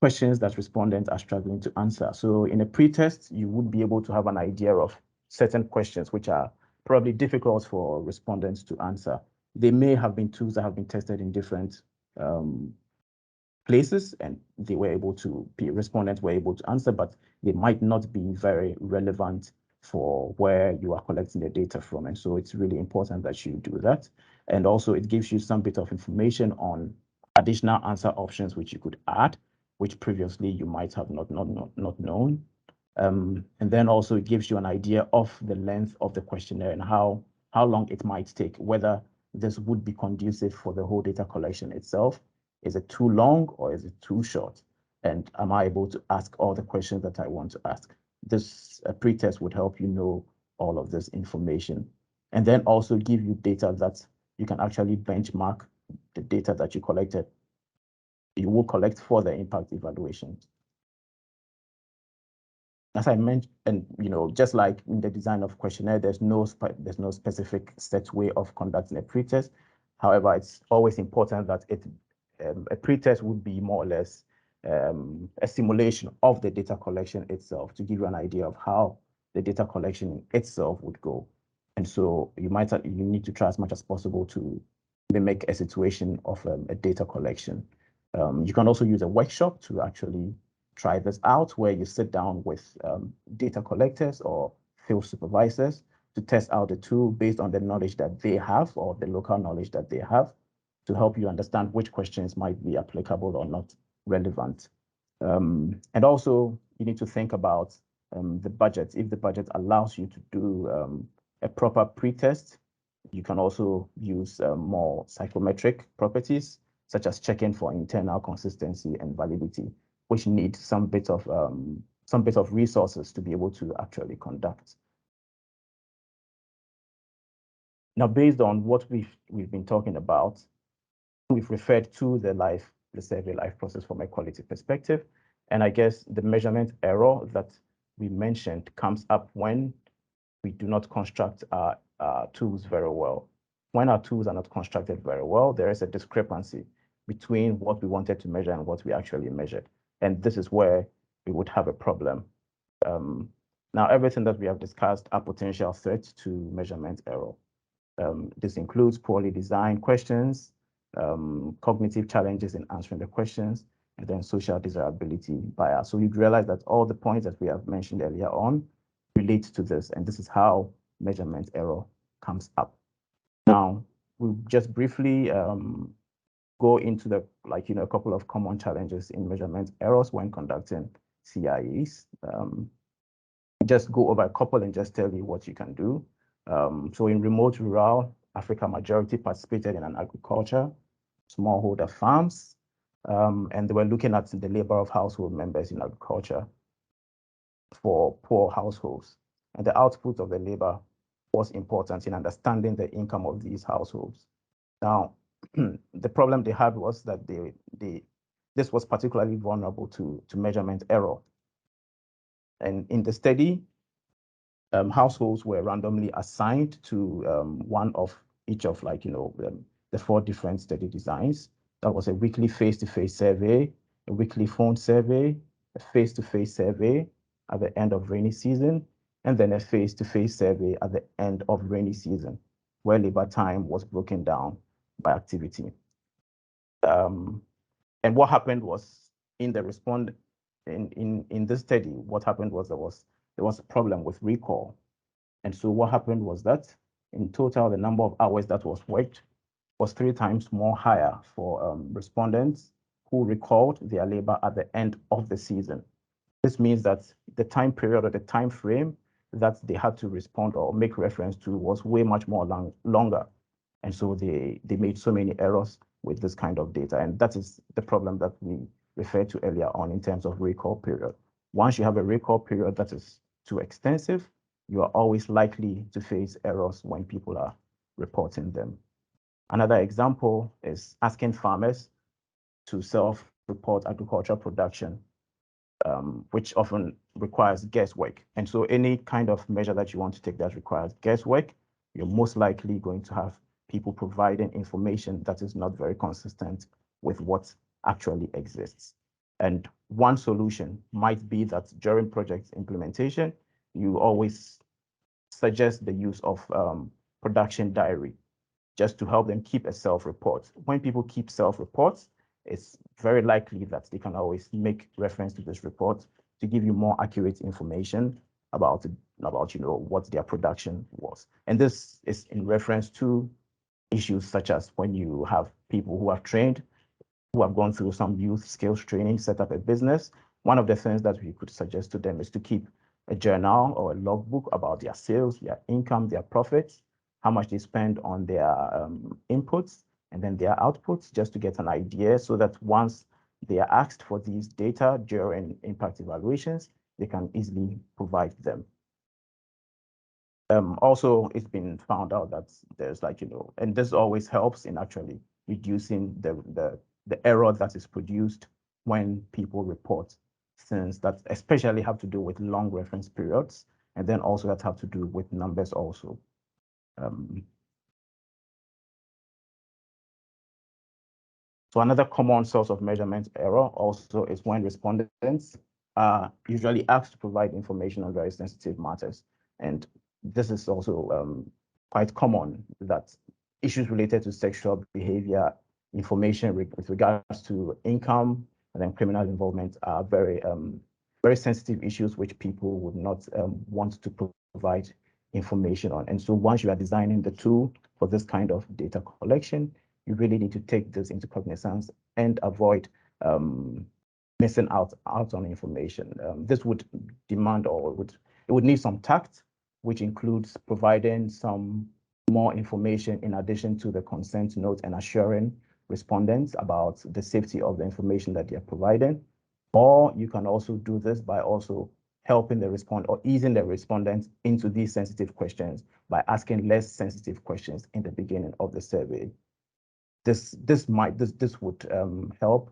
Questions that respondents are struggling to answer. So in a pre-test, you would be able to have an idea of certain questions which are probably difficult for respondents to answer. They may have been tools that have been tested in different places, and respondents were able to answer, but they might not be very relevant for where you are collecting the data from. And so it's really important that you do that. And also it gives you some bit of information on additional answer options which you could add, which previously you might have not known. And then also it gives you an idea of the length of the questionnaire and how long it might take, whether this would be conducive for the whole data collection itself. Is it too long or is it too short? And am I able to ask all the questions that I want to ask? This pretest would help you know all of this information, and then also give you data that you can actually benchmark the data that you collected. You will collect for the impact evaluation. As I mentioned, and just like in the design of questionnaire, there's no specific set way of conducting a pretest. However, it's always important that a pretest would be more or less a simulation of the data collection itself to give you an idea of how the data collection itself would go. And so you need to try as much as possible to mimic a situation of a data collection. You can also use a workshop to actually try this out, where you sit down with data collectors or field supervisors to test out the tool based on the knowledge that they have or the local knowledge that they have, to help you understand which questions might be applicable or not relevant. And also, you need to think about the budget. If the budget allows you to do a proper pretest, you can also use more psychometric properties, such as checking for internal consistency and validity, which need some bit of resources to be able to actually conduct. Now, based on what we've been talking about, we've referred to the survey life process from a quality perspective. And I guess the measurement error that we mentioned comes up when we do not construct our tools very well. When our tools are not constructed very well, there is a discrepancy between what we wanted to measure and what we actually measured. And this is where we would have a problem. Now, everything that we have discussed are potential threats to measurement error. This includes poorly designed questions, cognitive challenges in answering the questions, and then social desirability bias. So you'd realize that all the points that we have mentioned earlier on relate to this, and this is how measurement error comes up. Now, we'll just briefly go into a couple of common challenges in measurement errors when conducting CIEs. Just go over a couple and just tell you what you can do. So in remote rural Africa, majority participated in an agriculture, smallholder farms, and they were looking at the labor of household members in agriculture for poor households. And the output of the labor was important in understanding the income of these households. Now, the problem they had was that this was particularly vulnerable to measurement error. And in the study, households were randomly assigned to one of each of the 4 different study designs. That was a weekly face-to-face survey, a weekly phone survey, a face-to-face survey at the end of rainy season, and then a face-to-face survey at the end of rainy season, where labor time was broken down by activity. And what happened was, in the in this study, what happened was there was a problem with recall. And so what happened was that in total, the number of hours that was worked was 3 times more higher for respondents who recalled their labor at the end of the season. This means that the time period or the time frame that they had to respond or make reference to was way much more longer. And so they made so many errors with this kind of data. And that is the problem that we referred to earlier on in terms of recall period. Once you have a recall period that is too extensive, you are always likely to face errors when people are reporting them. Another example is asking farmers to self-report agricultural production, which often requires guesswork. And so any kind of measure that you want to take that requires guesswork, you're most likely going to have people providing information that is not very consistent with what actually exists. And one solution might be that during project implementation, you always suggest the use of production diary, just to help them keep a self-report. When people keep self-reports, it's very likely that they can always make reference to this report to give you more accurate information about what their production was. And this is in reference to issues such as when you have people who have trained, who have gone through some youth skills training, set up a business. One of the things that we could suggest to them is to keep a journal or a logbook about their sales, their income, their profits, how much they spend on their inputs, and then their outputs, just to get an idea, so that once they are asked for these data during impact evaluations, they can easily provide them. Also, it's been found out that there's and this always helps in actually reducing the error that is produced when people report, since that especially have to do with long reference periods, and then also that have to do with numbers also. So another common source of measurement error also is when respondents are usually asked to provide information on very sensitive matters. And this is also quite common, that issues related to sexual behavior, information with regards to income, and then criminal involvement are very, very sensitive issues which people would not want to provide information on. And so once you are designing the tool for this kind of data collection, you really need to take this into cognizance and avoid missing out on information. This would demand, or it would need some tact, which includes providing some more information in addition to the consent note and assuring respondents about the safety of the information that they are providing. Or you can also do this by also helping the respondent or easing the respondents into these sensitive questions by asking less sensitive questions in the beginning of the survey. This would help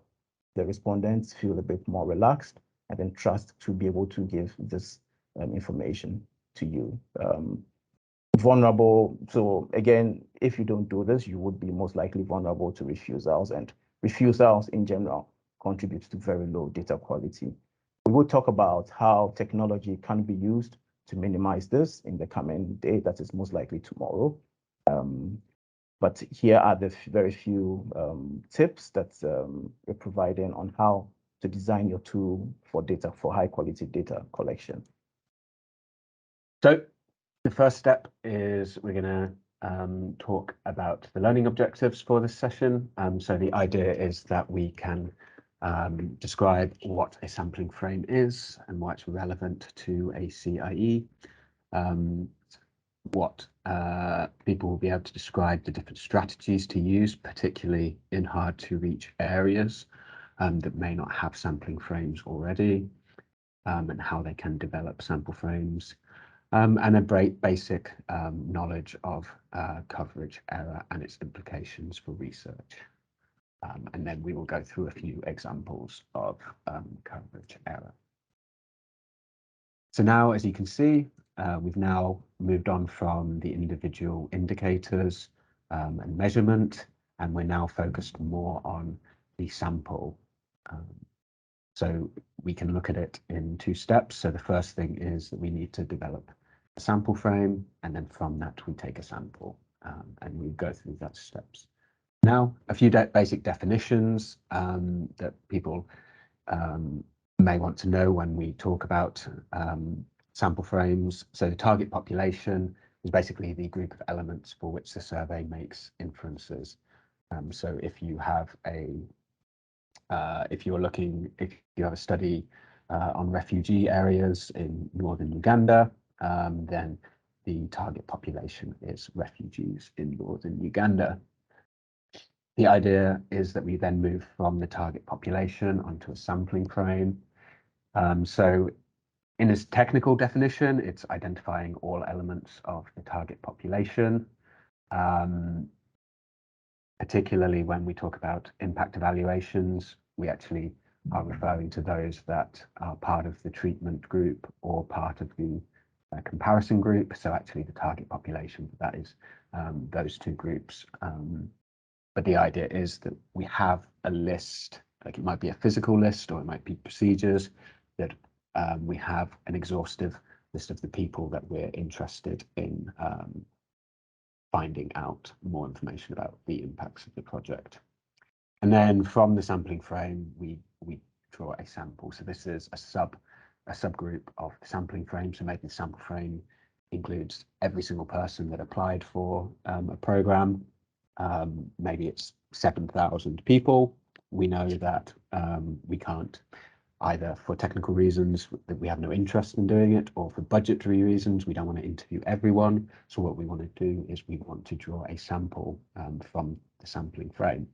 the respondents feel a bit more relaxed and then trust to be able to give this information to you. Vulnerable. So again, if you don't do this, you would be most likely vulnerable to refusals, and refusals in general contribute to very low data quality. We will talk about how technology can be used to minimize this in the coming day, that is most likely tomorrow. But here are the very few tips that we're providing on how to design your tool for high quality data collection. So the first step is we're going to talk about the learning objectives for this session. So the idea is that we can describe what a sampling frame is and why it's relevant to a CIE. What people will be able to describe the different strategies to use, particularly in hard to reach areas that may not have sampling frames already, and how they can develop sample frames, and a basic knowledge of coverage error and its implications for research. And then we will go through a few examples of coverage error. So now, as you can see, we've now moved on from the individual indicators and measurement, and we're now focused more on the sample. So we can look at it in two steps. So the first thing is that we need to develop a sample frame, and then from that we take a sample, and we go through those steps. Now, a few basic definitions that people may want to know when we talk about sample frames. So the target population is basically the group of elements for which the survey makes inferences. So if you have if you have a study on refugee areas in northern Uganda, then the target population is refugees in northern Uganda. The idea is that we then move from the target population onto a sampling frame. So in its technical definition, it's identifying all elements of the target population. Particularly when we talk about impact evaluations, we actually are referring to those that are part of the treatment group or part of the comparison group. So actually the target population, that is those two groups. But the idea is that we have a list, like it might be a physical list or it might be procedures, that we have an exhaustive list of the people that we're interested in finding out more information about the impacts of the project. And then from the sampling frame, we draw a sample. So this is a subgroup of the sampling frame. So maybe the sample frame includes every single person that applied for a program. Maybe it's 7,000 people. We know that we can't either for technical reasons that we have no interest in doing it, or for budgetary reasons, we don't want to interview everyone. So what we want to do is we want to draw a sample from the sampling frame.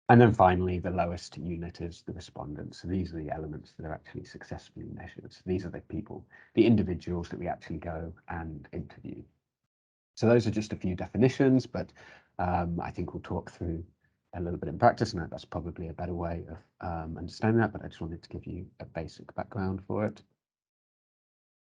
And then finally, the lowest unit is the respondents. So these are the elements that are actually successfully measured. So these are the people, the individuals that we actually go and interview. So those are just a few definitions, but I think we'll talk through a little bit in practice, and that's probably a better way of understanding that, but I just wanted to give you a basic background for it.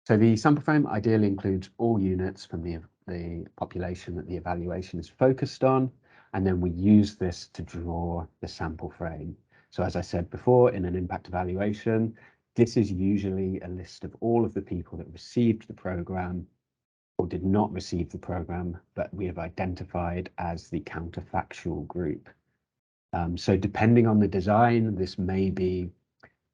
So the sample frame ideally includes all units from the population that the evaluation is focused on, and then we use this to draw the sample frame. So as I said before, in an impact evaluation, this is usually a list of all of the people that received the program or did not receive the program, but we have identified as the counterfactual group. So depending on the design, this may be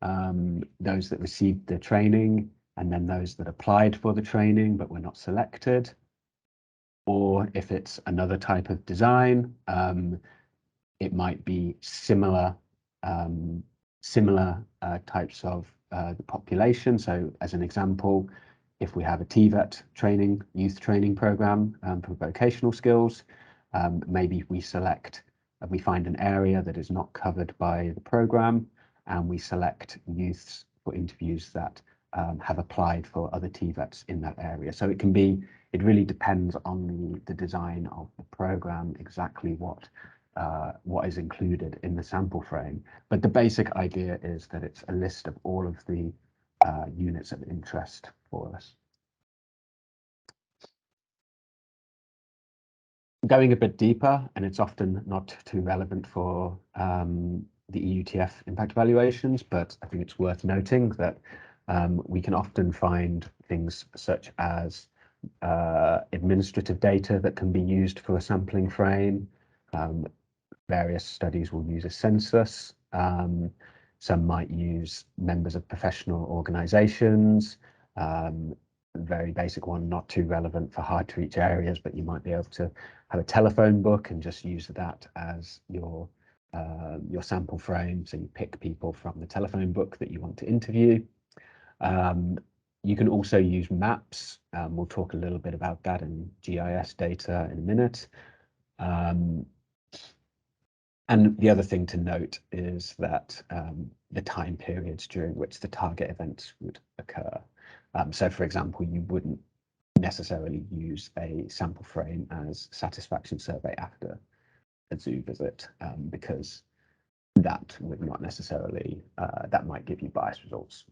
those that received the training and then those that applied for the training but were not selected. Or if it's another type of design, it might be similar types of the population. So as an example, if we have a TVET training, youth training program for vocational skills, maybe we find an area that is not covered by the program, and we select youths for interviews that have applied for other TVETs in that area. So it really depends on the design of the program, exactly what is included in the sample frame. But the basic idea is that it's a list of all of the units of interest for us. Going a bit deeper, and it's often not too relevant for the EUTF impact evaluations, but I think it's worth noting that we can often find things such as administrative data that can be used for a sampling frame. Various studies will use a census. Some might use members of professional organizations. Very basic one, not too relevant for hard to reach areas, but you might be able to have a telephone book and just use that as your sample frame. So you pick people from the telephone book that you want to interview. You can also use maps. We'll talk a little bit about that in GIS data in a minute. And the other thing to note is that the time periods during which the target events would occur. So for example, you wouldn't necessarily use a sample frame as satisfaction survey after a zoo visit, because that would not necessarily, that might give you biased results.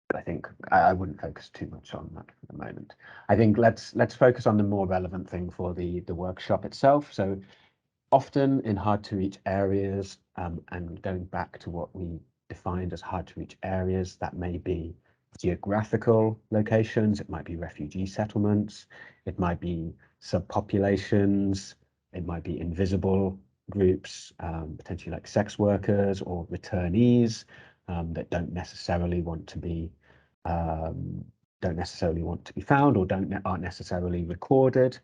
But I think I wouldn't focus too much on that for the moment. I think let's focus on the more relevant thing for the workshop itself. So often in hard to reach areas, and going back to what we defined as hard to reach areas, that may be geographical locations, it might be refugee settlements, it might be subpopulations, it might be invisible groups, potentially like sex workers or returnees that don't necessarily want to be found or aren't necessarily recorded.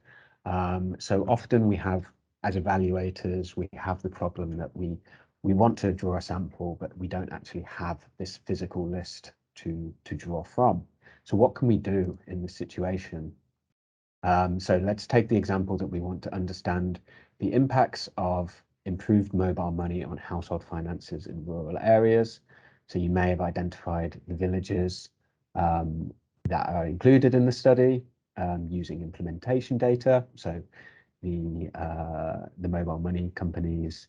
So often we have, as evaluators, we have the problem that we want to draw a sample, but we don't actually have this physical list to draw from. So what can we do in this situation? So let's take the example that we want to understand the impacts of improved mobile money on household finances in rural areas. So you may have identified the villages that are included in the study using implementation data. So the mobile money companies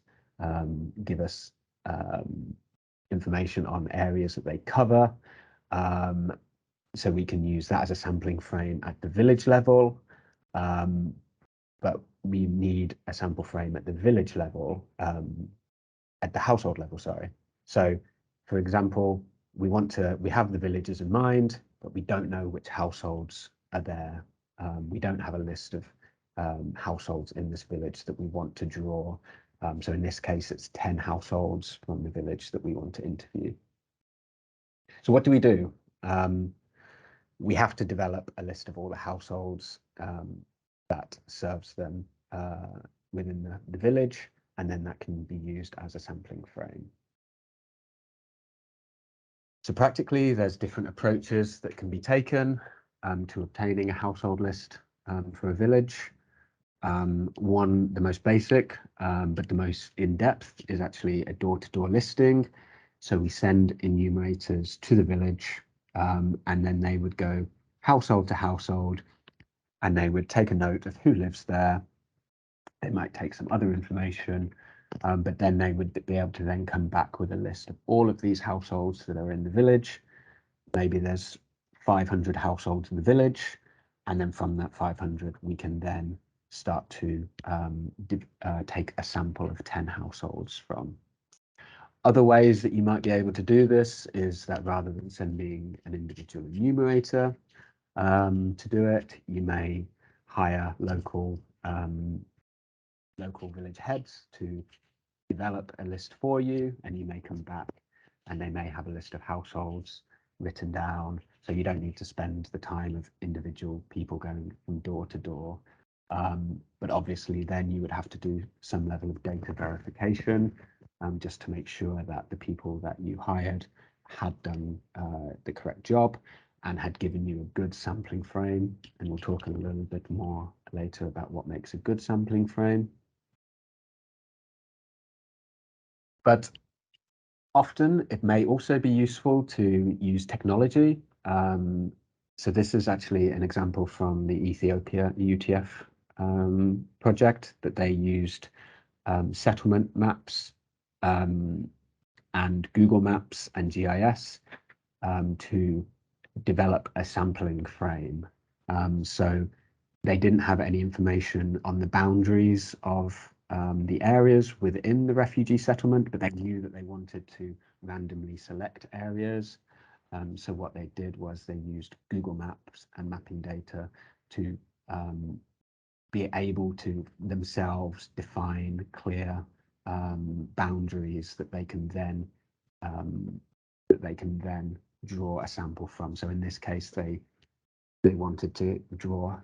give us information on areas that they cover. So we can use that as a sampling frame at the village level, but we need a sample frame at the village level, at the household level, sorry. So for example, we have the villages in mind, but we don't know which households are there. We don't have a list of households in this village that we want to draw. So in this case, it's 10 households from the village that we want to interview. So what do? We have to develop a list of all the households that serves them within the village, and then that can be used as a sampling frame. So practically, there's different approaches that can be taken to obtaining a household list for a village. The most basic, but the most in-depth is actually a door-to-door listing. So we send enumerators to the village, and then they would go household to household, and they would take a note of who lives there. They might take some other information, but then they would be able to then come back with a list of all of these households that are in the village. Maybe there's 500 households in the village, and then from that 500, we can then start to take a sample of 10 households from. Other ways that you might be able to do this is that rather than sending an individual enumerator to do it, you may hire local village heads to develop a list for you, and you may come back and they may have a list of households written down, so you don't need to spend the time of individual people going from door to door. But obviously then you would have to do some level of data verification just to make sure that the people that you hired had done the correct job and had given you a good sampling frame. And we'll talk a little bit more later about what makes a good sampling frame. But often it may also be useful to use technology. So this is actually an example from the Ethiopia UTF project that they used settlement maps and Google Maps and GIS to develop a sampling frame. So they didn't have any information on the boundaries of the areas within the refugee settlement, but they knew that they wanted to randomly select areas. So what they did was they used Google Maps and mapping data to be able to themselves define clear boundaries that they can then draw a sample from. So in this case, they wanted to draw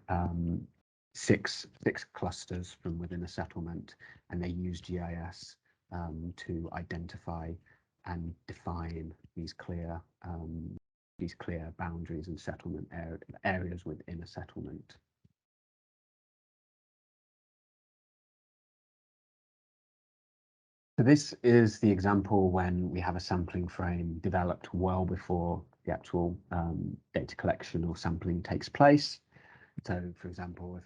six clusters from within a settlement, and they used GIS to identify and define these clear boundaries and settlement areas within a settlement. So this is the example when we have a sampling frame developed well before the actual data collection or sampling takes place. So for example, if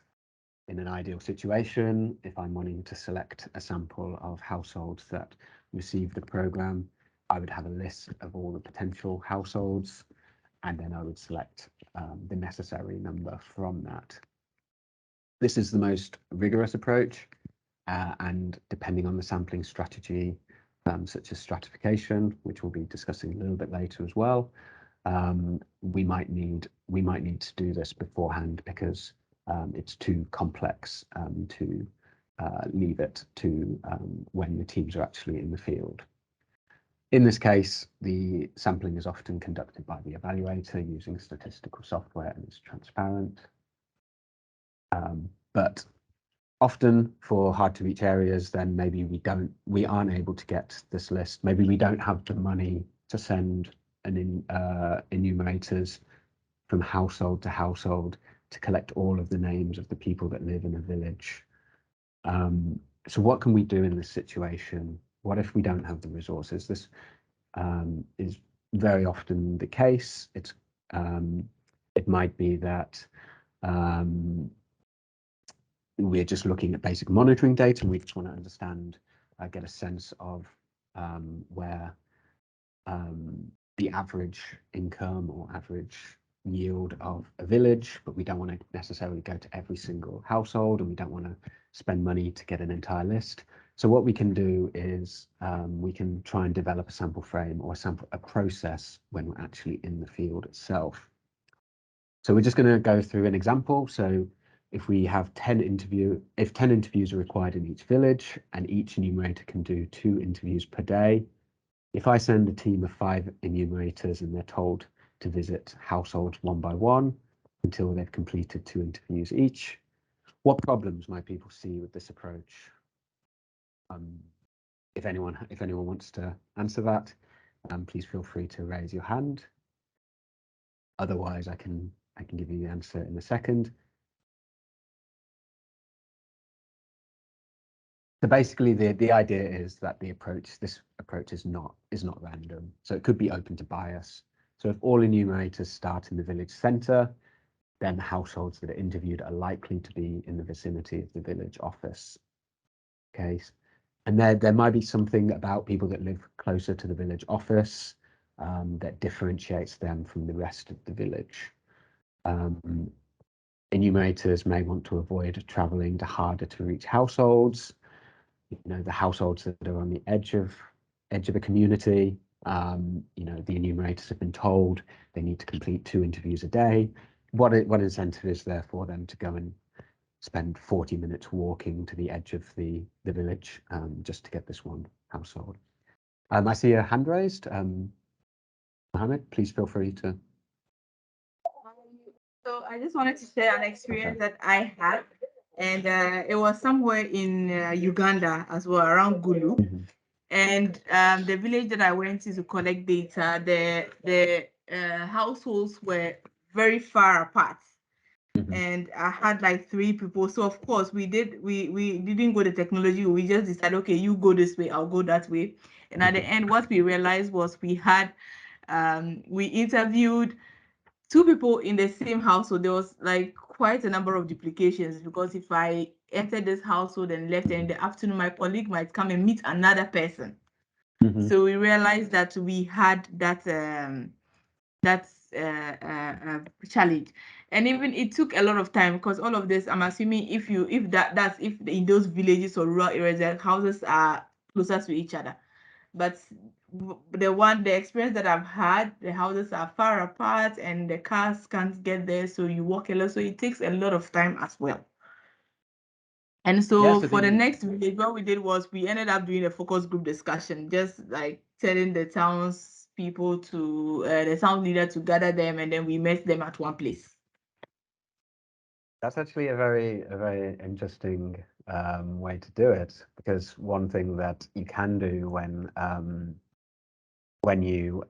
in an ideal situation, if I'm wanting to select a sample of households that receive the program, I would have a list of all the potential households, and then I would select the necessary number from that. This is the most rigorous approach, and depending on the sampling strategy, such as stratification, which we'll be discussing a little bit later as well, we might need to do this beforehand because it's too complex to leave it to when the teams are actually in the field. In this case, the sampling is often conducted by the evaluator using statistical software and it's transparent. But often for hard to reach areas, then maybe we aren't able to get this list. Maybe we don't have the money to send enumerators from household to household to collect all of the names of the people that live in a village. So what can we do in this situation? What if we don't have the resources? This is very often the case. It might be that we're just looking at basic monitoring data and we just want to understand, get a sense of where the average income or average yield of a village, but we don't want to necessarily go to every single household and we don't want to spend money to get an entire list. So what we can do is we can try and develop a sample frame or a process when we're actually in the field itself. So we're just going to go through an example. So if we have 10 interviews are required in each village and each enumerator can do 2 interviews per day, if I send a team of 5 enumerators and they're told to visit households one by one until they've completed 2 interviews each, what problems might people see with this approach? If anyone wants to answer that, please feel free to raise your hand. Otherwise, I can give you the answer in a second. So basically, the idea is that this approach is not random. So it could be open to bias. So if all enumerators start in the village centre, then households that are interviewed are likely to be in the vicinity of the village office. Okay, and there might be something about people that live closer to the village office that differentiates them from the rest of the village. Enumerators may want to avoid travelling to harder to reach households. You know, the households that are on the edge of a community. You know, the enumerators have been told they need to complete 2 interviews a day. What incentive is there for them to go and spend 40 minutes walking to the edge of the village just to get this one household? I see a hand raised. Mohammed, please feel free to. So I just wanted to share an experience that I had, and it was somewhere in Uganda as well, around Gulu. Mm-hmm. And the village that I went to collect data, the households were very far apart. Mm-hmm. And I had like 3 people. So of course we didn't go the technology. We just decided, okay, you go this way, I'll go that way. And at the end, what we realized was we interviewed 2 people in the same household. There was like quite a number of duplications, because if I entered this household and left, and in the afternoon my colleague might come and meet another person. Mm-hmm. So we realized that we had that challenge, and even it took a lot of time, because all of this, I'm assuming, if in those villages or rural areas, the houses are closer to each other. But the experience that I've had, the houses are far apart and the cars can't get there, so you walk a lot, so it takes a lot of time as well. And so for the next village, what we did was we ended up doing a focus group discussion, just like telling the town's people to the town leader to gather them, and then we met them at one place. That's actually a very interesting way to do it, because one thing that you can do when you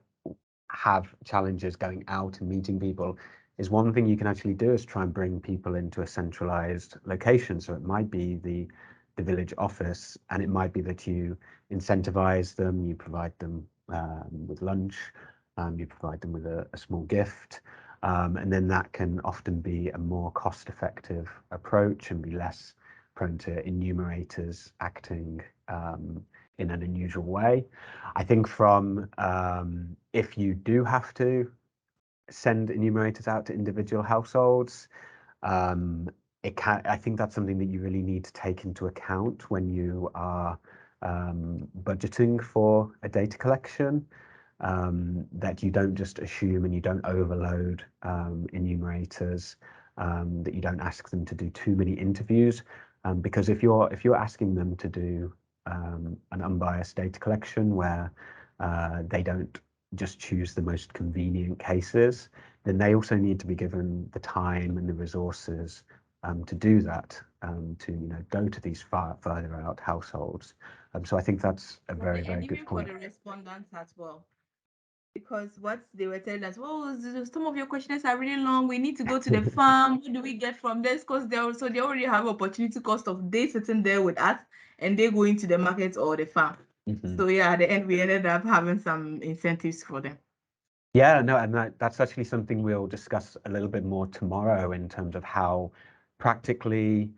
have challenges going out and meeting people is, one thing you can actually do is try and bring people into a centralized location. So it might be the village office, and it might be that you incentivize them, you provide them with lunch, you provide them with a small gift, and then that can often be a more cost-effective approach and be less prone to enumerators acting in an unusual way. I think from if you do have to send enumerators out to individual households, I think that's something that you really need to take into account when you are budgeting for a data collection, that you don't just assume and you don't overload enumerators, that you don't ask them to do too many interviews, because if you're asking them to do an unbiased data collection where they don't just choose the most convenient cases, then they also need to be given the time and the resources to do that, to go to these further out households. So I think that's a very good point. For the respondents as well, because what they were telling us, well, some of your questions are really long. We need to go to the farm. What do we get from this? Because they already have opportunity cost of they sitting there with us and they going to the market or the farm. Mm-hmm. So yeah, at the end we ended up having some incentives for them. Yeah, no, and that's actually something we'll discuss a little bit more tomorrow in terms of how practically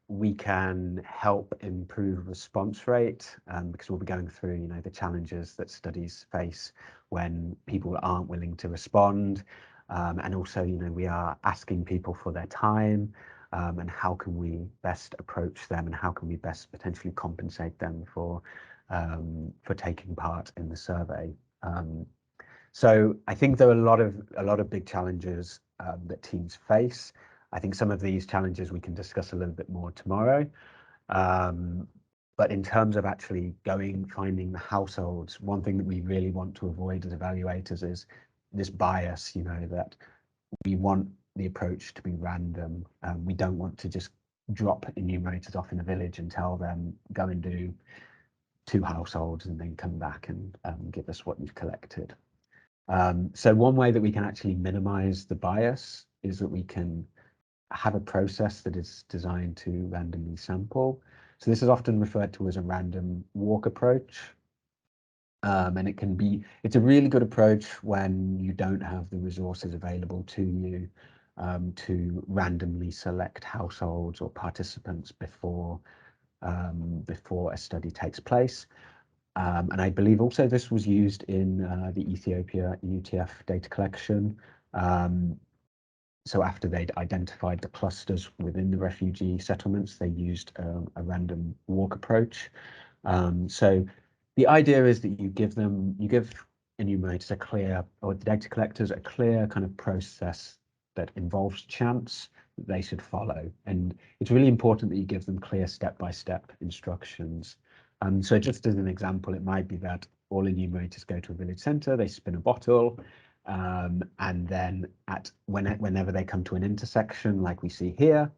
we can help improve response rate, because we'll be going through, the challenges that studies face when people aren't willing to respond, and also, we are asking people for their time, and how can we best approach them, and how can we best potentially compensate them for taking part in the survey. So I think there are a lot of big challenges that teams face. I think some of these challenges we can discuss a little bit more tomorrow. But in terms of actually finding the households, one thing that we really want to avoid as evaluators is this bias, that we want the approach to be random. We don't want to just drop enumerators off in a village and tell them, go and do 2 households and then come back and give us what you've collected. So one way that we can actually minimize the bias is that we can have a process that is designed to randomly sample. So this is often referred to as a random walk approach. And it's a really good approach when you don't have the resources available to you to randomly select households or participants before a study takes place. And I believe also this was used in the Ethiopia UTF data collection. So after they'd identified the clusters within the refugee settlements, they used a random walk approach. So the idea is that you give enumerators a clear, or the data collectors, a clear kind of process that involves chance that they should follow. And it's really important that you give them clear step-by-step instructions. So just as an example, it might be that all enumerators go to a village centre, they spin a bottle, and then whenever they come to an intersection like we see here,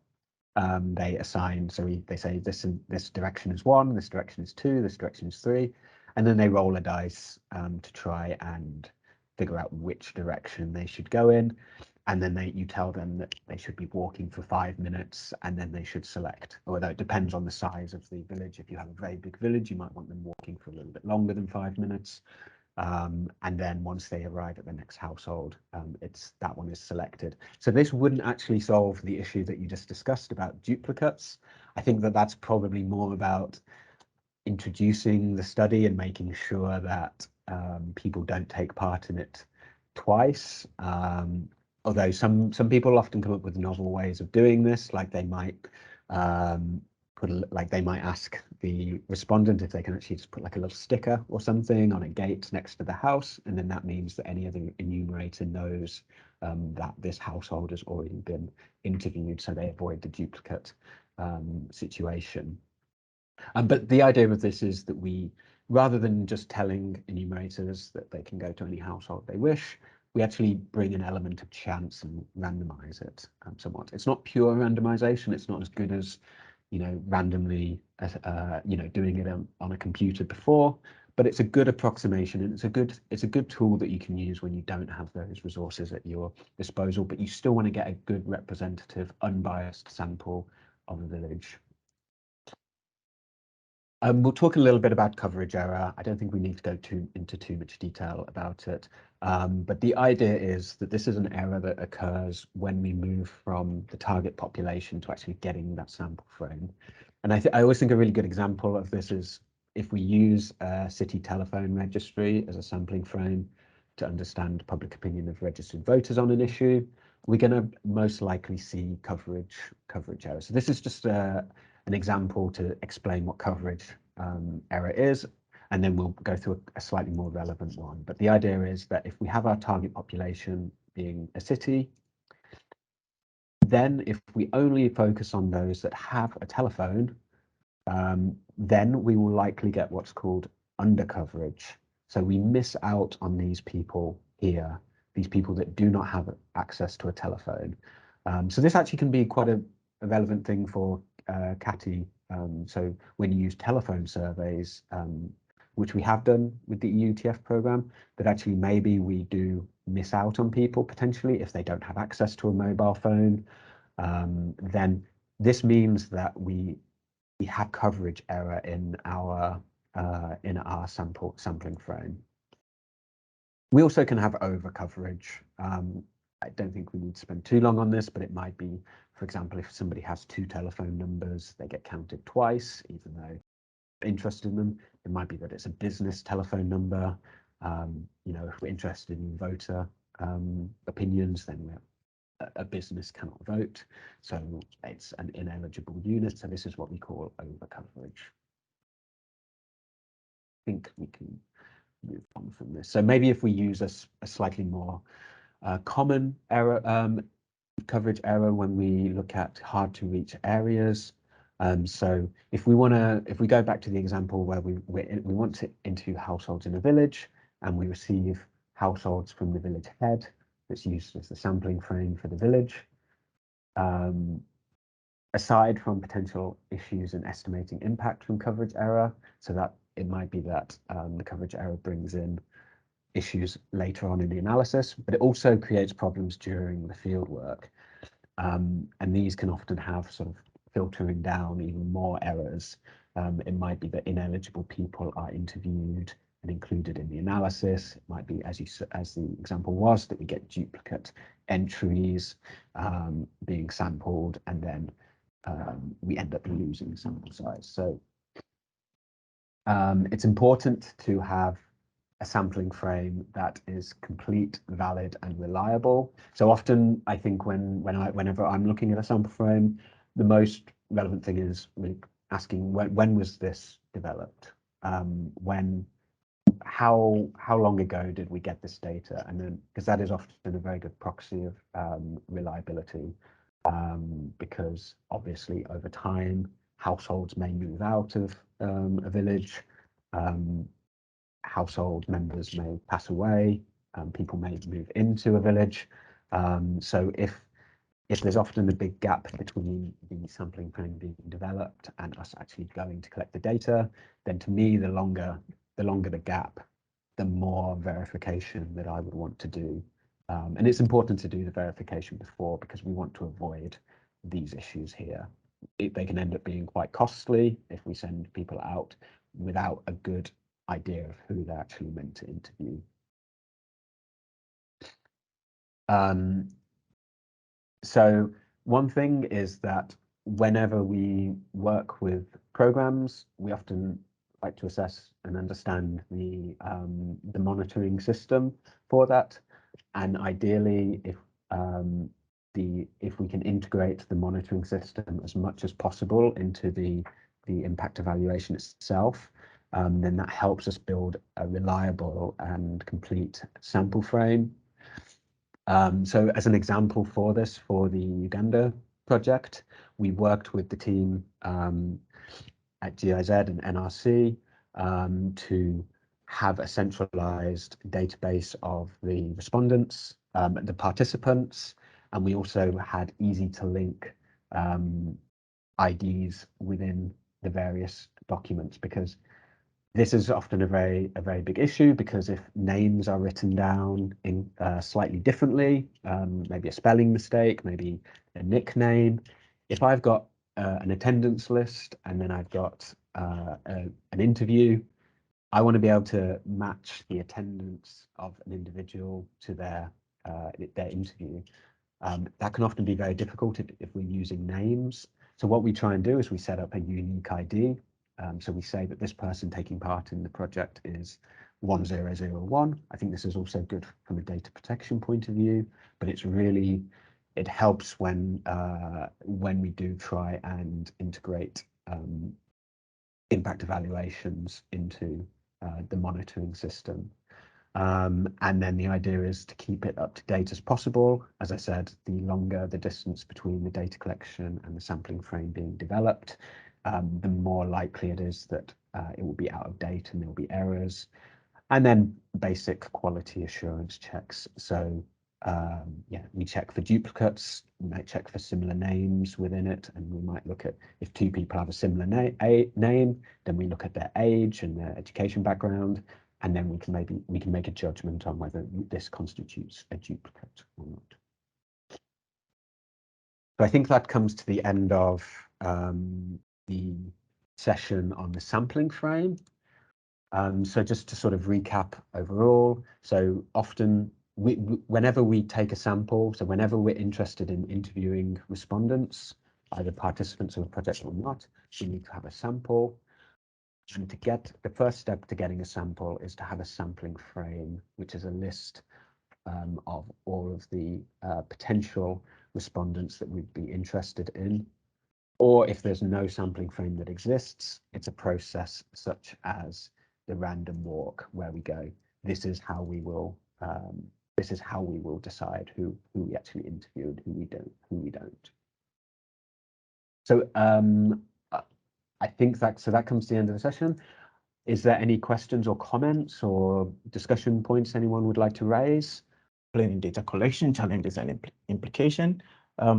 they assign, so they say this direction is 1, this direction is 2, this direction is 3, and then they roll a dice to try and figure out which direction they should go in. And then you tell them that they should be walking for 5 minutes, and then they should select. Although it depends on the size of the village. If you have a very big village, you might want them walking for a little bit longer than 5 minutes. And then once they arrive at the next household, that one is selected. So this wouldn't actually solve the issue that you just discussed about duplicates. I think that that's probably more about introducing the study and making sure that people don't take part in it twice. Although some people often come up with novel ways of doing this, like they might they might ask the respondent if they can actually just put like a little sticker or something on a gate next to the house, and then that means that any other enumerator knows that this household has already been interviewed, so they avoid the duplicate situation. But the idea of this is that we, rather than just telling enumerators that they can go to any household they wish, we actually bring an element of chance and randomize it somewhat. It's not pure randomization. It's not as good as, randomly, doing it on a computer before, but it's a good approximation, and it's a good tool that you can use when you don't have those resources at your disposal, but you still want to get a good representative, unbiased sample of a village. We'll talk a little bit about coverage error. I don't think we need to go into too much detail about it, but the idea is that this is an error that occurs when we move from the target population to actually getting that sample frame. And I always think a really good example of this is if we use a city telephone registry as a sampling frame to understand public opinion of registered voters on an issue, we're going to most likely see coverage error. So this is just an example to explain what coverage error is, and then we'll go through a slightly more relevant one. But the idea is that if we have our target population being a city, then if we only focus on those that have a telephone, then we will likely get what's called undercoverage. So we miss out on these people here, these people that do not have access to a telephone. So this actually can be quite a relevant thing for CATI. So when you use telephone surveys, which we have done with the EUTF program, that actually maybe we do miss out on people potentially if they don't have access to a mobile phone, then this means that we have coverage error in our sampling frame. We also can have over coverage. I don't think we need to spend too long on this, but it might be, for example, if somebody has 2 telephone numbers, they get counted twice, even though we're interested in them. It might be that it's a business telephone number. If we're interested in voter opinions, then a business cannot vote. So it's an ineligible unit. So this is what we call over coverage. I think we can move on from this. So maybe if we use a slightly more common error, coverage error when we look at hard to reach areas. So if we go back to the example where we want to interview households in a village, and we receive households from the village head that's used as the sampling frame for the village. Aside from potential issues in estimating impact from coverage error, so that it might be that the coverage error brings in issues later on in the analysis, but it also creates problems during the field work. And these can often have sort of filtering down even more errors. It might be that ineligible people are interviewed and included in the analysis. It might be, as the example was, that we get duplicate entries being sampled, and then we end up losing sample size. So it's important to have a sampling frame that is complete, valid, and reliable. So often, I think whenever I'm looking at a sample frame, the most relevant thing is really asking when was this developed? How long ago did we get this data? And then, because that is often a very good proxy of reliability, because obviously over time households may move out of a village. Household members may pass away, people may move into a village. So if there's often a big gap between the sampling frame being developed and us actually going to collect the data, then to me, the longer the gap, the more verification that I would want to do. And it's important to do the verification before, because we want to avoid these issues here. They can end up being quite costly if we send people out without a good idea of who they're actually meant to interview. So one thing is that whenever we work with programs, we often like to assess and understand the monitoring system for that, and ideally, if we can integrate the monitoring system as much as possible into the impact evaluation itself, then that helps us build a reliable and complete sample frame. So as an example for this, for the Uganda project, we worked with the team at GIZ and NRC to have a centralized database of the respondents, the participants, and we also had easy to link IDs within the various documents, because this is often a very big issue, because if names are written down in slightly differently, maybe a spelling mistake, maybe a nickname. If I've got an attendance list and then I've got an interview, I want to be able to match the attendance of an individual to their interview. That can often be very difficult if we're using names. So what we try and do is we set up a unique ID. So we say that this person taking part in the project is 1001. I think this is also good from a data protection point of view, but it helps when we do try and integrate impact evaluations into the monitoring system. And then the idea is to keep it up to date as possible. As I said, the longer the distance between the data collection and the sampling frame being developed, the more likely it is that it will be out of date and there will be errors. And then basic quality assurance checks. So yeah, we check for duplicates, we might check for similar names within it, and we might look at if two people have a similar name, then we look at their age and their education background, and then we can make a judgment on whether this constitutes a duplicate or not. So I think that comes to the end of the session on the sampling frame. So just to sort of recap overall, so often whenever we take a sample, so whenever we're interested in interviewing respondents, either participants of a project or not, we need to have a sample. And to get the first step to getting a sample is to have a sampling frame, which is a list of all of the potential respondents that we'd be interested in. Or if there's no sampling frame that exists, it's a process such as the random walk, where we go, this is how we will decide who we actually interview and who we don't. So I think that comes to the end of the session. Is there any questions or comments or discussion points anyone would like to raise? Explaining data collection challenges and implication.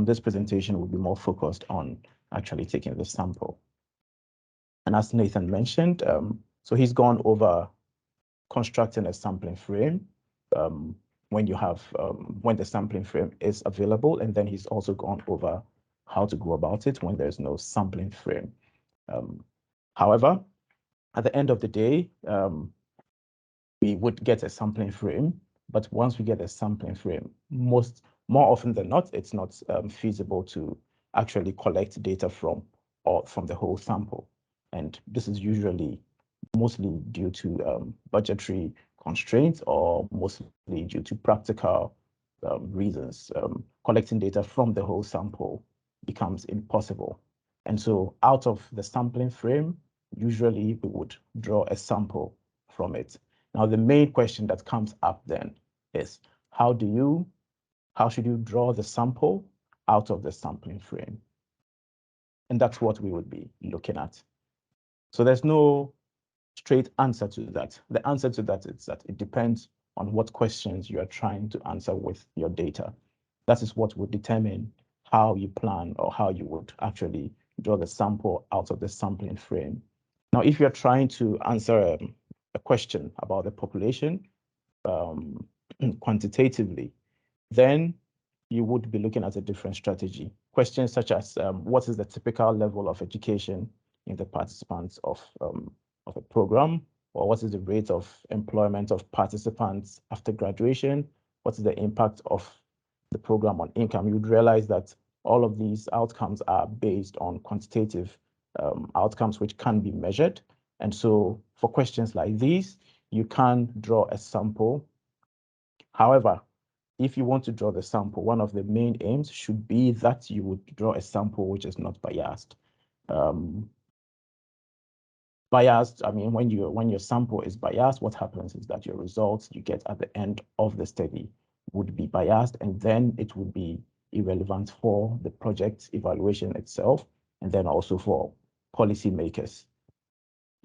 This presentation will be more focused on actually taking the sample. And as Nathan mentioned, So he's gone over constructing a sampling frame when the sampling frame is available, and then he's also gone over how to go about it when there's no sampling frame. However, at the end of the day, we would get a sampling frame, but once we get a sampling frame, more often than not, it's not feasible to actually collect data from the whole sample. And this is usually mostly due to budgetary constraints or mostly due to practical reasons. Collecting data from the whole sample becomes impossible. And so out of the sampling frame, usually we would draw a sample from it. Now, the main question that comes up then is, how should you draw the sample out of the sampling frame? And that's what we would be looking at. So there's no straight answer to that. The answer to that is that it depends on what questions you are trying to answer with your data. That is what would determine how you plan or how you would actually draw the sample out of the sampling frame. Now, if you're trying to answer a question about the population quantitatively, then you would be looking at a different strategy. Questions such as what is the typical level of education in the participants of a program, or what is the rate of employment of participants after graduation? What is the impact of the program on income? You would realize that all of these outcomes are based on quantitative outcomes which can be measured. And so for questions like these, you can draw a sample. However, if you want to draw the sample, one of the main aims should be that you would draw a sample which is not biased. Biased, I mean, when your sample is biased, what happens is that your results you get at the end of the study would be biased, and then it would be irrelevant for the project evaluation itself, and then also for policymakers.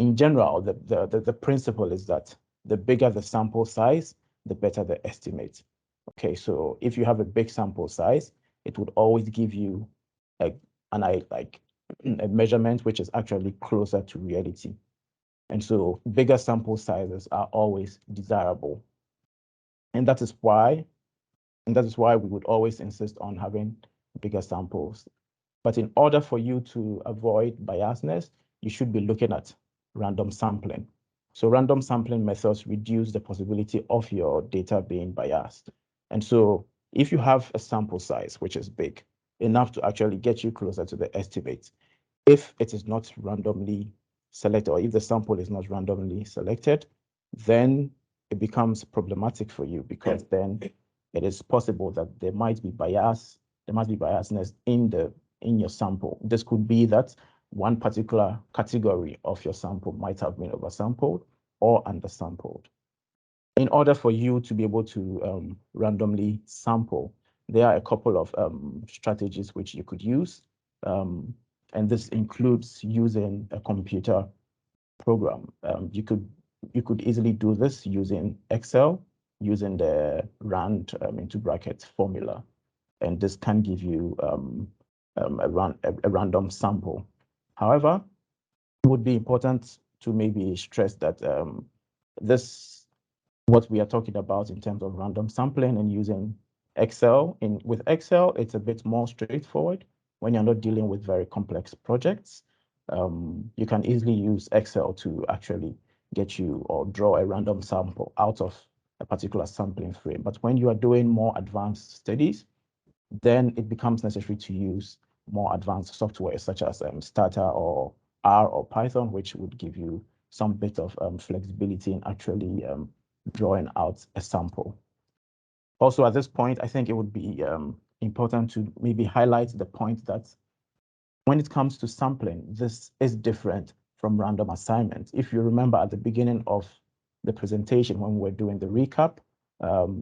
In general, the principle is that the bigger the sample size, the better the estimate. Okay, so if you have a big sample size, it would always give you a measurement which is actually closer to reality. And so bigger sample sizes are always desirable. And that is why we would always insist on having bigger samples. But in order for you to avoid biasness, you should be looking at random sampling. So random sampling methods reduce the possibility of your data being biased. And so if you have a sample size which is big, enough to actually get you closer to the estimate, if it is not randomly selected, or if the sample is not randomly selected, then it becomes problematic for you, because then it is possible that there might be biasness in your sample. This could be that one particular category of your sample might have been oversampled or undersampled. In order for you to be able to randomly sample, there are a couple of strategies which you could use. And this includes using a computer program. You could easily do this using Excel, using the RAND into brackets formula. And this can give you a random sample. However, it would be important to maybe stress that what we are talking about in terms of random sampling and using Excel. With Excel, it's a bit more straightforward when you're not dealing with very complex projects. You can easily use Excel to actually get you or draw a random sample out of a particular sampling frame. But when you are doing more advanced studies, then it becomes necessary to use more advanced software such as Stata or R or Python, which would give you some bit of flexibility in actually drawing out a sample. Also, at this point, I think it would be important to maybe highlight the point that when it comes to sampling, this is different from random assignment. If you remember at the beginning of the presentation, when we were doing the recap,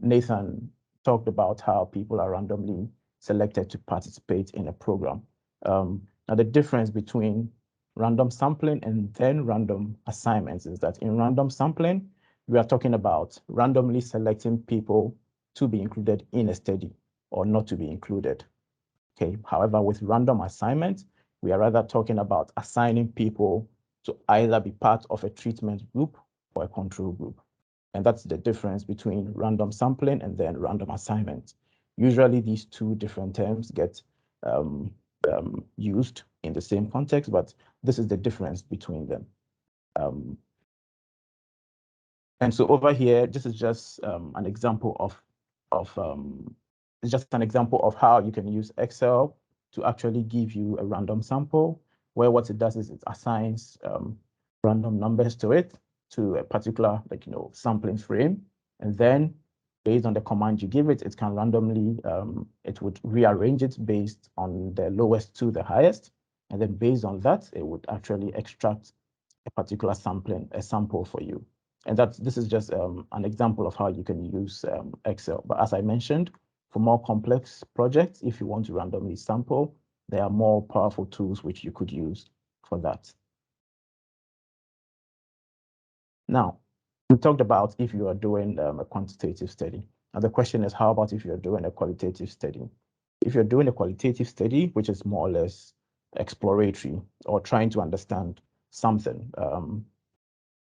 Nathan talked about how people are randomly selected to participate in a program. Now, the difference between random sampling and then random assignments is that in random sampling, we are talking about randomly selecting people to be included in a study or not to be included. Okay. However, with random assignment, we are rather talking about assigning people to either be part of a treatment group or a control group. And that's the difference between random sampling and then random assignment. Usually these two different terms get used in the same context, but this is the difference between them. And so over here, this is just an example it's just an example of how you can use Excel to actually give you a random sample, where what it does is it assigns random numbers to it, to a particular sampling frame, and then based on the command you give it, it can randomly it would rearrange it based on the lowest to the highest, and then based on that, it would actually extract a particular sample for you. And this is just an example of how you can use Excel. But as I mentioned, for more complex projects, if you want to randomly sample, there are more powerful tools which you could use for that. Now, we talked about if you are doing a quantitative study. Now the question is, how about if you're doing a qualitative study? If you're doing a qualitative study, which is more or less exploratory or trying to understand something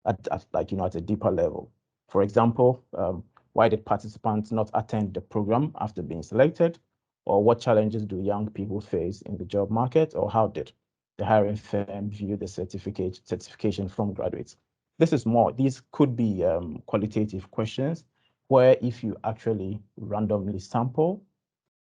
at a deeper level. For example, why did participants not attend the program after being selected? Or what challenges do young people face in the job market? Or how did the hiring firm view the certification from graduates? These could be qualitative questions where if you actually randomly sample,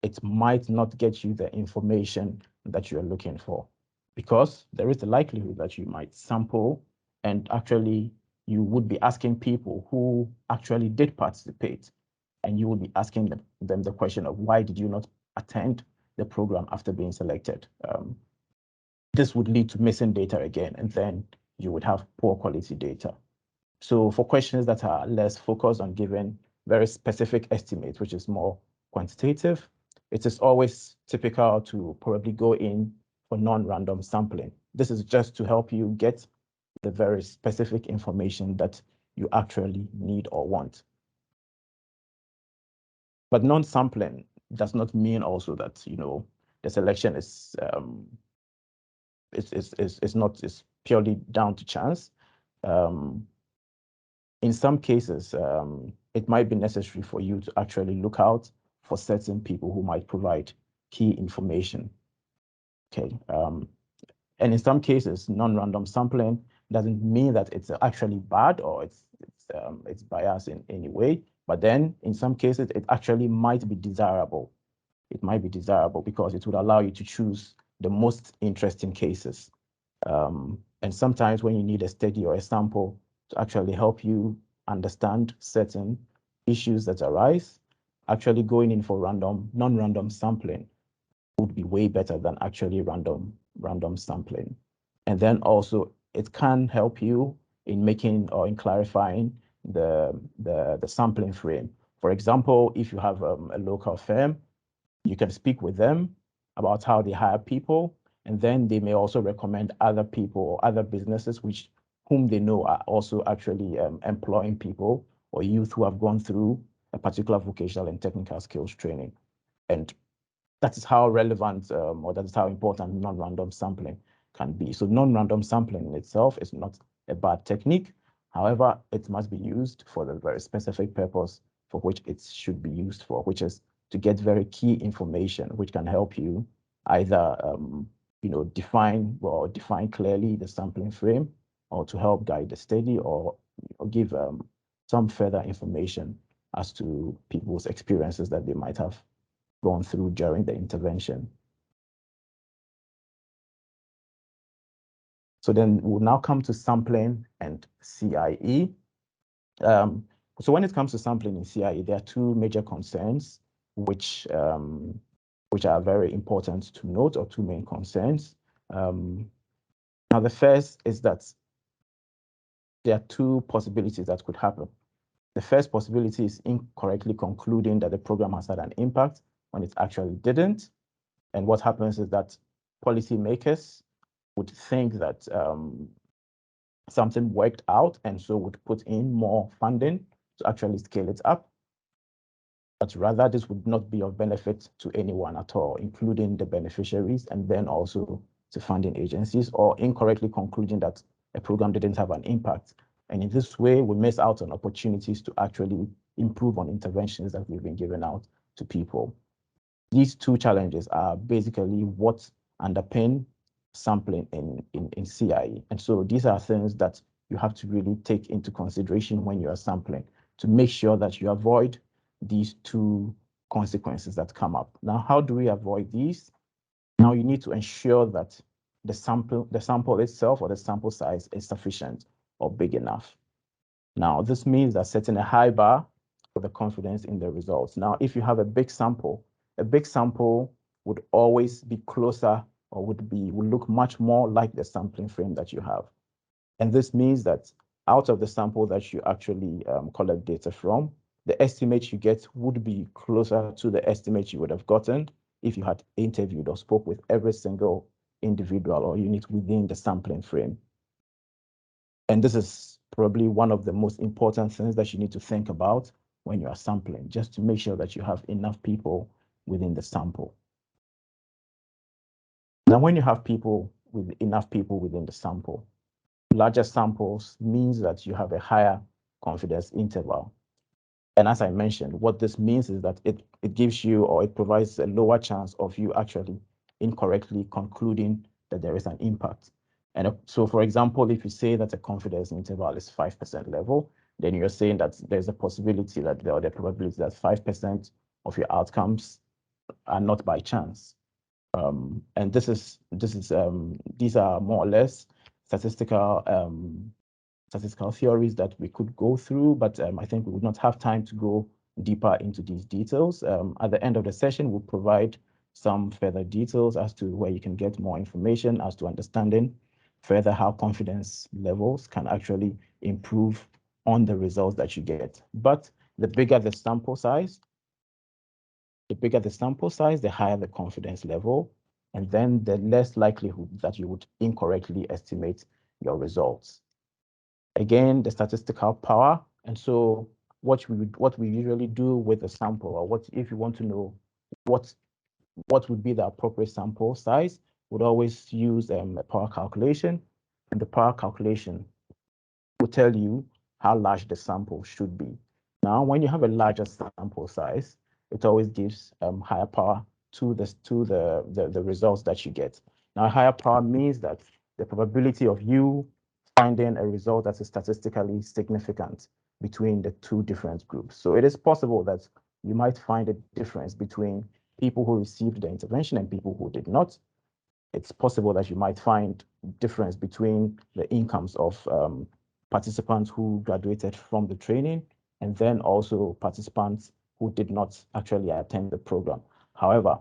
it might not get you the information that you're looking for, because there is a likelihood that you might sample and actually you would be asking people who actually did participate, and you would be asking them the question of why did you not attend the program after being selected? This would lead to missing data again, and then you would have poor quality data. So for questions that are less focused on giving very specific estimates, which is more quantitative, it is always typical to probably go in for non-random sampling. This is just to help you get the very specific information that you actually need or want. But non-sampling does not mean also that the selection is purely down to chance. In some cases, it might be necessary for you to actually look out for certain people who might provide key information. Okay, and in some cases, non-random sampling doesn't mean that it's actually bad or it's biased in any way. But then, in some cases, it actually might be desirable. It might be desirable because it would allow you to choose the most interesting cases. And sometimes when you need a study or a sample to actually help you understand certain issues that arise, actually going in for non-random sampling would be way better than actually random sampling. And then also it can help you in making or in clarifying the sampling frame. For example, if you have a local firm, you can speak with them about how they hire people, and then they may also recommend other people or other businesses whom they know are also actually employing people or youth who have gone through a particular vocational and technical skills training. And that is how relevant or that is how important non-random sampling can be. So non-random sampling in itself is not a bad technique. However, it must be used for the very specific purpose for which it should be used for, which is to get very key information, which can help you either define clearly the sampling frame, or to help guide the study, or give some further information as to people's experiences that they might have gone through during the intervention. So then we'll now come to sampling and CIE. So when it comes to sampling in CIE, there are two major concerns which are very important to note, or two main concerns. Now the first is that there are two possibilities that could happen. The first possibility is incorrectly concluding that the program has had an impact when it actually didn't. And what happens is that policymakers would think that something worked out, and so would put in more funding to actually scale it up. But rather, this would not be of benefit to anyone at all, including the beneficiaries and then also to funding agencies, or incorrectly concluding that a program didn't have an impact. And in this way, we miss out on opportunities to actually improve on interventions that we've been giving out to people. These two challenges are basically what underpin sampling in CIE. And so these are things that you have to really take into consideration when you are sampling to make sure that you avoid these two consequences that come up. Now, how do we avoid these? Now you need to ensure that the sample itself or the sample size is sufficient or big enough. Now, this means that setting a high bar for the confidence in the results. Now, if you have a big sample would always be closer or would look much more like the sampling frame that you have. And this means that out of the sample that you actually collect data from, the estimate you get would be closer to the estimate you would have gotten if you had interviewed or spoke with every single individual or unit within the sampling frame. And this is probably one of the most important things that you need to think about when you are sampling, just to make sure that you have enough people within the sample. Now, when you have enough people within the sample, larger samples means that you have a higher confidence interval. And as I mentioned, what this means is that it gives you, or it provides a lower chance of you actually incorrectly concluding that there is an impact. And so, for example, if you say that a confidence interval is 5% level, then you're saying that there's a possibility that the probability that 5% of your outcomes are not by chance. And these are more or less statistical theories that we could go through, but I think we would not have time to go deeper into these details. At the end of the session, we'll provide some further details as to where you can get more information as to understanding further how confidence levels can actually improve on the results that you get. But the bigger the sample size, the higher the confidence level, and then the less likelihood that you would incorrectly estimate your results. Again, the statistical power. And so what we usually do with a sample, or if you want to know what would be the appropriate sample size, would always use a power calculation. And the power calculation will tell you how large the sample should be. Now, when you have a larger sample size, it always gives higher power to the results that you get. Now, higher power means that the probability of you finding a result that is statistically significant between the two different groups. So it is possible that you might find a difference between people who received the intervention and people who did not. It's possible that you might find difference between the incomes of participants who graduated from the training and then also participants who did not actually attend the program. However,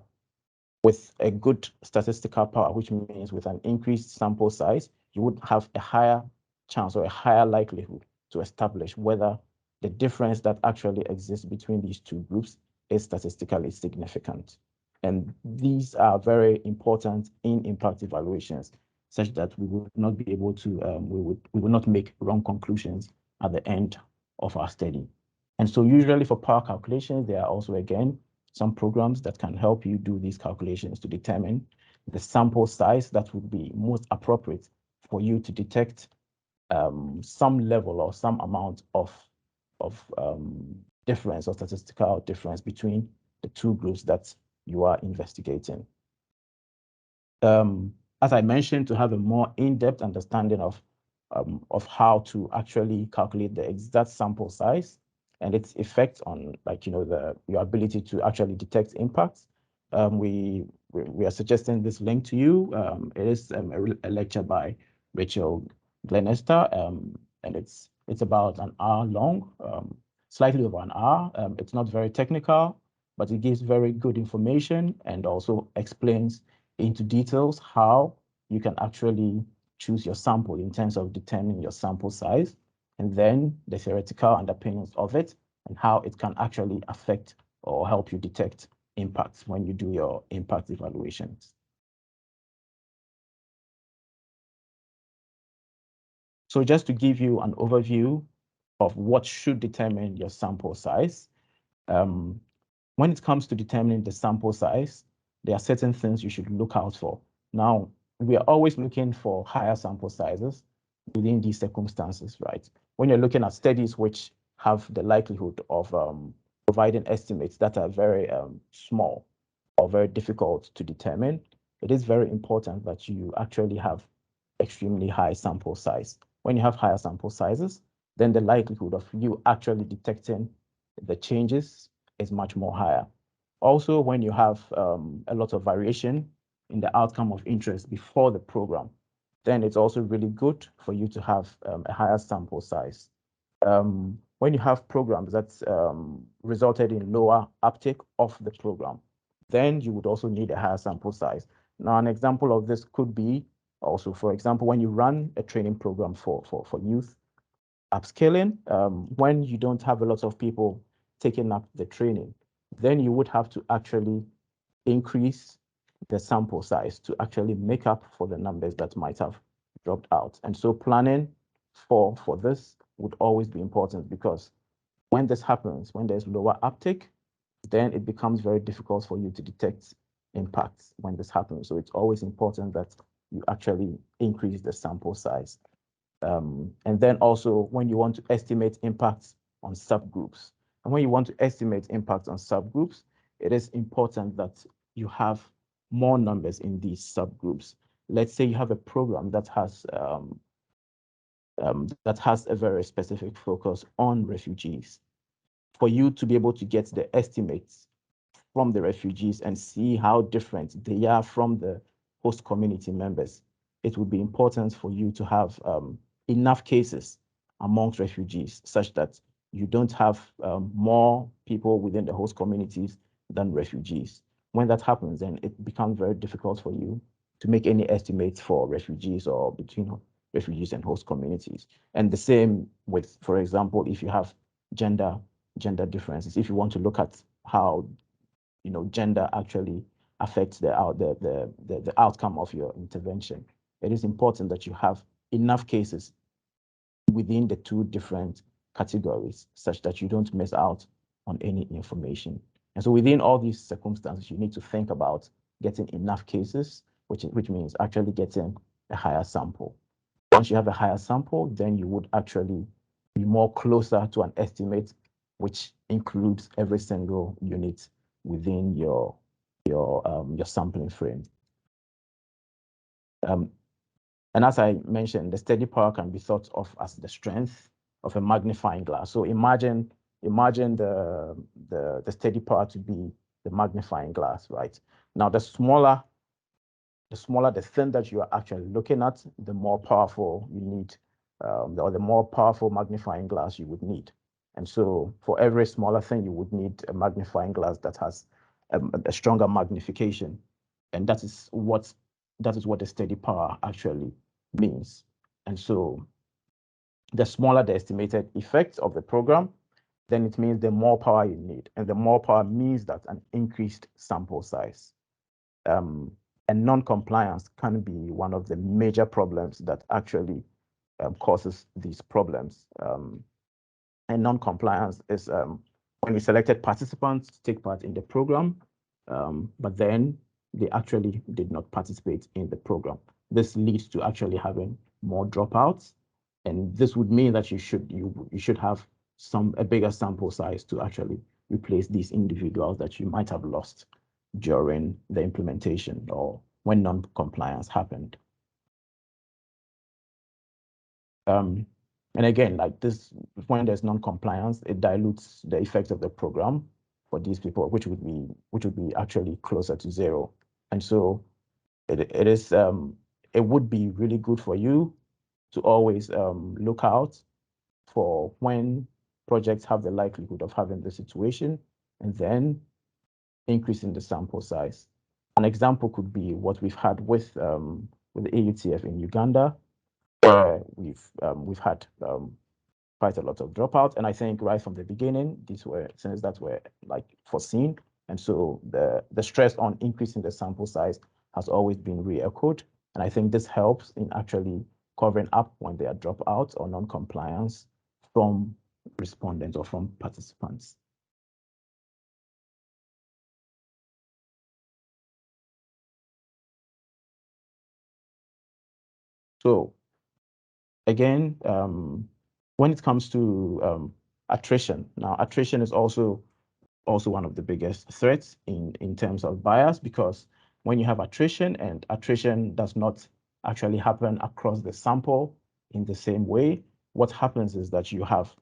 with a good statistical power, which means with an increased sample size, you would have a higher chance or a higher likelihood to establish whether the difference that actually exists between these two groups is statistically significant. And these are very important in impact evaluations, such that we would not be able to, we would not make wrong conclusions at the end of our study. And so usually for power calculations, there are also, again, some programs that can help you do these calculations to determine the sample size that would be most appropriate for you to detect some level or some amount of difference or statistical difference between the two groups that you are investigating. As I mentioned, to have a more in-depth understanding of how to actually calculate the exact sample size and its effect on, your ability to actually detect impacts, we are suggesting this link to you. It is a lecture by Rachel Glenester, and it's about an hour long, slightly over an hour. It's not very technical, but it gives very good information and also explains into details how you can actually choose your sample in terms of determining your sample size, and then the theoretical underpinnings of it and how it can actually affect or help you detect impacts when you do your impact evaluations. So just to give you an overview of what should determine your sample size, when it comes to determining the sample size, there are certain things you should look out for. Now, we are always looking for higher sample sizes, within these circumstances, right? When you're looking at studies which have the likelihood of providing estimates that are very small or very difficult to determine, it is very important that you actually have extremely high sample size. When you have higher sample sizes, then the likelihood of you actually detecting the changes is much more higher. Also, when you have a lot of variation in the outcome of interest before the program, then it's also really good for you to have a higher sample size. When you have programs that resulted in lower uptake of the program, then you would also need a higher sample size. Now, an example of this could be also, for example, when you run a training program for youth upscaling, when you don't have a lot of people taking up the training, then you would have to actually increase the sample size to actually make up for the numbers that might have dropped out. And so planning for this would always be important, because when this happens, when there's lower uptake, then it becomes very difficult for you to detect impacts when this happens. So it's always important that you actually increase the sample size. And then also when you want to estimate impacts on subgroups, and when you want to estimate impacts on subgroups, it is important that you have more numbers in these subgroups. Let's say you have a program that has a very specific focus on refugees. For you to be able to get the estimates from the refugees and see how different they are from the host community members, it would be important for you to have enough cases amongst refugees such that you don't have more people within the host communities than refugees. When that happens, then it becomes very difficult for you to make any estimates for refugees or between refugees and host communities. And the same with, for example, if you have gender differences, if you want to look at how gender actually affects the outcome of your intervention, it is important that you have enough cases within the two different categories such that you don't miss out on any information. And so within all these circumstances, you need to think about getting enough cases, which means actually getting a higher sample. Once you have a higher sample, then you would actually be more closer to an estimate which includes every single unit within your sampling frame. And as I mentioned, the steady power can be thought of as the strength of a magnifying glass. So imagine the steady power to be the magnifying glass, right? Now, the smaller the thing that you are actually looking at, the more powerful you need, or the more powerful magnifying glass you would need. And so for every smaller thing, you would need a magnifying glass that has a stronger magnification. And that is what the steady power actually means. And so the smaller the estimated effect of the program, then it means the more power you need. And the more power means that an increased sample size. And non-compliance can be one of the major problems that actually causes these problems. And non-compliance is when we selected participants to take part in the program, but then they actually did not participate in the program. This leads to actually having more dropouts, and this would mean that you should have a bigger sample size to actually replace these individuals that you might have lost during the implementation or when non-compliance happened. And again, like this, when there's non-compliance, it dilutes the effect of the program for these people, which would be actually closer to zero. And so it would be really good for you to always look out for when projects have the likelihood of having the situation, and then increasing the sample size. An example could be what we've had with the AUTF in Uganda, where we've had quite a lot of dropouts, and I think right from the beginning, these were things that were like foreseen, and so the stress on increasing the sample size has always been re-echoed, and I think this helps in actually covering up when there are dropouts or non-compliance from respondents or from participants. So again, when it comes to attrition, now attrition is also one of the biggest threats in terms of bias, because when you have attrition and attrition does not actually happen across the sample in the same way, what happens is that you have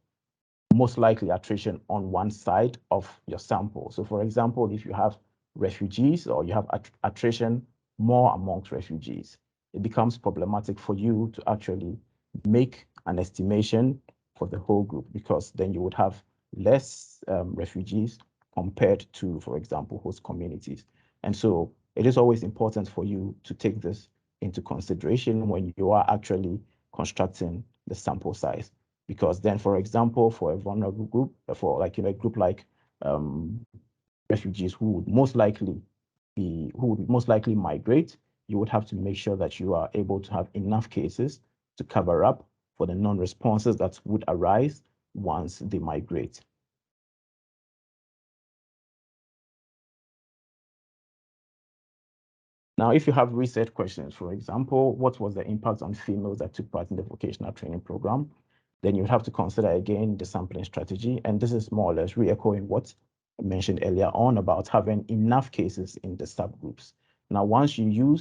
most likely attrition on one side of your sample. So for example, if you have refugees or you have attrition more amongst refugees, it becomes problematic for you to actually make an estimation for the whole group, because then you would have less refugees compared to, for example, host communities. And so it is always important for you to take this into consideration when you are actually constructing the sample size. Because then, for example, for a vulnerable group, for like a group like refugees who would most likely migrate, you would have to make sure that you are able to have enough cases to cover up for the non-responses that would arise once they migrate. Now, if you have research questions, for example, what was the impact on females that took part in the vocational training program? Then you have to consider again the sampling strategy. And this is more or less re-echoing what I mentioned earlier on about having enough cases in the subgroups. Now, once you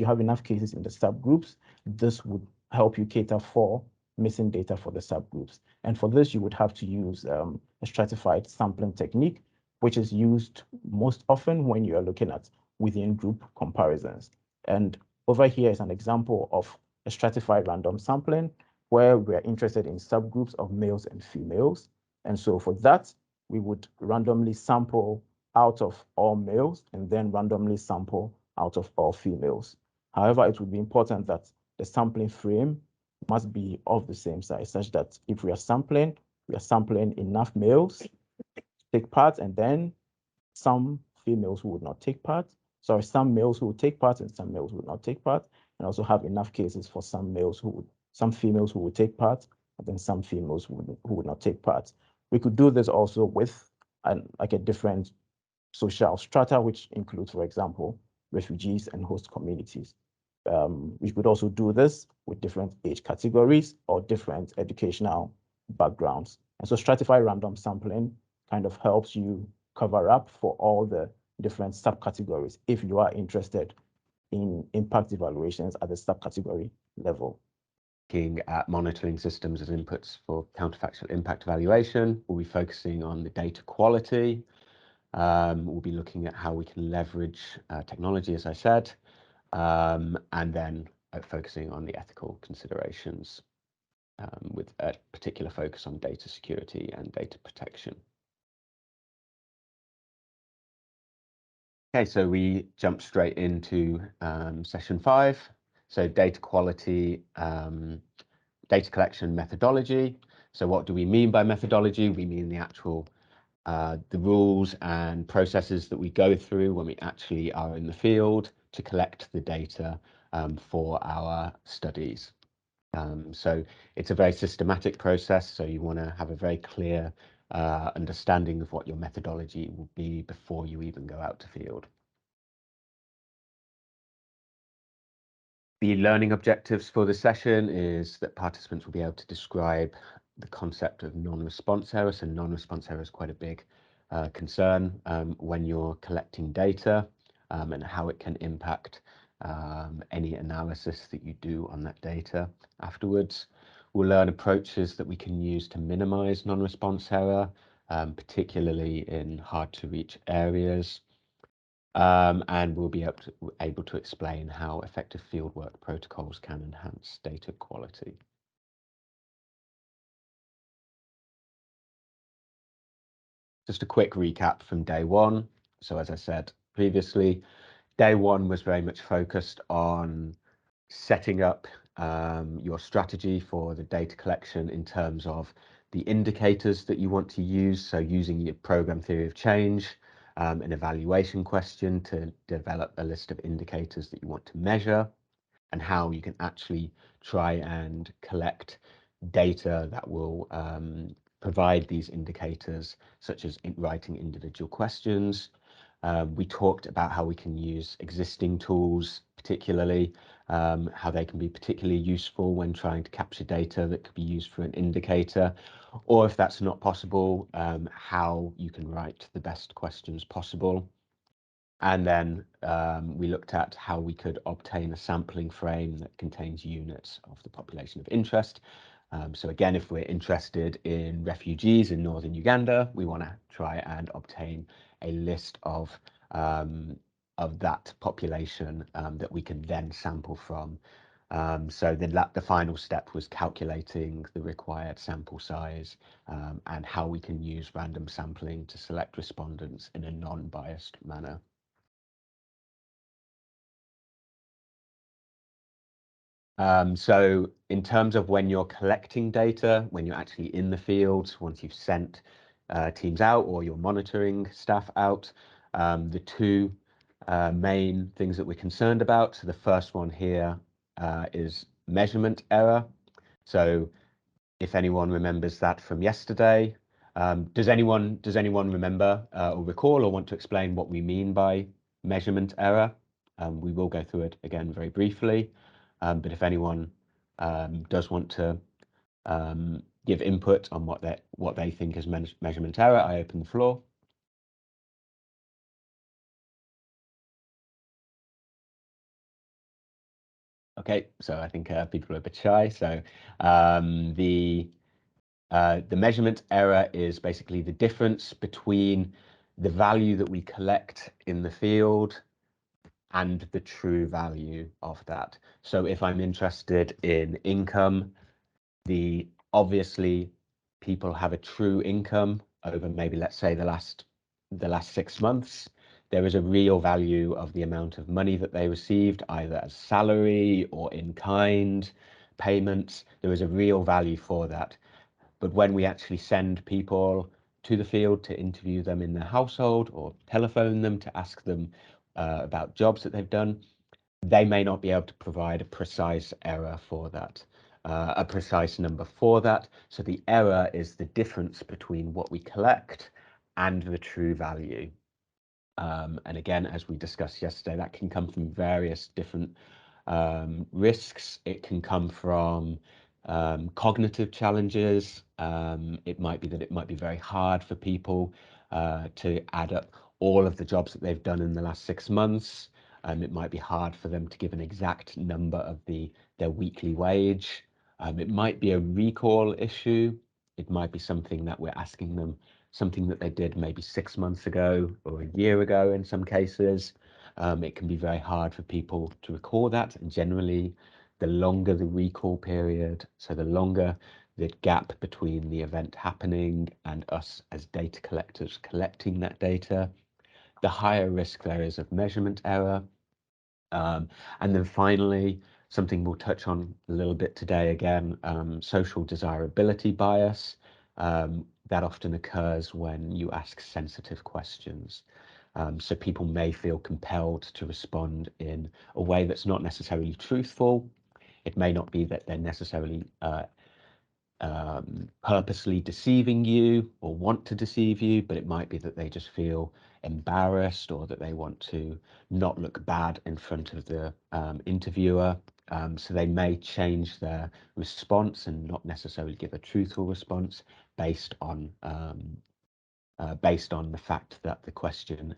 have enough cases in the subgroups, this would help you cater for missing data for the subgroups. And for this, you would have to use a stratified sampling technique, which is used most often when you are looking at within group comparisons. And over here is an example of a stratified random sampling where we're interested in subgroups of males and females. And so for that, we would randomly sample out of all males and then randomly sample out of all females. However, it would be important that the sampling frame must be of the same size, such that if we are sampling enough males to take part, and then some females who would not take part, some males who would take part and some males who would not take part, and also have enough cases for some females who would take part, and then some females who would not take part. We could do this also with like a different social strata, which includes, for example, refugees and host communities. We could also do this with different age categories or different educational backgrounds. And so stratified random sampling kind of helps you cover up for all the different subcategories if you are interested in impact evaluations at the subcategory level. Looking at monitoring systems as inputs for counterfactual impact evaluation, we'll be focusing on the data quality. We'll be looking at how we can leverage technology, as I said, and then focusing on the ethical considerations with a particular focus on data security and data protection. Okay, so we jump straight into session 5. So data quality, data collection methodology. So what do we mean by methodology? We mean the actual the rules and processes that we go through when we actually are in the field to collect the data for our studies. So it's a very systematic process, so you want to have a very clear understanding of what your methodology will be before you even go out to field. The learning objectives for the session is that participants will be able to describe the concept of non-response error. So non-response error is quite a big concern when you're collecting data and how it can impact any analysis that you do on that data afterwards. We'll learn approaches that we can use to minimize non-response error, particularly in hard to reach areas. And we'll be able to explain how effective fieldwork protocols can enhance data quality. Just a quick recap from day 1. So as I said previously, day 1 was very much focused on setting up your strategy for the data collection in terms of the indicators that you want to use. So using your program theory of change, an evaluation question to develop a list of indicators that you want to measure, and how you can actually try and collect data that will provide these indicators, such as writing individual questions. We talked about how we can use existing tools particularly, how they can be particularly useful when trying to capture data that could be used for an indicator, or if that's not possible, how you can write the best questions possible. And then we looked at how we could obtain a sampling frame that contains units of the population of interest. So again, if we're interested in refugees in northern Uganda, we want to try and obtain a list of that population that we can then sample from. So the final step was calculating the required sample size and how we can use random sampling to select respondents in a non-biased manner. So in terms of when you're collecting data, when you're actually in the field, once you've sent teams out or you're monitoring staff out, the two main things that we're concerned about. So the first one here is measurement error. So if anyone remembers that from yesterday, does anyone remember or recall or want to explain what we mean by measurement error? We will go through it again very briefly. But if anyone does want to give input on what they think is measurement error, I open the floor. Okay, so I think people are a bit shy. So the measurement error is basically the difference between the value that we collect in the field and the true value of that. So if I'm interested in income, obviously people have a true income over maybe, let's say, the last 6 months. There is a real value of the amount of money that they received, either as salary or in kind payments. There is a real value for that. But when we actually send people to the field to interview them in their household or telephone them to ask them about jobs that they've done, they may not be able to provide a precise error for that, a precise number for that. So the error is the difference between what we collect and the true value. And again, as we discussed yesterday, that can come from various different risks. It can come from cognitive challenges. It might be that it might be very hard for people to add up all of the jobs that they've done in the last 6 months. It might be hard for them to give an exact number of their weekly wage. It might be a recall issue. It might be something that we're asking them, something that they did maybe 6 months ago or a year ago in some cases. It can be very hard for people to recall that, and generally the longer the recall period, so the longer the gap between the event happening and us as data collectors collecting that data, the higher risk there is of measurement error. And then finally, something we'll touch on a little bit today again, social desirability bias. That often occurs when you ask sensitive questions. So people may feel compelled to respond in a way that's not necessarily truthful. It may not be that they're necessarily purposely deceiving you or want to deceive you, but it might be that they just feel embarrassed or that they want to not look bad in front of the interviewer. So they may change their response and not necessarily give a truthful response based on the fact that the question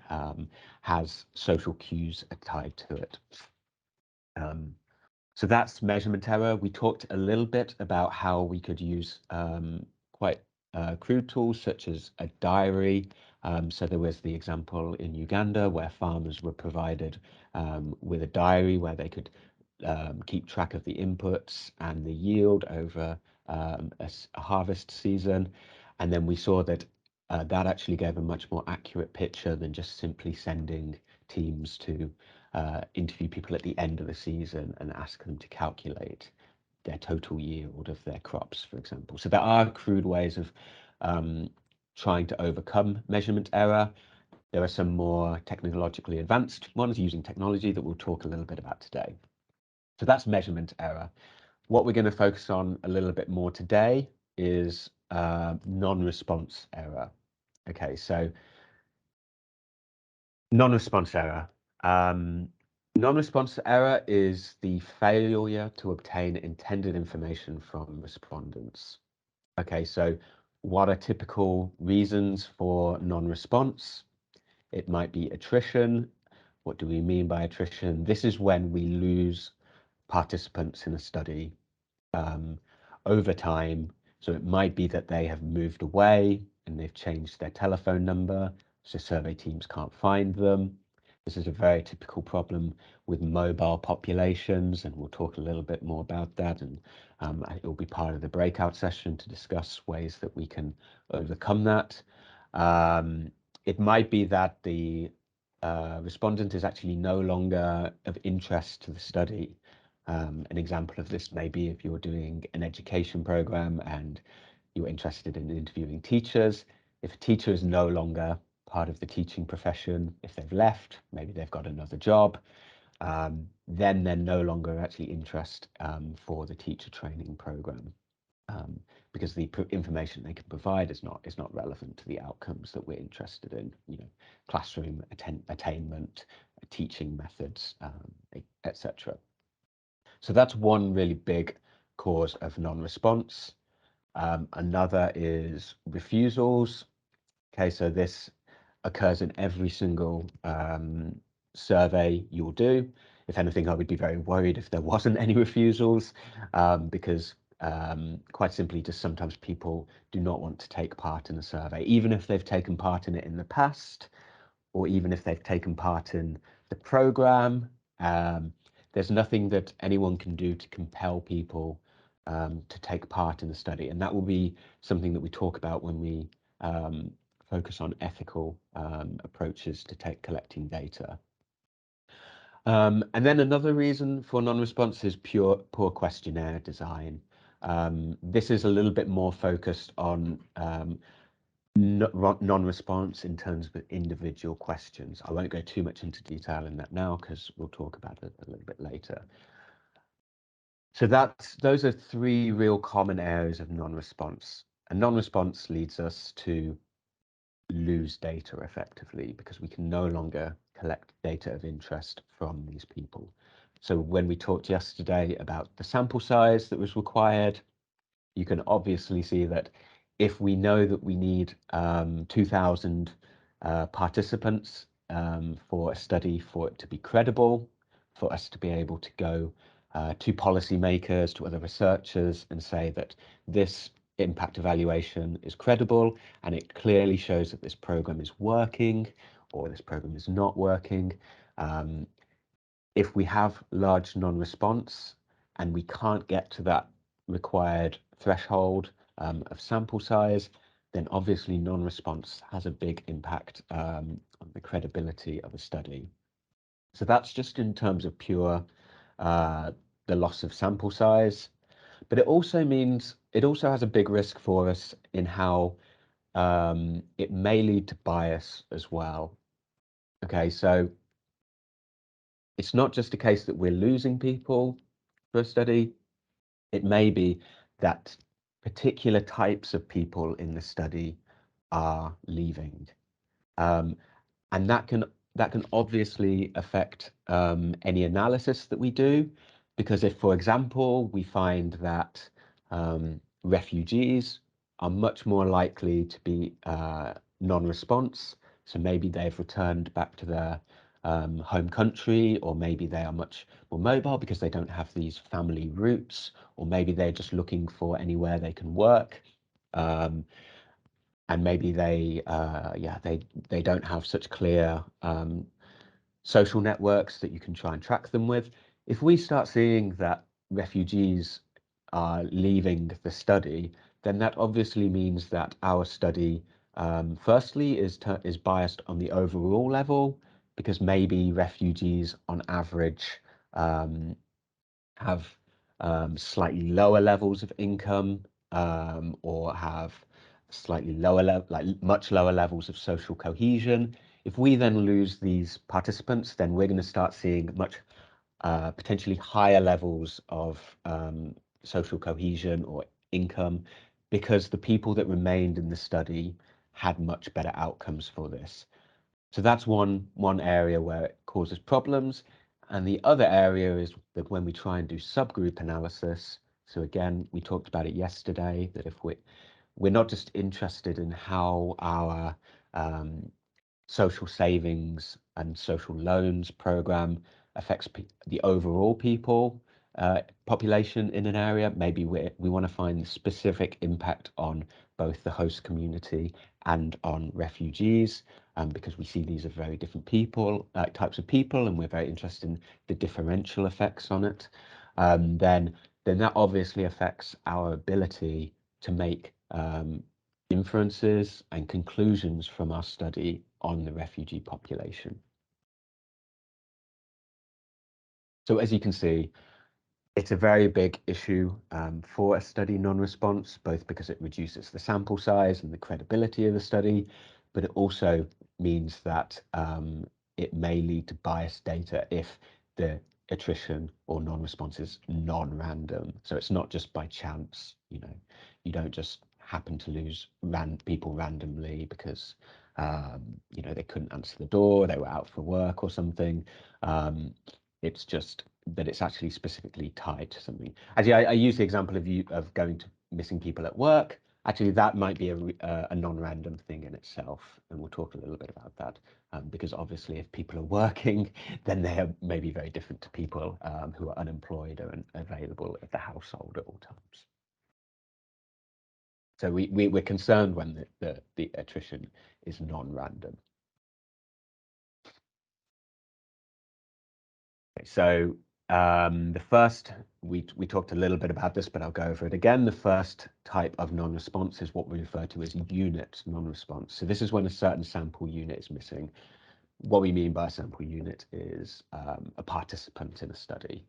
has social cues tied to it. So that's measurement error. We talked a little bit about how we could use quite crude tools such as a diary. So there was the example in Uganda where farmers were provided with a diary where they could keep track of the inputs and the yield over a harvest season. And then we saw that that actually gave a much more accurate picture than just simply sending teams to interview people at the end of the season and ask them to calculate their total yield of their crops, for example. So there are crude ways of trying to overcome measurement error. There are some more technologically advanced ones using technology that we'll talk a little bit about today. So that's measurement error. What we're going to focus on a little bit more today is non-response error. Okay, so non-response error. Non-response error is the failure to obtain intended information from respondents. Okay, so what are typical reasons for non-response? It might be attrition. What do we mean by attrition? This is when we lose participants in a study over time. So it might be that they have moved away and they've changed their telephone number, so survey teams can't find them. This is a very typical problem with mobile populations, and we'll talk a little bit more about that, and it will be part of the breakout session to discuss ways that we can overcome that. It might be that the respondent is actually no longer of interest to the study. An example of this may be if you're doing an education program and you're interested in interviewing teachers. If a teacher is no longer part of the teaching profession, if they've left, maybe they've got another job, then they're no longer actually interest for the teacher training program, because the information they can provide is not relevant to the outcomes that we're interested in, classroom attainment, teaching methods, etc. So that's one really big cause of non-response. Another is refusals. Okay, so this occurs in every single survey you'll do. If anything, I would be very worried if there wasn't any refusals, because quite simply, just sometimes people do not want to take part in a survey, even if they've taken part in it in the past, or even if they've taken part in the program. There's nothing that anyone can do to compel people to take part in the study. And that will be something that we talk about when we focus on ethical approaches to collecting data. And then another reason for non-response is poor questionnaire design. This is a little bit more focused on non-response in terms of individual questions. I won't go too much into detail in that now because we'll talk about it a little bit later. So those are three real common areas of non-response. And non-response leads us to lose data effectively because we can no longer collect data of interest from these people. So when we talked yesterday about the sample size that was required, you can obviously see that if we know that we need 2,000 participants for a study for it to be credible, for us to be able to go to policymakers, to other researchers and say that this impact evaluation is credible and it clearly shows that this program is working or this program is not working. If we have large non-response and we can't get to that required threshold of sample size, then obviously non-response has a big impact on the credibility of a study. So that's just in terms of pure the loss of sample size, but it also has a big risk for us in how it may lead to bias as well. Okay, so it's not just a case that we're losing people for a study. It may be that particular types of people in the study are leaving, and that can obviously affect any analysis that we do, because if, for example, we find that refugees are much more likely to be non-response, so maybe they've returned back to their home country, or maybe they are much more mobile because they don't have these family roots, or maybe they're just looking for anywhere they can work, and maybe they don't have such clear social networks that you can try and track them with. If we start seeing that refugees are leaving the study, then that obviously means that our study firstly is biased on the overall level, because maybe refugees on average have slightly lower levels of income, or have slightly lower much lower levels of social cohesion. If we then lose these participants, then we're going to start seeing much potentially higher levels of social cohesion or income, because the people that remained in the study had much better outcomes for this. So that's one area where it causes problems. And the other area is that when we try and do subgroup analysis, so again, we talked about it yesterday, that if we're not just interested in how our social savings and social loans program affects the overall population in an area. Maybe we want to find the specific impact on both the host community and on refugees, because we see these are very different types of people, and we're very interested in the differential effects on it. Then that obviously affects our ability to make inferences and conclusions from our study on the refugee population. So as you can see, it's a very big issue for a study non-response, both because it reduces the sample size and the credibility of the study, but it also means that it may lead to biased data if the attrition or non-response is non-random. So it's not just by chance, you don't just happen to lose people randomly because they couldn't answer the door, they were out for work or something. It's just that it's actually specifically tied to something. Actually, I use the example of going to missing people at work. Actually, that might be a non-random thing in itself, and we'll talk a little bit about that, because obviously if people are working, then they are maybe very different to people who are unemployed or available at the household at all times. So we're concerned when the attrition is non-random. Okay, so the first, we talked a little bit about this, but I'll go over it again. The first type of non-response is what we refer to as unit non-response. So this is when a certain sample unit is missing. What we mean by a sample unit is a participant in a study.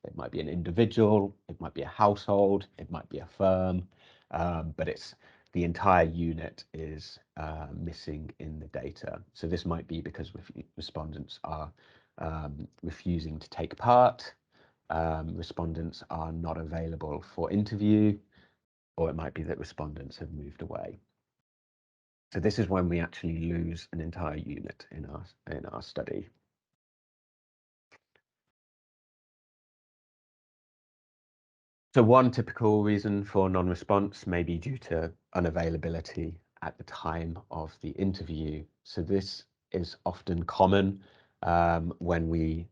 It might be an individual, it might be a household, it might be a firm, but it's the entire unit is missing in the data. So this might be because respondents are refusing to take part, respondents are not available for interview, or it might be that respondents have moved away. So this is when we actually lose an entire unit in our study. So one typical reason for non-response may be due to unavailability at the time of the interview. So this is often common when we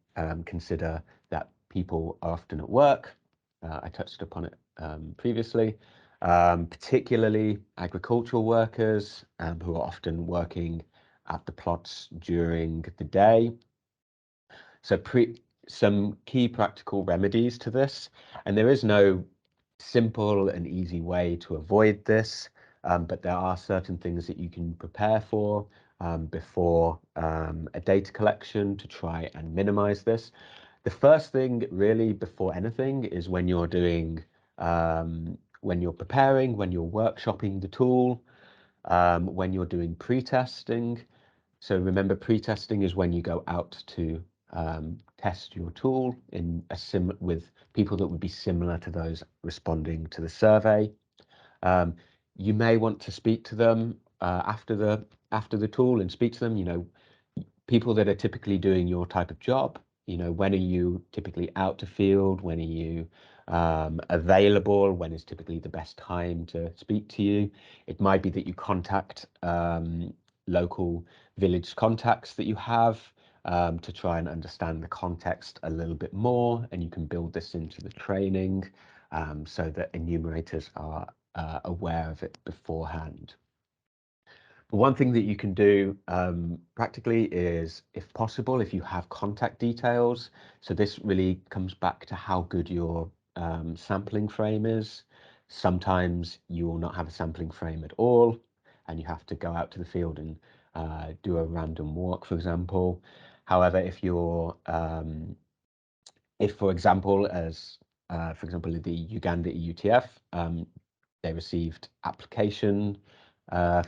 consider that people are often at work. I touched upon it previously, particularly agricultural workers who are often working at the plots during the day. So some key practical remedies to this, and there is no simple and easy way to avoid this, but there are certain things that you can prepare for before a data collection to try and minimize this. The first thing really before anything is when you're doing, when you're preparing, when you're workshopping the tool, when you're doing pre-testing. So remember, pre-testing is when you go out to test your tool with people that would be similar to those responding to the survey. You may want to speak to them after the tool and speak to them, people that are typically doing your type of job. When are you typically out to field? When are you available? When is typically the best time to speak to you? It might be that you contact local village contacts that you have to try and understand the context a little bit more, and you can build this into the training so that enumerators are aware of it beforehand. But one thing that you can do practically is, if possible, if you have contact details, so this really comes back to how good your sampling frame is. Sometimes you will not have a sampling frame at all, and you have to go out to the field and do a random walk, for example. However, if for example, the Uganda EUTF, they received application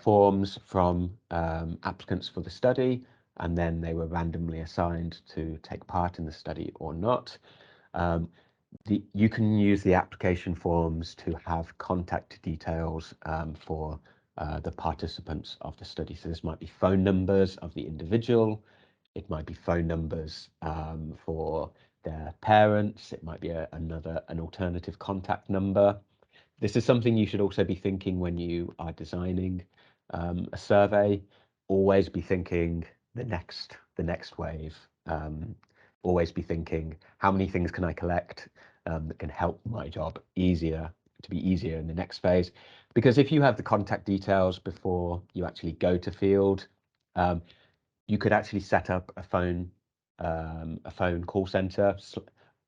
forms from applicants for the study, and then they were randomly assigned to take part in the study or not. You can use the application forms to have contact details for the participants of the study. So this might be phone numbers of the individual. It might be phone numbers for their parents. It might be an alternative contact number. This is something you should also be thinking when you are designing a survey. Always be thinking the next wave. Always be thinking, how many things can I collect that can help my job to be easier in the next phase? Because if you have the contact details before you actually go to field, you could actually set up a phone call center,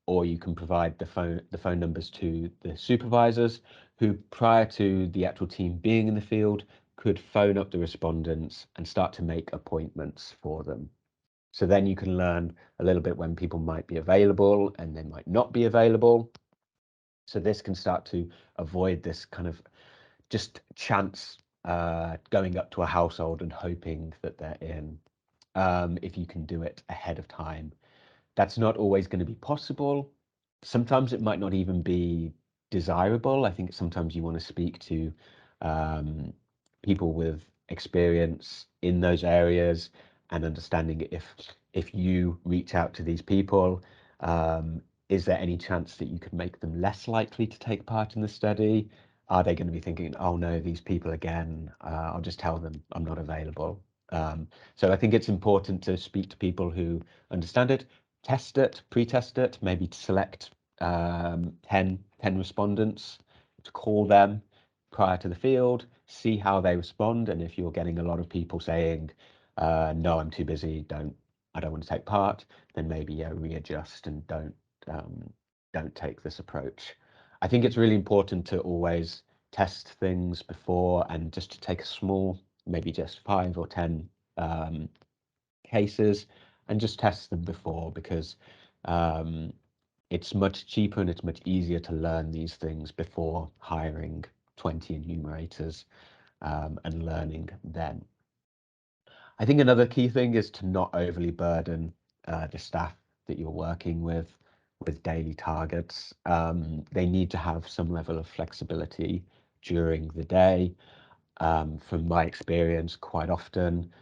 or you can provide the phone numbers to the supervisors, who prior to the actual team being in the field could phone up the respondents and start to make appointments for them. So then you can learn a little bit when people might be available and they might not be available. So this can start to avoid this kind of just chance going up to a household and hoping that they're in. If you can do it ahead of time. That's not always going to be possible. Sometimes it might not even be desirable. I think sometimes you want to speak to people with experience in those areas and understanding if you reach out to these people, is there any chance that you could make them less likely to take part in the study? Are they going to be thinking, oh no, these people again, I'll just tell them I'm not available. So I think it's important to speak to people who understand it, test it, pre-test it, maybe to select 10 respondents, to call them prior to the field, see how they respond. And if you're getting a lot of people saying, no, I'm too busy, I don't want to take part, then maybe readjust and don't take this approach. I think it's really important to always test things before, and just to take a small, maybe just 5 or 10 cases, and just test them before, because it's much cheaper and it's much easier to learn these things before hiring 20 enumerators and learning then. I think another key thing is to not overly burden the staff that you're working with daily targets. They need to have some level of flexibility during the day. From my experience, quite often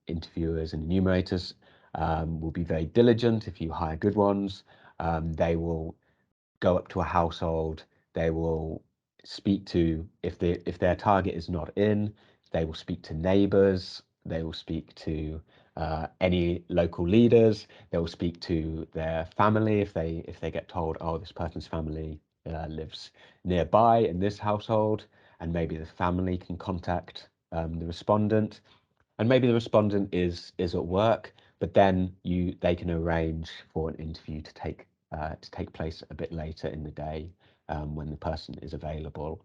interviewers and enumerators will be very diligent. If you hire good ones, they will go up to a household, they will speak to, if their target is not in, they will speak to neighbors, they will speak to any local leaders, they will speak to their family if they get told, oh, this person's family lives nearby in this household, and maybe the family can contact the respondent, and maybe the respondent is at work, but then they can arrange for an interview to take place a bit later in the day when the person is available.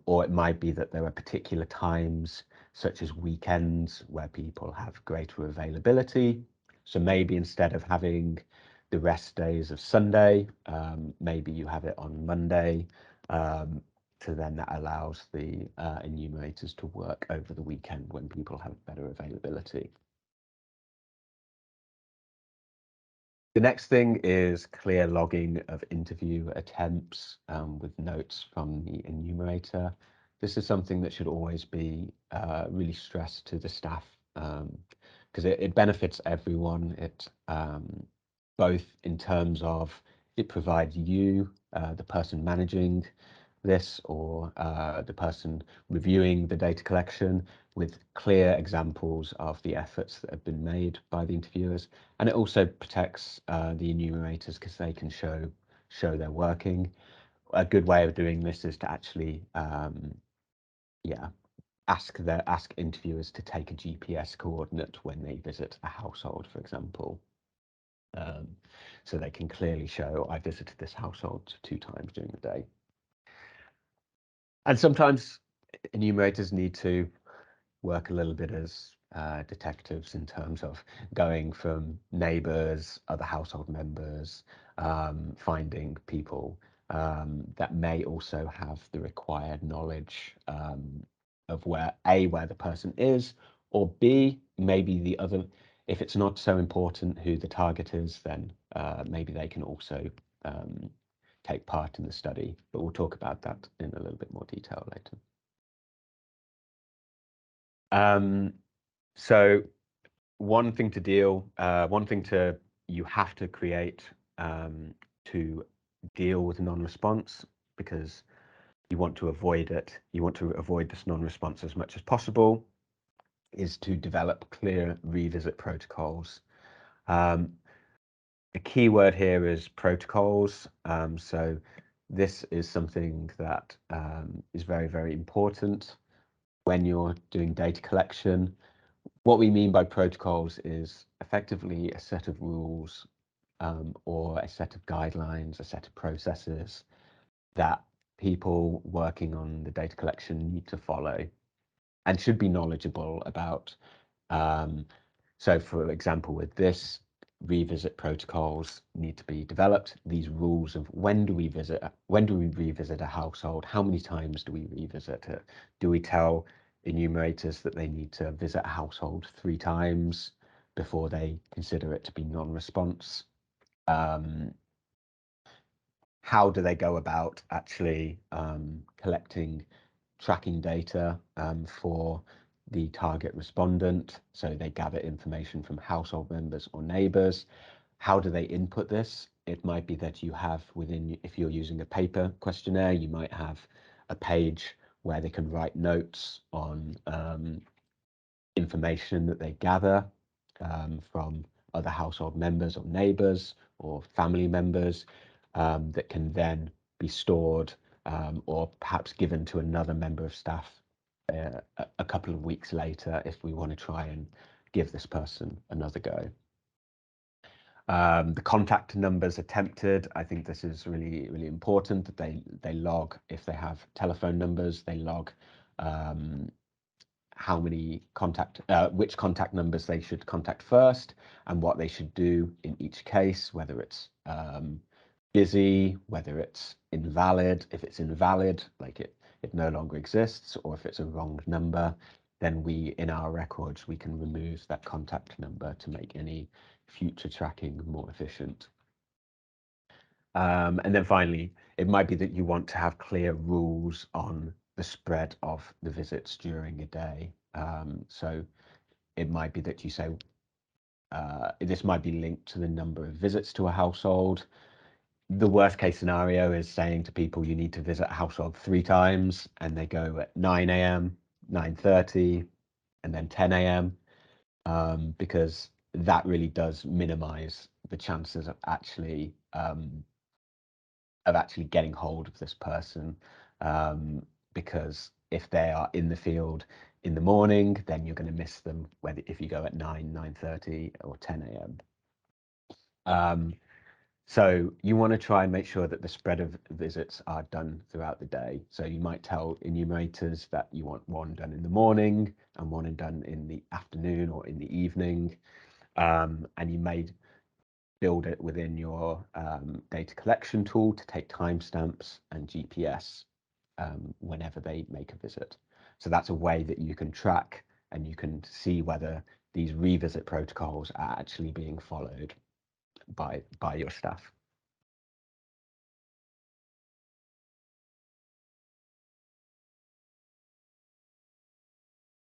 Or it might be that there are particular times, such as weekends, where people have greater availability. So maybe instead of having the rest days of Sunday, maybe you have it on Monday. So then that allows the enumerators to work over the weekend when people have better availability. The next thing is clear logging of interview attempts with notes from the enumerator. This is something that should always be really stressed to the staff, because it benefits everyone. It both in terms of it provides you, the person managing this, or the person reviewing the data collection, with clear examples of the efforts that have been made by the interviewers. And it also protects the enumerators, because they can show their working. A good way of doing this is to actually ask interviewers to take a GPS coordinate when they visit a household, for example. So they can clearly show, I visited this household 2 times during the day. And sometimes enumerators need to work a little bit as detectives, in terms of going from neighbors, other household members, finding people that may also have the required knowledge of where the person is, or B, maybe the other, if it's not so important who the target is, then maybe they can also take part in the study, but we'll talk about that in a little bit more detail later. So one thing you have to create to deal with non-response, because you want to avoid it. You want to avoid this non-response as much as possible, is to develop clear revisit protocols. The key word here is protocols. So this is something that is very, very important when you're doing data collection. What we mean by protocols is effectively a set of rules or a set of guidelines, a set of processes that people working on the data collection need to follow and should be knowledgeable about. So for example, with this, revisit protocols need to be developed. These rules of when do we revisit a household? How many times do we revisit it? Do we tell enumerators that they need to visit a household 3 times before they consider it to be non-response? How do they go about actually collecting tracking data for the target respondent? So they gather information from household members or neighbors. How do they input this? It might be that you have if you're using a paper questionnaire, you might have a page where they can write notes on information that they gather from other household members or neighbors or family members that can then be stored or perhaps given to another member of staff a couple of weeks later if we want to try and give this person another go. The contact numbers attempted, I think this is really, really important, that they log, if they have telephone numbers, they log how many which contact numbers they should contact first and what they should do in each case, whether it's busy, whether it's invalid. If it's invalid, like it no longer exists, or if it's a wrong number, then in our records, we can remove that contact number to make any future tracking more efficient. And then finally, it might be that you want to have clear rules on the spread of the visits during a day. So it might be that you say, this might be linked to the number of visits to a household. The worst case scenario is saying to people, you need to visit a household 3 times, and they go at 9 a.m., 9:30, and then 10 a.m. Because that really does minimize the chances of actually getting hold of this person, because if they are in the field in the morning, then you're going to miss them if you go at 9, 9:30 or 10 a.m. So you want to try and make sure that the spread of visits are done throughout the day. So you might tell enumerators that you want one done in the morning and one done in the afternoon or in the evening, and you may build it within your data collection tool to take timestamps and GPS whenever they make a visit. So that's a way that you can track and you can see whether these revisit protocols are actually being followed by your staff.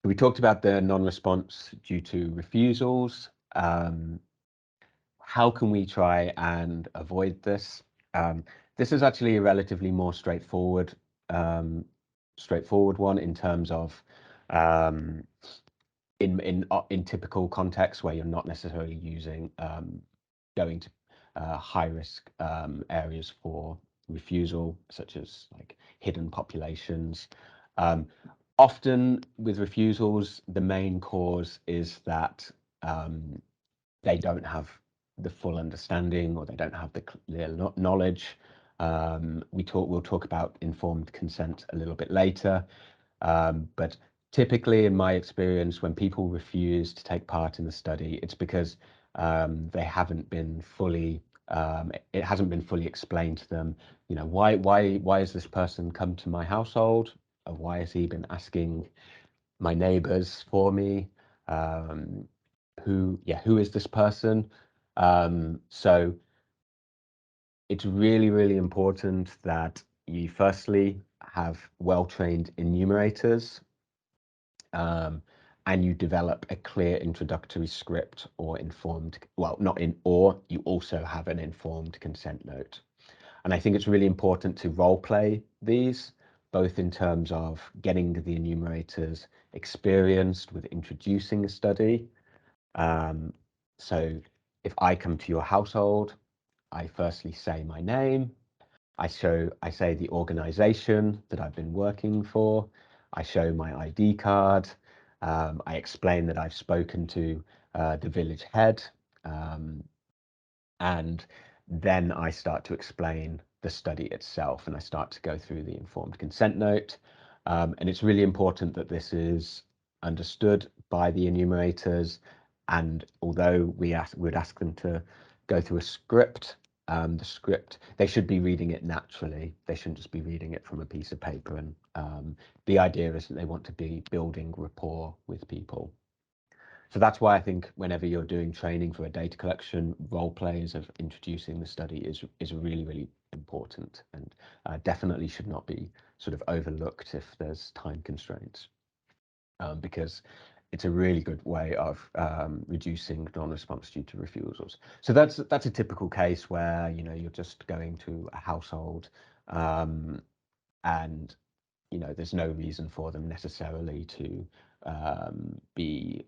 We talked about the non-response due to refusals. How can we try and avoid this? This is actually a relatively more straightforward one in terms of in typical contexts where you're not necessarily going to high risk areas for refusal, such as like hidden populations. Often with refusals, the main cause is that they don't have the full understanding or they don't have the clear knowledge. We'll talk about informed consent a little bit later, but typically in my experience, when people refuse to take part in the study, it's because they haven't been fully it hasn't been fully explained to them, you know, why has this person come to my household? Or why has he been asking my neighbors for me? Who is this person? So it's really, really important that you firstly have well-trained enumerators, and you develop a clear introductory script or informed, well, not in, or you also have an informed consent note. And I think it's really important to role play these, both in terms of getting the enumerators experienced with introducing a study. So if I come to your household, I firstly say my name, I say the organization that I've been working for, I show my ID card, I explain that I've spoken to the village head, and then I start to explain the study itself, and I start to go through the informed consent note. And it's really important that this is understood by the enumerators. And although we would ask them to go through a script, they should be reading it naturally. They shouldn't just be reading it from a piece of paper. And the idea is that they want to be building rapport with people. So that's why I think whenever you're doing training for a data collection, role plays of introducing the study is really, really important, and definitely should not be sort of overlooked if there's time constraints, because it's a really good way of reducing non-response due to refusals. So that's a typical case where, you know, you're just going to a household and, you know, there's no reason for them necessarily to be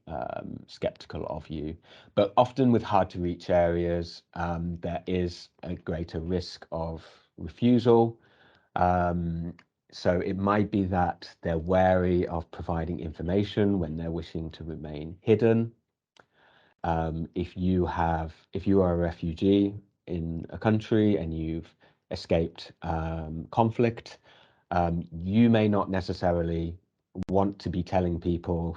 skeptical of you. But often with hard to reach areas, there is a greater risk of refusal. So it might be that they're wary of providing information when they're wishing to remain hidden. If you are a refugee in a country and you've escaped conflict, you may not necessarily want to be telling people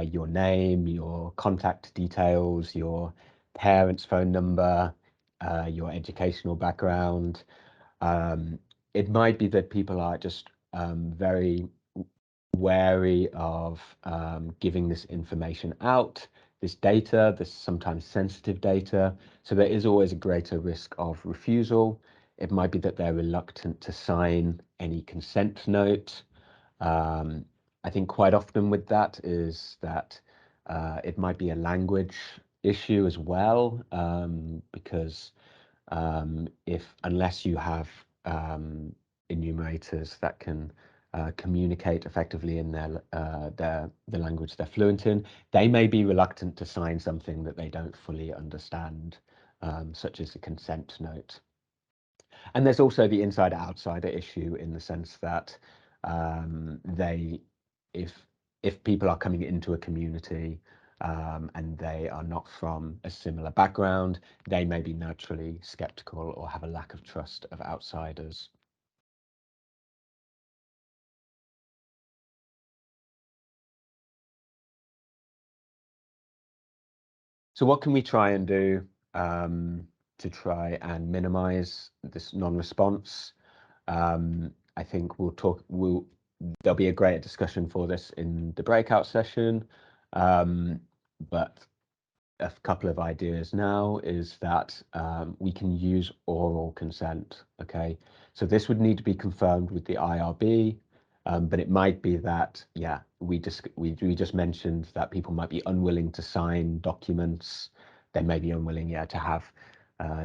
your name, your contact details, your parents' phone number, your educational background. It might be that people are just very wary of giving this information out, this data, this sometimes sensitive data. So there is always a greater risk of refusal. It might be that they're reluctant to sign any consent note. I think quite often with that is that it might be a language issue as well, because unless you have enumerators that can communicate effectively in the language they're fluent in, they may be reluctant to sign something that they don't fully understand, such as a consent note. And there's also the insider-outsider issue in the sense that if people are coming into a community and they are not from a similar background, they may be naturally skeptical or have a lack of trust of outsiders. So what can we try and do to try and minimize this non-response? I think there'll be a greater discussion for this in the breakout session, but a couple of ideas now is that we can use oral consent. Okay, so this would need to be confirmed with the IRB, but it might be that, yeah, we just mentioned that people might be unwilling to sign documents. They may be unwilling, yeah, to have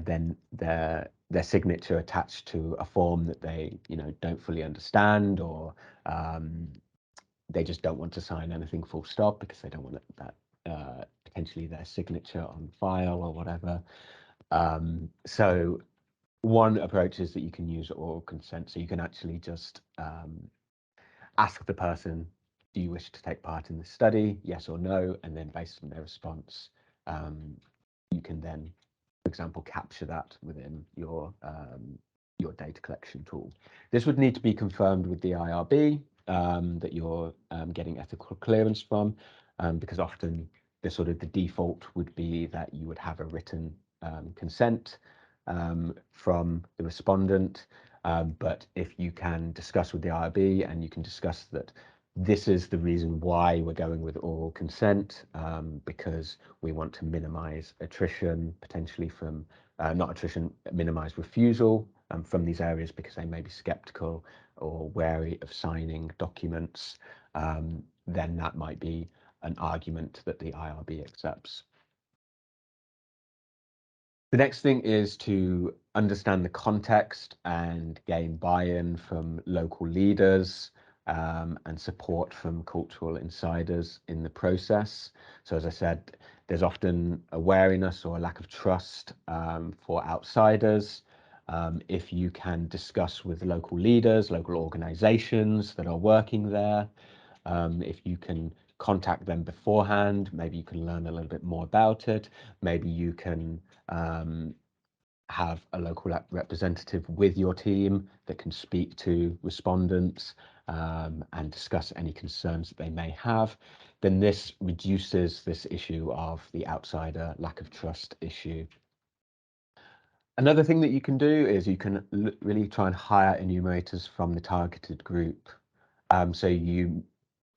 then their signature attached to a form that they, you know, don't fully understand, or they just don't want to sign anything full stop because they don't want that potentially their signature on file or whatever. So one approach is that you can use oral consent. So you can actually just ask the person, do you wish to take part in the study? Yes or no. And then based on their response, you can then, for example, capture that within your data collection tool. This would need to be confirmed with the IRB that you're getting ethical clearance from, because often the default would be that you would have a written consent from the respondent. But if you can discuss with the IRB and you can discuss that this is the reason why we're going with oral consent, because we want to minimize attrition, potentially from, not attrition, minimize refusal from these areas because they may be skeptical or wary of signing documents, then that might be an argument that the IRB accepts. The next thing is to understand the context and gain buy-in from local leaders and support from cultural insiders in the process. So as I said, there's often a wariness or a lack of trust for outsiders. If you can discuss with local leaders, local organizations that are working there, if you can contact them beforehand, maybe you can learn a little bit more about it. Maybe you can have a local representative with your team that can speak to respondents and discuss any concerns that they may have, then this reduces this issue of the outsider lack of trust issue. Another thing that you can do is you can really try and hire enumerators from the targeted group. So you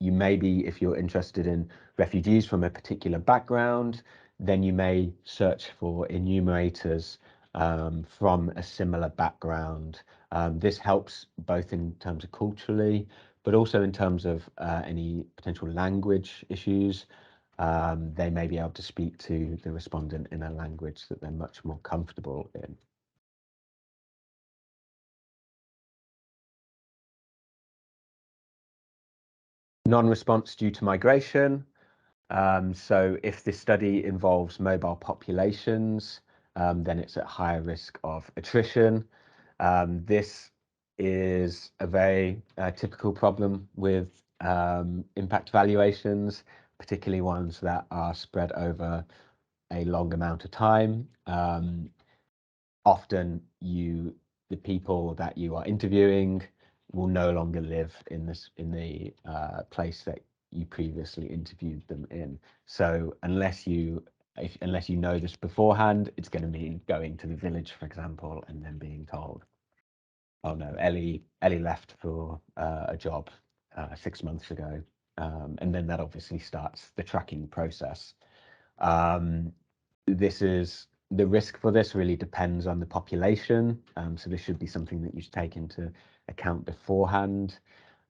maybe, if you're interested in refugees from a particular background, then you may search for enumerators from a similar background. This helps both in terms of culturally, but also in terms of any potential language issues. They may be able to speak to the respondent in a language that they're much more comfortable in. Non-response due to migration. So if this study involves mobile populations, then it's at higher risk of attrition. This is a very typical problem with impact evaluations, particularly ones that are spread over a long amount of time. Often the people that you are interviewing will no longer live in the place that you previously interviewed them in. So unless you know this beforehand, it's going to mean going to the village, for example, and then being told, oh no, Ellie left for a job 6 months ago, and then that obviously starts the tracking process. The risk for this really depends on the population, so this should be something that you should take into account beforehand.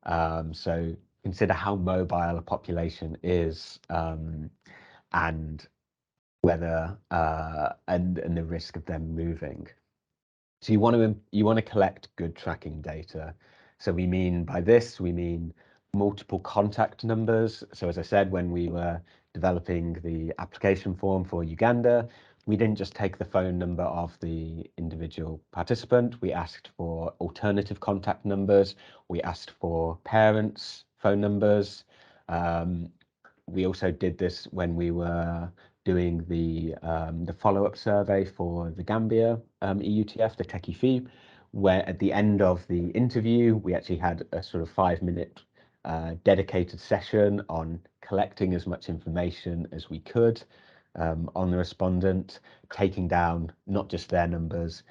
So consider how mobile a population is, and whether and the risk of them moving. So you want to collect good tracking data. So we mean multiple contact numbers. So as I said, when we were developing the application form for Uganda, we didn't just take the phone number of the individual participant. We asked for alternative contact numbers. We asked for parents' phone numbers. We also did this when we were doing the follow-up survey for the Gambia EUTF, the techie fee, where at the end of the interview, we actually had a sort of 5-minute dedicated session on collecting as much information as we could on the respondent, taking down not just their numbers,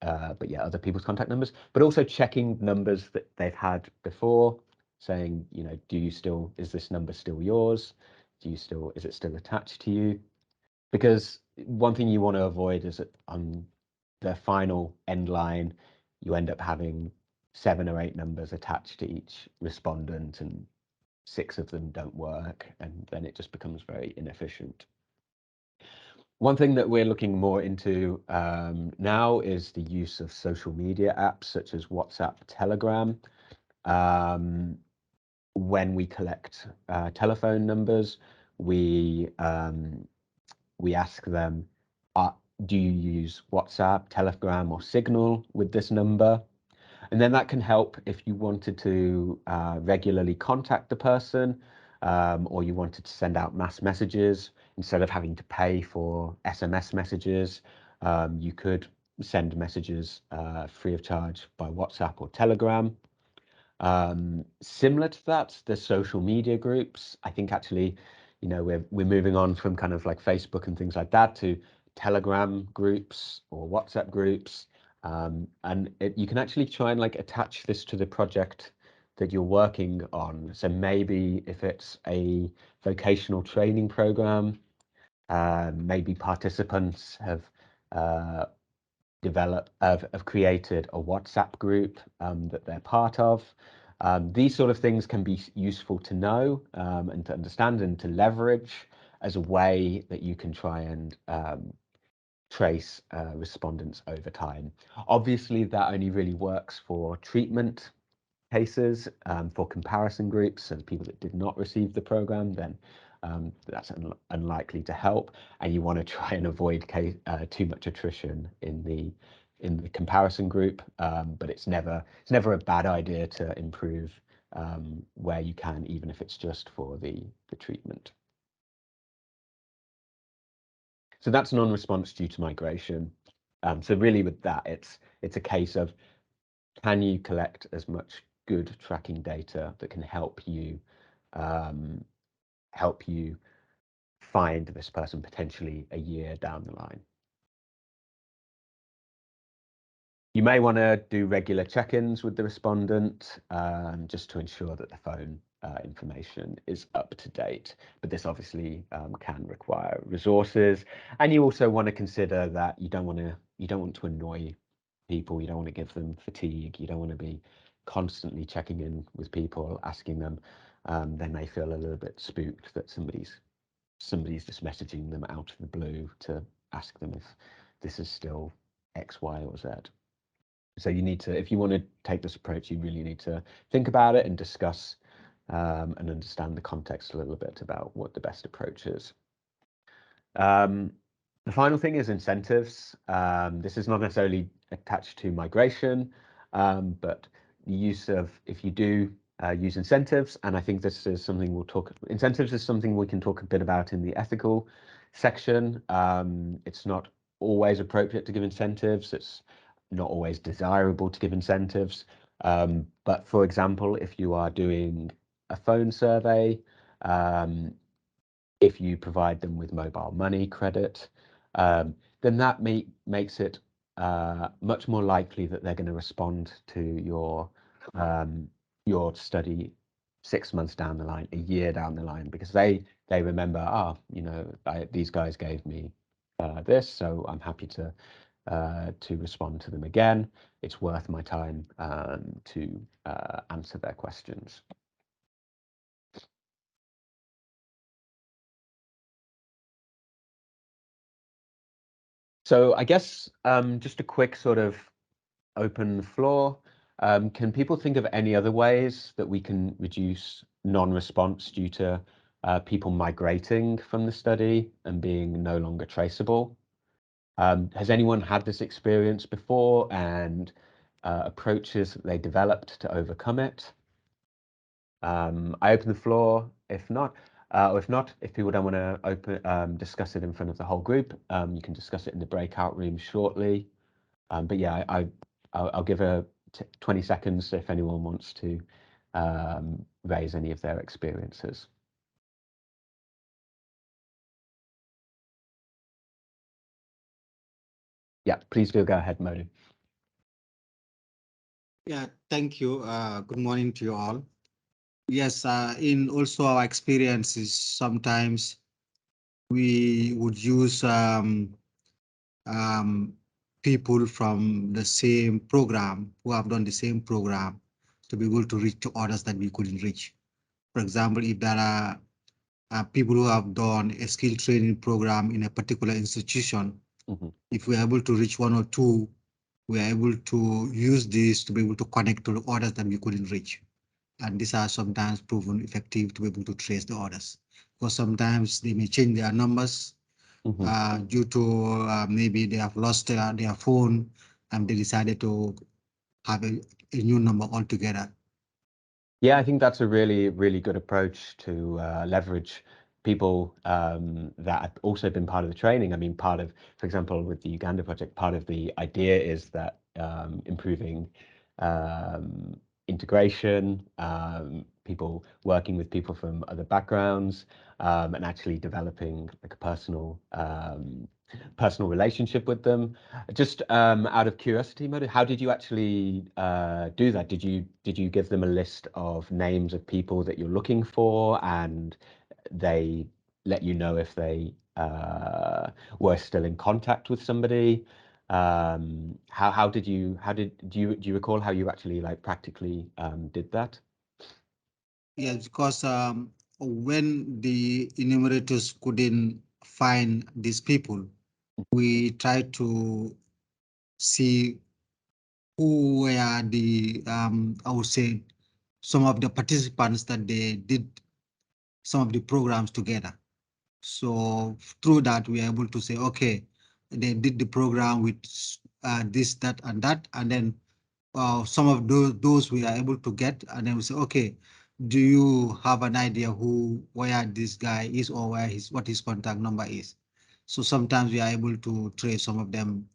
but yeah, other people's contact numbers, but also checking numbers that they've had before, saying, you know, is this number still yours? Is it still attached to you? Because one thing you want to avoid is that on the final end line, you end up having 7 or 8 numbers attached to each respondent and 6 of them don't work, and then it just becomes very inefficient. One thing that we're looking more into now is the use of social media apps such as WhatsApp, Telegram. When we collect telephone numbers, we ask them, do you use WhatsApp, Telegram, or Signal with this number? And then that can help if you wanted to regularly contact the person, or you wanted to send out mass messages. Instead of having to pay for SMS messages, you could send messages free of charge by WhatsApp or Telegram. Similar to that, the social media groups, I think actually, you know, we're moving on from kind of like Facebook and things like that to Telegram groups or WhatsApp groups. And you can actually try and like attach this to the project that you're working on. So maybe if it's a vocational training program, maybe participants have created a WhatsApp group that they're part of. These sort of things can be useful to know and to understand and to leverage as a way that you can try and trace respondents over time. Obviously, that only really works for treatment cases. For comparison groups, so the people that did not receive the program, then that's unlikely to help, and you want to try and avoid too much attrition in the comparison group. But it's never a bad idea to improve where you can, even if it's just for the treatment. So that's non-response due to migration. So really with that, it's a case of, can you collect as much good tracking data that can help you find this person potentially a year down the line. You may want to do regular check-ins with the respondent just to ensure that the phone information is up to date, but this obviously can require resources, and you also want to consider that you don't want to annoy people, you don't want to give them fatigue, you don't want to be constantly checking in with people, asking them. They may feel a little bit spooked that somebody's just messaging them out of the blue to ask them if this is still X, Y, or Z. So you need to, if you want to take this approach, you really need to think about it and discuss and understand the context a little bit about what the best approach is. The final thing is incentives. This is not necessarily attached to migration, but the use of, if you do use incentives, and I think this is something incentives is something we can talk a bit about in the ethical section. It's not always appropriate to give incentives. It's not always desirable to give incentives. But for example, if you are doing a phone survey, if you provide them with mobile money credit, then that makes it much more likely that they're going to respond to your study 6 months down the line, a year down the line, because they remember, these guys gave me this, so I'm happy to respond to them again. It's worth my time to answer their questions. So I guess just a quick sort of open floor. Can people think of any other ways that we can reduce non-response due to people migrating from the study and being no longer traceable? Has anyone had this experience before, and approaches that they developed to overcome it? I open the floor. If not, if people don't want to discuss it in front of the whole group, you can discuss it in the breakout room shortly. But yeah, I'll give 20 seconds if anyone wants to raise any of their experiences. Yeah, please do go ahead, Modi. Yeah, thank you. Good morning to you all. Yes, in also our experiences, sometimes we would use people from the same program who have done the same program to be able to reach to others that we couldn't reach. For example, if there are people who have done a skill training program in a particular institution, if we're able to reach one or two, we're able to use this to be able to connect to the others that we couldn't reach. And these are sometimes proven effective to be able to trace the orders, because sometimes they may change their numbers due to maybe they have lost their phone and they decided to have a new number altogether. Yeah, I think that's a really, really good approach to leverage people that have also been part of the training. I mean, for example, with the Uganda project, part of the idea is that improving integration, people working with people from other backgrounds, and actually developing like a personal relationship with them. Just out of curiosity, Modi, how did you actually do that? Did you give them a list of names of people that you're looking for, and they let you know if they were still in contact with somebody? Do you recall how you actually like practically did that? Yes, because when the enumerators couldn't find these people, we tried to see who were the, I would say, some of the participants that they did some of the programs together. So through that, we are able to say, okay, they did the program with this, that, and then some of those we are able to get, and then we say, okay, do you have an idea where this guy is or what his contact number is? So sometimes we are able to trace some of them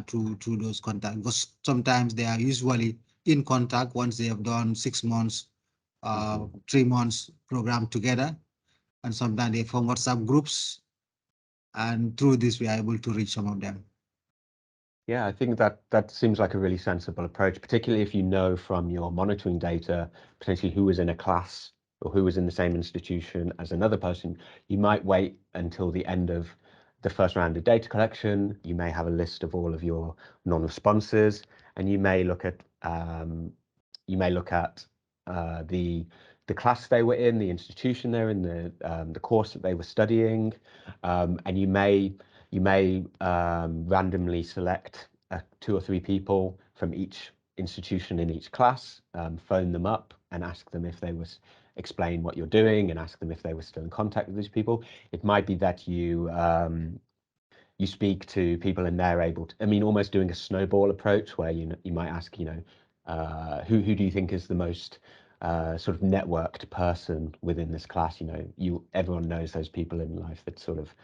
to those contacts, because sometimes they are usually in contact once they have done 6 months, 3 months program together, and sometimes they form WhatsApp groups, and through this we are able to reach some of them. Yeah, I think that seems like a really sensible approach, particularly if you know from your monitoring data potentially who was in a class or who was in the same institution as another person. You might wait until the end of the first round of data collection. You may have a list of all of your non-responses, and you may look at the class they were in, the institution they're in, the course that they were studying, and you may randomly select 2 or 3 people from each institution in each class, phone them up and ask them if they explain what you're doing, and ask them if they were still in contact with these people. It might be that you speak to people and they're able to, I mean, almost doing a snowball approach where you might ask, who do you think is the most sort of networked person within this class? Everyone knows those people in life that sort of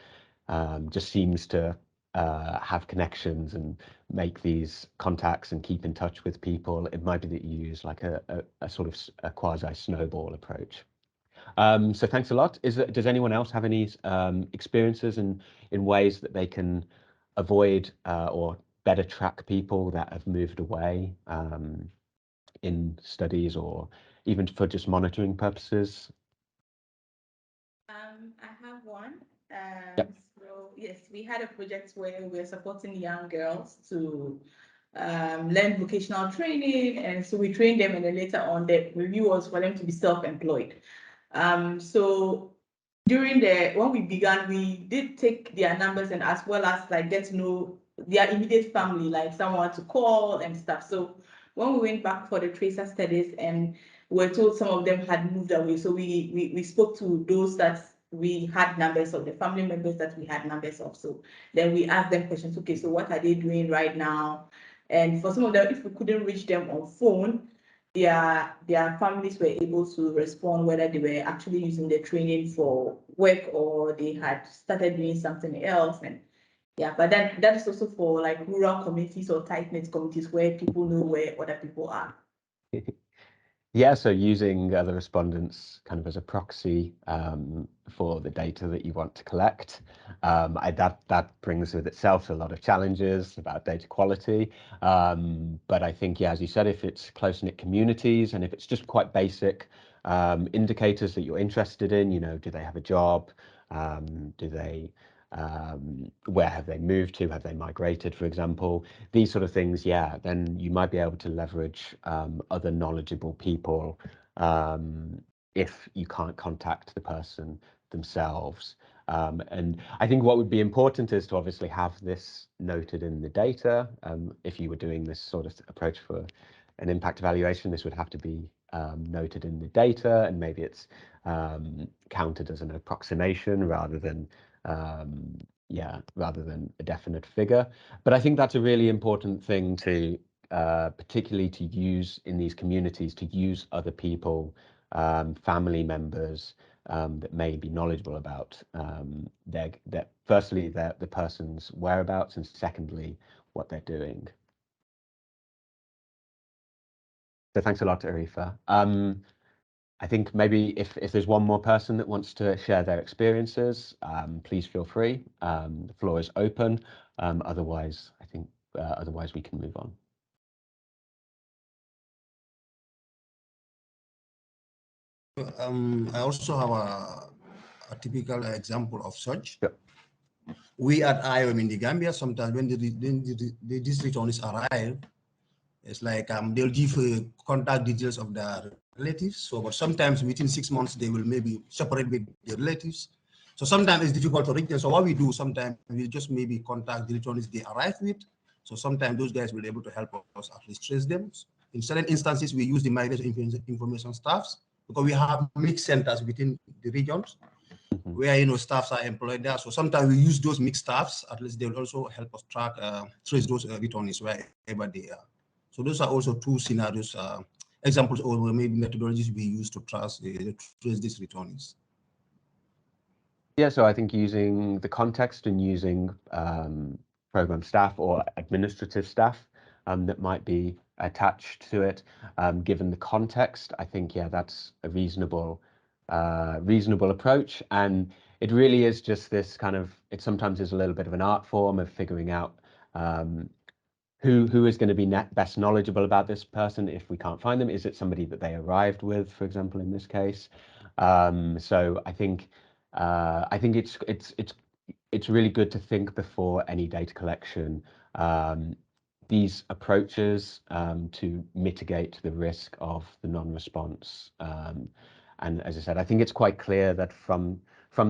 just seems to have connections and make these contacts and keep in touch with people. It might be that you use like a sort of a quasi snowball approach. So thanks a lot. Does anyone else have any experiences in ways that they can avoid or better track people that have moved away in studies, or even for just monitoring purposes? I have one. Yep. So yes, we had a project where we were supporting young girls to learn vocational training, and so we trained them, and then later on the review was for them to be self-employed. So when we began, we did take their numbers, and as well as like get to know their immediate family, like someone to call and stuff. So when we went back for the tracer studies, and we're told some of them had moved away, so we spoke to those that we had numbers of, the family members that we had numbers of. So then we asked them questions. Okay, so what are they doing right now? And for some of them, if we couldn't reach them on phone, their families were able to respond whether they were actually using the training for work or they had started doing something else. And yeah, but then that is also for like rural communities or tight-knit communities where people know where other people are. Yeah, so using other respondents kind of as a proxy for the data that you want to collect. That brings with itself a lot of challenges about data quality. But I think, yeah, as you said, if it's close-knit communities and if it's just quite basic indicators that you're interested in, do they have a job? Where have they moved to? Have they migrated, for example? These sort of things, yeah, then you might be able to leverage other knowledgeable people if you can't contact the person themselves. And I think what would be important is to obviously have this noted in the data. If you were doing this sort of approach for an impact evaluation, this would have to be noted in the data, and maybe it's counted as an approximation rather than a definite figure. But I think that's a really important thing to particularly to use in these communities, to use other people, family members that may be knowledgeable about firstly the person's whereabouts, and secondly what they're doing. So thanks a lot, Arifa. I think maybe if there's one more person that wants to share their experiences, please feel free. The floor is open. Otherwise, I think otherwise we can move on. I also have a typical example of such. Yep. We at IOM in the Gambia, sometimes when the district only arrive, it's like they'll give contact details of the relatives. So, but sometimes within 6 months, they will maybe separate with their relatives. So sometimes it's difficult to reach them. So what we do, sometimes we just maybe contact the returnees they arrive with. So sometimes those guys will be able to help us at least trace them. In certain instances, we use the migration information staffs because we have mixed centers within the regions where staffs are employed there. So sometimes we use those mixed staffs. At least they will also help us trace those returnees wherever they are. So those are also two scenarios, examples, or maybe methodologies we use to trace these returnees. Yeah, so I think using the context and using program staff or administrative staff that might be attached to it, given the context, I think, yeah, that's a reasonable approach. And it really is just this kind of, it sometimes is a little bit of an art form of figuring out who is going to be best knowledgeable about this person if we can't find them. Is it somebody that they arrived with, for example, in this case? So I think it's really good to think before any data collection these approaches to mitigate the risk of the non-response. And as I said, I think it's quite clear that from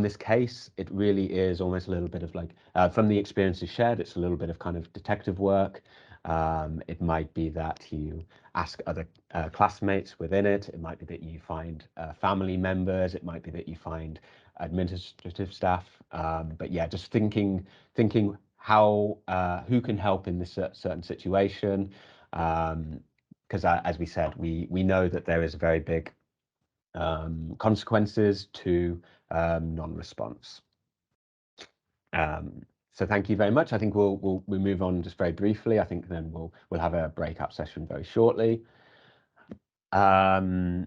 this case, it really is almost a little bit of like, from the experiences shared, it's a little bit of kind of detective work. It might be that you ask other classmates within it. It might be that you find family members. It might be that you find administrative staff. But yeah, just thinking how who can help in this certain situation. Because as we said, we know that there is very big consequences to non-response. So thank you very much. I think we'll move on just very briefly. I think then we'll have a breakout session very shortly. Yeah,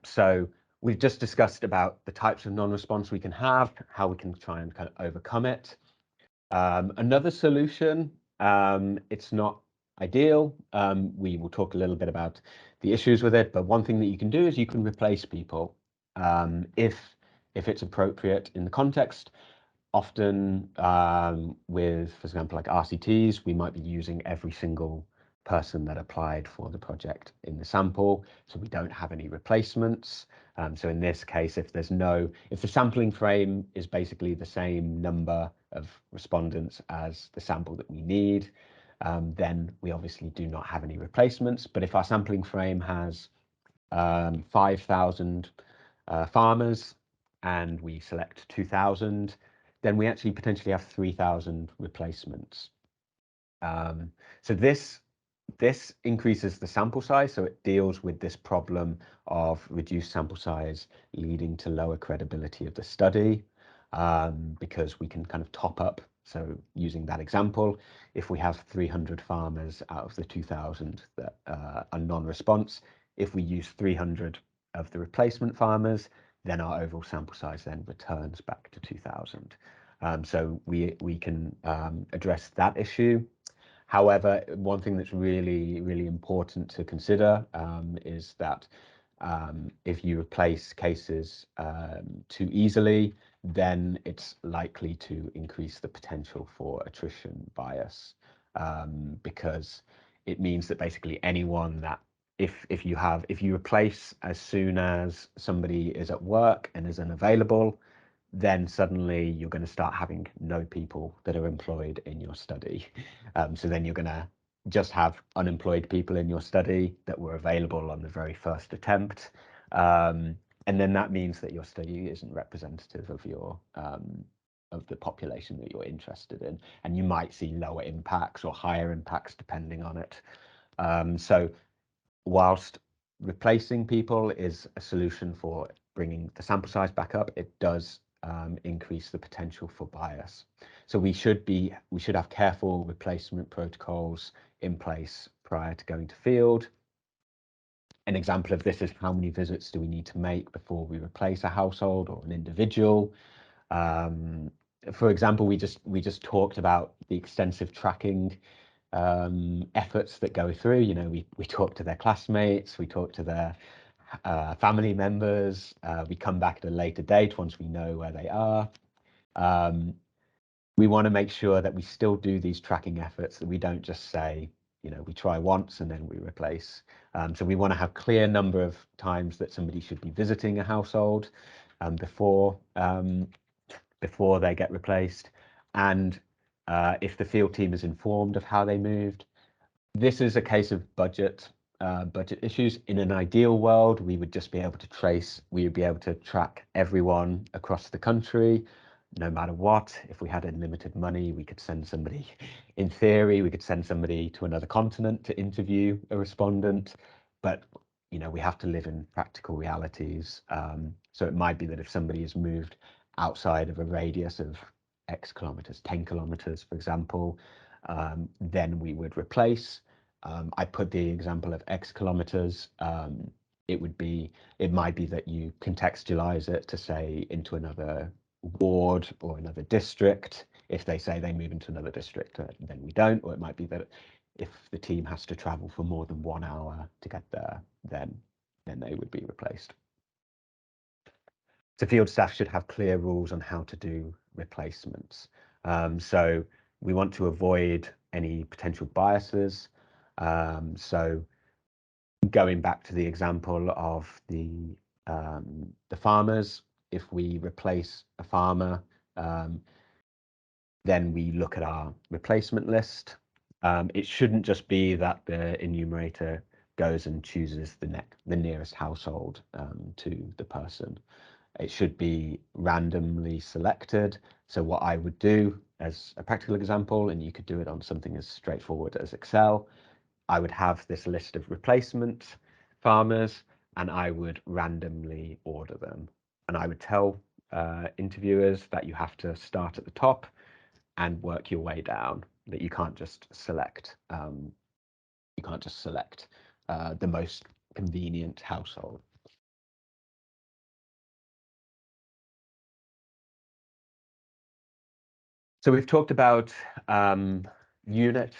so we've just discussed about the types of non-response we can have, how we can try and kind of overcome it. Another solution, it's not ideal. We will talk a little bit about the issues with it, but one thing that you can do is you can replace people if it's appropriate in the context. Often with, for example, like RCTs, we might be using every single person that applied for the project in the sample, so we don't have any replacements. So in this case, if the sampling frame is basically the same number of respondents as the sample that we need, then we obviously do not have any replacements. But if our sampling frame has 5,000 farmers and we select 2,000, then we actually potentially have 3,000 replacements. So this increases the sample size, so it deals with this problem of reduced sample size leading to lower credibility of the study, because we can kind of top up. So using that example, if we have 300 farmers out of the 2,000 that are non-response, if we use 300 of the replacement farmers, then our overall sample size then returns back to 2,000. So we can address that issue. However, one thing that's really, really important to consider is that if you replace cases too easily, then it's likely to increase the potential for attrition bias, because it means that basically anyone that if you replace as soon as somebody is at work and is unavailable, then suddenly you're going to start having no people that are employed in your study. So then you're going to just have unemployed people in your study that were available on the very first attempt. And then that means that your study isn't representative of your of the population that you're interested in. And you might see lower impacts or higher impacts depending on it. So whilst replacing people is a solution for bringing the sample size back up, it does increase the potential for bias. So we should have careful replacement protocols in place prior to going to field. An example of this is how many visits do we need to make before we replace a household or an individual. For example, we just talked about the extensive tracking efforts that go through. You know, we talk to their classmates, we talk to their family members, we come back at a later date once we know where they are. We want to make sure that we still do these tracking efforts, that we don't just say, we try once and then we replace. So we want to have clear number of times that somebody should be visiting a household before they get replaced. And if the field team is informed of how they moved. This is a case of budget issues. In an ideal world, we would just be able to track everyone across the country, no matter what. If we had unlimited money, we could send somebody, in theory, we could send somebody to another continent to interview a respondent, but we have to live in practical realities. So it might be that if somebody has moved outside of a radius of X kilometers, 10 kilometers, for example, then we would replace. I put the example of X kilometers. It might be that you contextualize it to say into another ward or another district. If they say they move into another district, then we don't. Or it might be that if the team has to travel for more than 1 hour to get there, then they would be replaced. So field staff should have clear rules on how to do replacements. So we want to avoid any potential biases. So going back to the example of the farmers, if we replace a farmer, then we look at our replacement list. It shouldn't just be that the enumerator goes and chooses the nearest household to the person. It should be randomly selected. So what I would do as a practical example, and you could do it on something as straightforward as Excel, I would have this list of replacement farmers and I would randomly order them. And I would tell interviewers that you have to start at the top and work your way down, that you can't just select the most convenient household. So we've talked about unit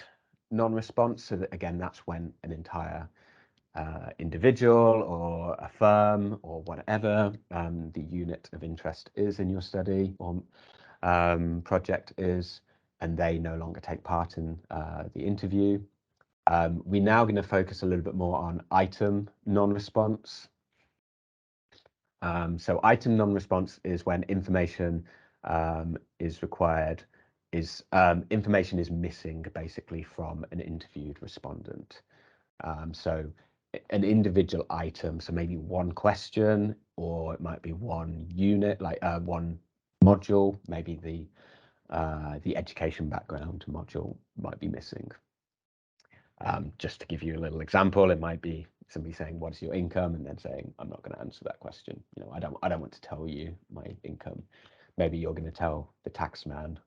non-response. So that, again, that's when an entire individual or a firm or whatever the unit of interest is in your study or project is, and they no longer take part in the interview. We're now going to focus a little bit more on item non-response. So item non-response is when information is required, information is missing basically from an interviewed respondent. So an individual item, so maybe one question, or it might be one unit, like one module, maybe the education background module might be missing. Just to give you a little example, it might be somebody saying, "What is your income?" and then saying, "I'm not going to answer that question. I don't want to tell you my income." Maybe you're going to tell the tax man.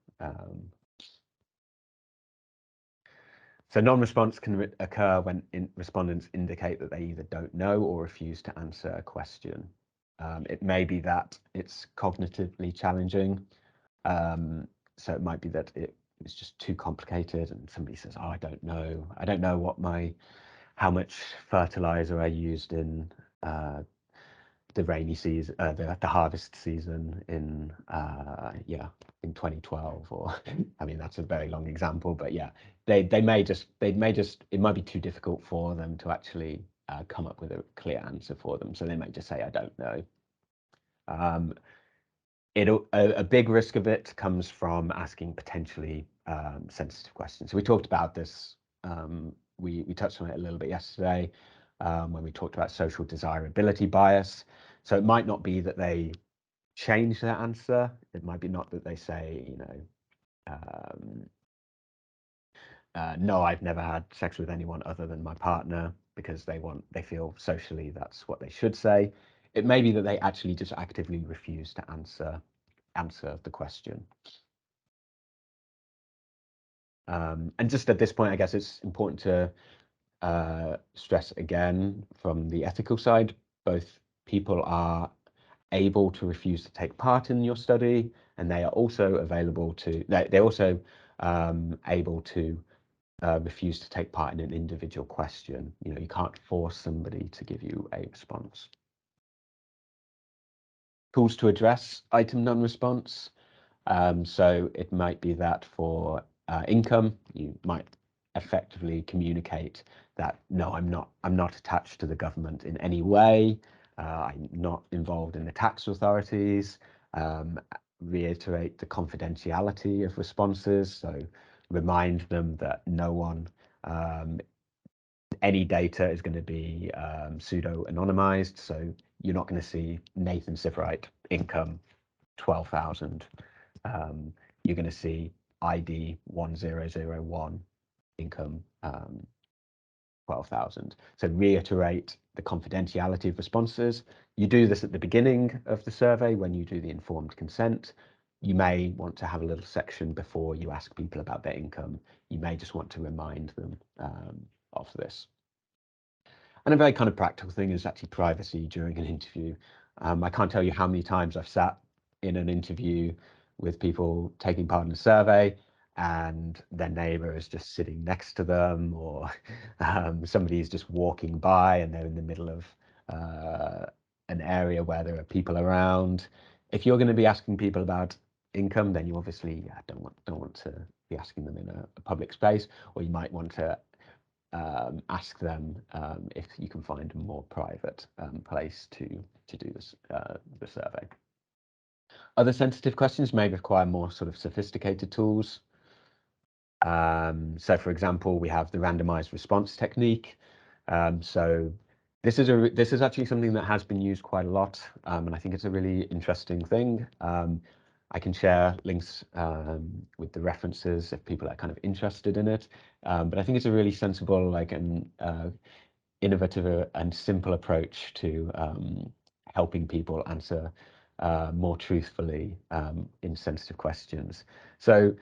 So non-response can occur when respondents indicate that they either don't know or refuse to answer a question. It may be that it's cognitively challenging. So it might be that it's just too complicated and somebody says, "Oh, I don't know how much fertilizer I used in the rainy season, the harvest season in 2012," or I mean, that's a very long example, but yeah, it might be too difficult for them to actually come up with a clear answer for them. So they might just say, "I don't know." A big risk of it comes from asking potentially sensitive questions. So we talked about this. We touched on it a little bit yesterday when we talked about social desirability bias. So it might not be that they change their answer. It might be not that they say, "No, I've never had sex with anyone other than my partner," because they feel socially that's what they should say. It may be that they actually just actively refuse to answer the question. And just at this point, I guess it's important to stress again from the ethical side, both people are able to refuse to take part in your study, and they are also they're also able to refuse to take part in an individual question. You can't force somebody to give you a response. Tools to address item non-response. So it might be that for income, you might effectively communicate that no, I'm not attached to the government in any way. I'm not involved in the tax authorities. Reiterate the confidentiality of responses, so remind them that no one, any data is going to be pseudo-anonymized, so you're not going to see Nathan Sivrite income 12,000. You're going to see ID 1001 income 12,000. So reiterate the confidentiality of responses. You do this at the beginning of the survey when you do the informed consent. You may want to have a little section before you ask people about their income. You may just want to remind them of this. And a very kind of practical thing is actually privacy during an interview. I can't tell you how many times I've sat in an interview with people taking part in a survey and their neighbor is just sitting next to them, or somebody is just walking by and they're in the middle of an area where there are people around. If you're going to be asking people about income, then you obviously don't want to be asking them in a public space, or you might want to ask them if you can find a more private place to do this, the survey. Other sensitive questions may require more sort of sophisticated tools. So for example, we have the randomized response technique. So this is actually something that has been used quite a lot, and I think it's a really interesting thing. I can share links with the references if people are kind of interested in it. But I think it's a really sensible, like an innovative and simple approach to helping people answer more truthfully in sensitive questions. So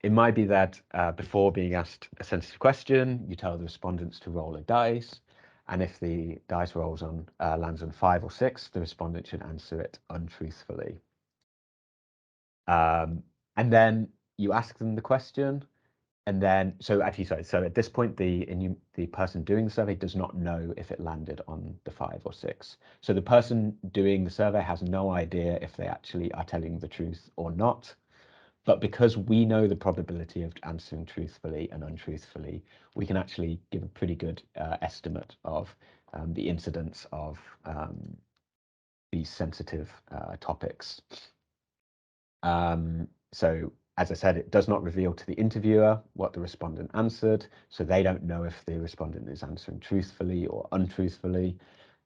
it might be that before being asked a sensitive question, you tell the respondents to roll a dice. And if the dice rolls on lands on 5 or 6, the respondent should answer it untruthfully. And then you ask them the question, and then so at this point the person doing the survey does not know if it landed on the 5 or 6. So the person doing the survey has no idea if they actually are telling the truth or not. But because we know the probability of answering truthfully and untruthfully, we can actually give a pretty good estimate of the incidence of these sensitive topics. So as I said, it does not reveal to the interviewer what the respondent answered, so they don't know if the respondent is answering truthfully or untruthfully.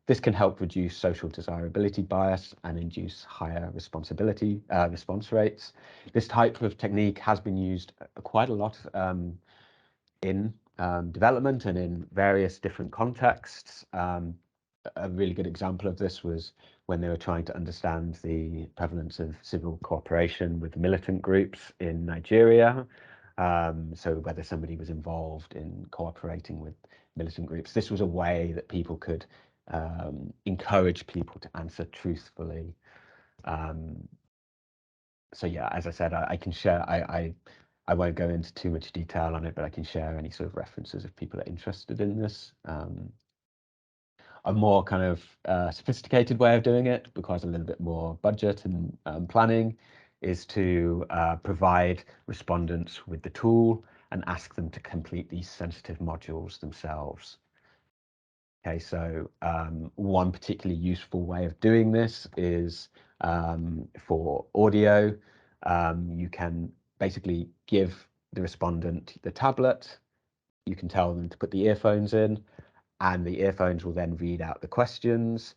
This can help reduce social desirability bias and induce higher response rates. This type of technique has been used quite a lot in development and in various different contexts. A really good example of this was when they were trying to understand the prevalence of civil cooperation with militant groups in Nigeria. So whether somebody was involved in cooperating with militant groups. This was a way that people could encourage people to answer truthfully. So yeah, as I said, I can share, I won't go into too much detail on it, but I can share any sort of references if people are interested in this. A more kind of sophisticated way of doing it, requires a little bit more budget and planning, is to provide respondents with the tool and ask them to complete these sensitive modules themselves. Okay, so one particularly useful way of doing this is for audio. You can basically give the respondent the tablet. You can tell them to put the earphones in, and the earphones will then read out the questions,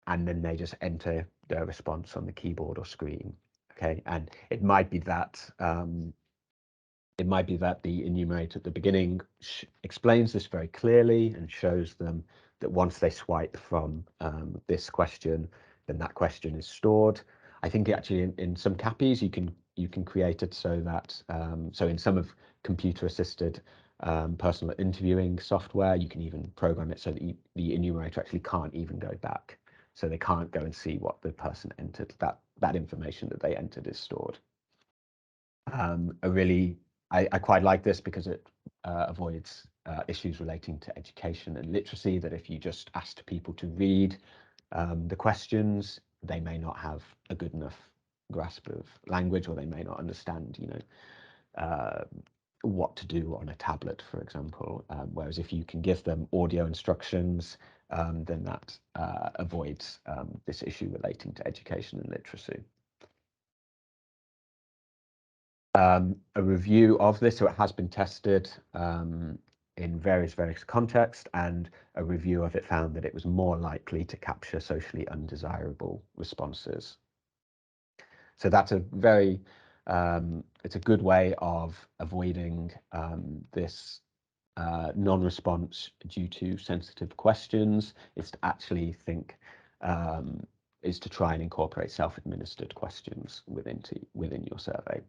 and then they just enter their response on the keyboard or screen. Okay, and it might be that the enumerator at the beginning explains this very clearly and shows them that once they swipe from this question, then that question is stored. I think actually in some CAPIs you can create it so that so in some of computer-assisted personal interviewing software, you can even program it so that the enumerator actually can't even go back. So they can't go and see what the person entered. That information that they entered is stored. I quite like this because it avoids issues relating to education and literacy, that if you just asked people to read the questions, they may not have a good enough grasp of language, or they may not understand, what to do on a tablet, for example. Whereas if you can give them audio instructions, then that avoids this issue relating to education and literacy. A review of this, so it has been tested in various contexts, and a review of it found that it was more likely to capture socially undesirable responses. So that's a very, it's a good way of avoiding this non-response due to sensitive questions, is to actually think, is to try and incorporate self-administered questions within your survey.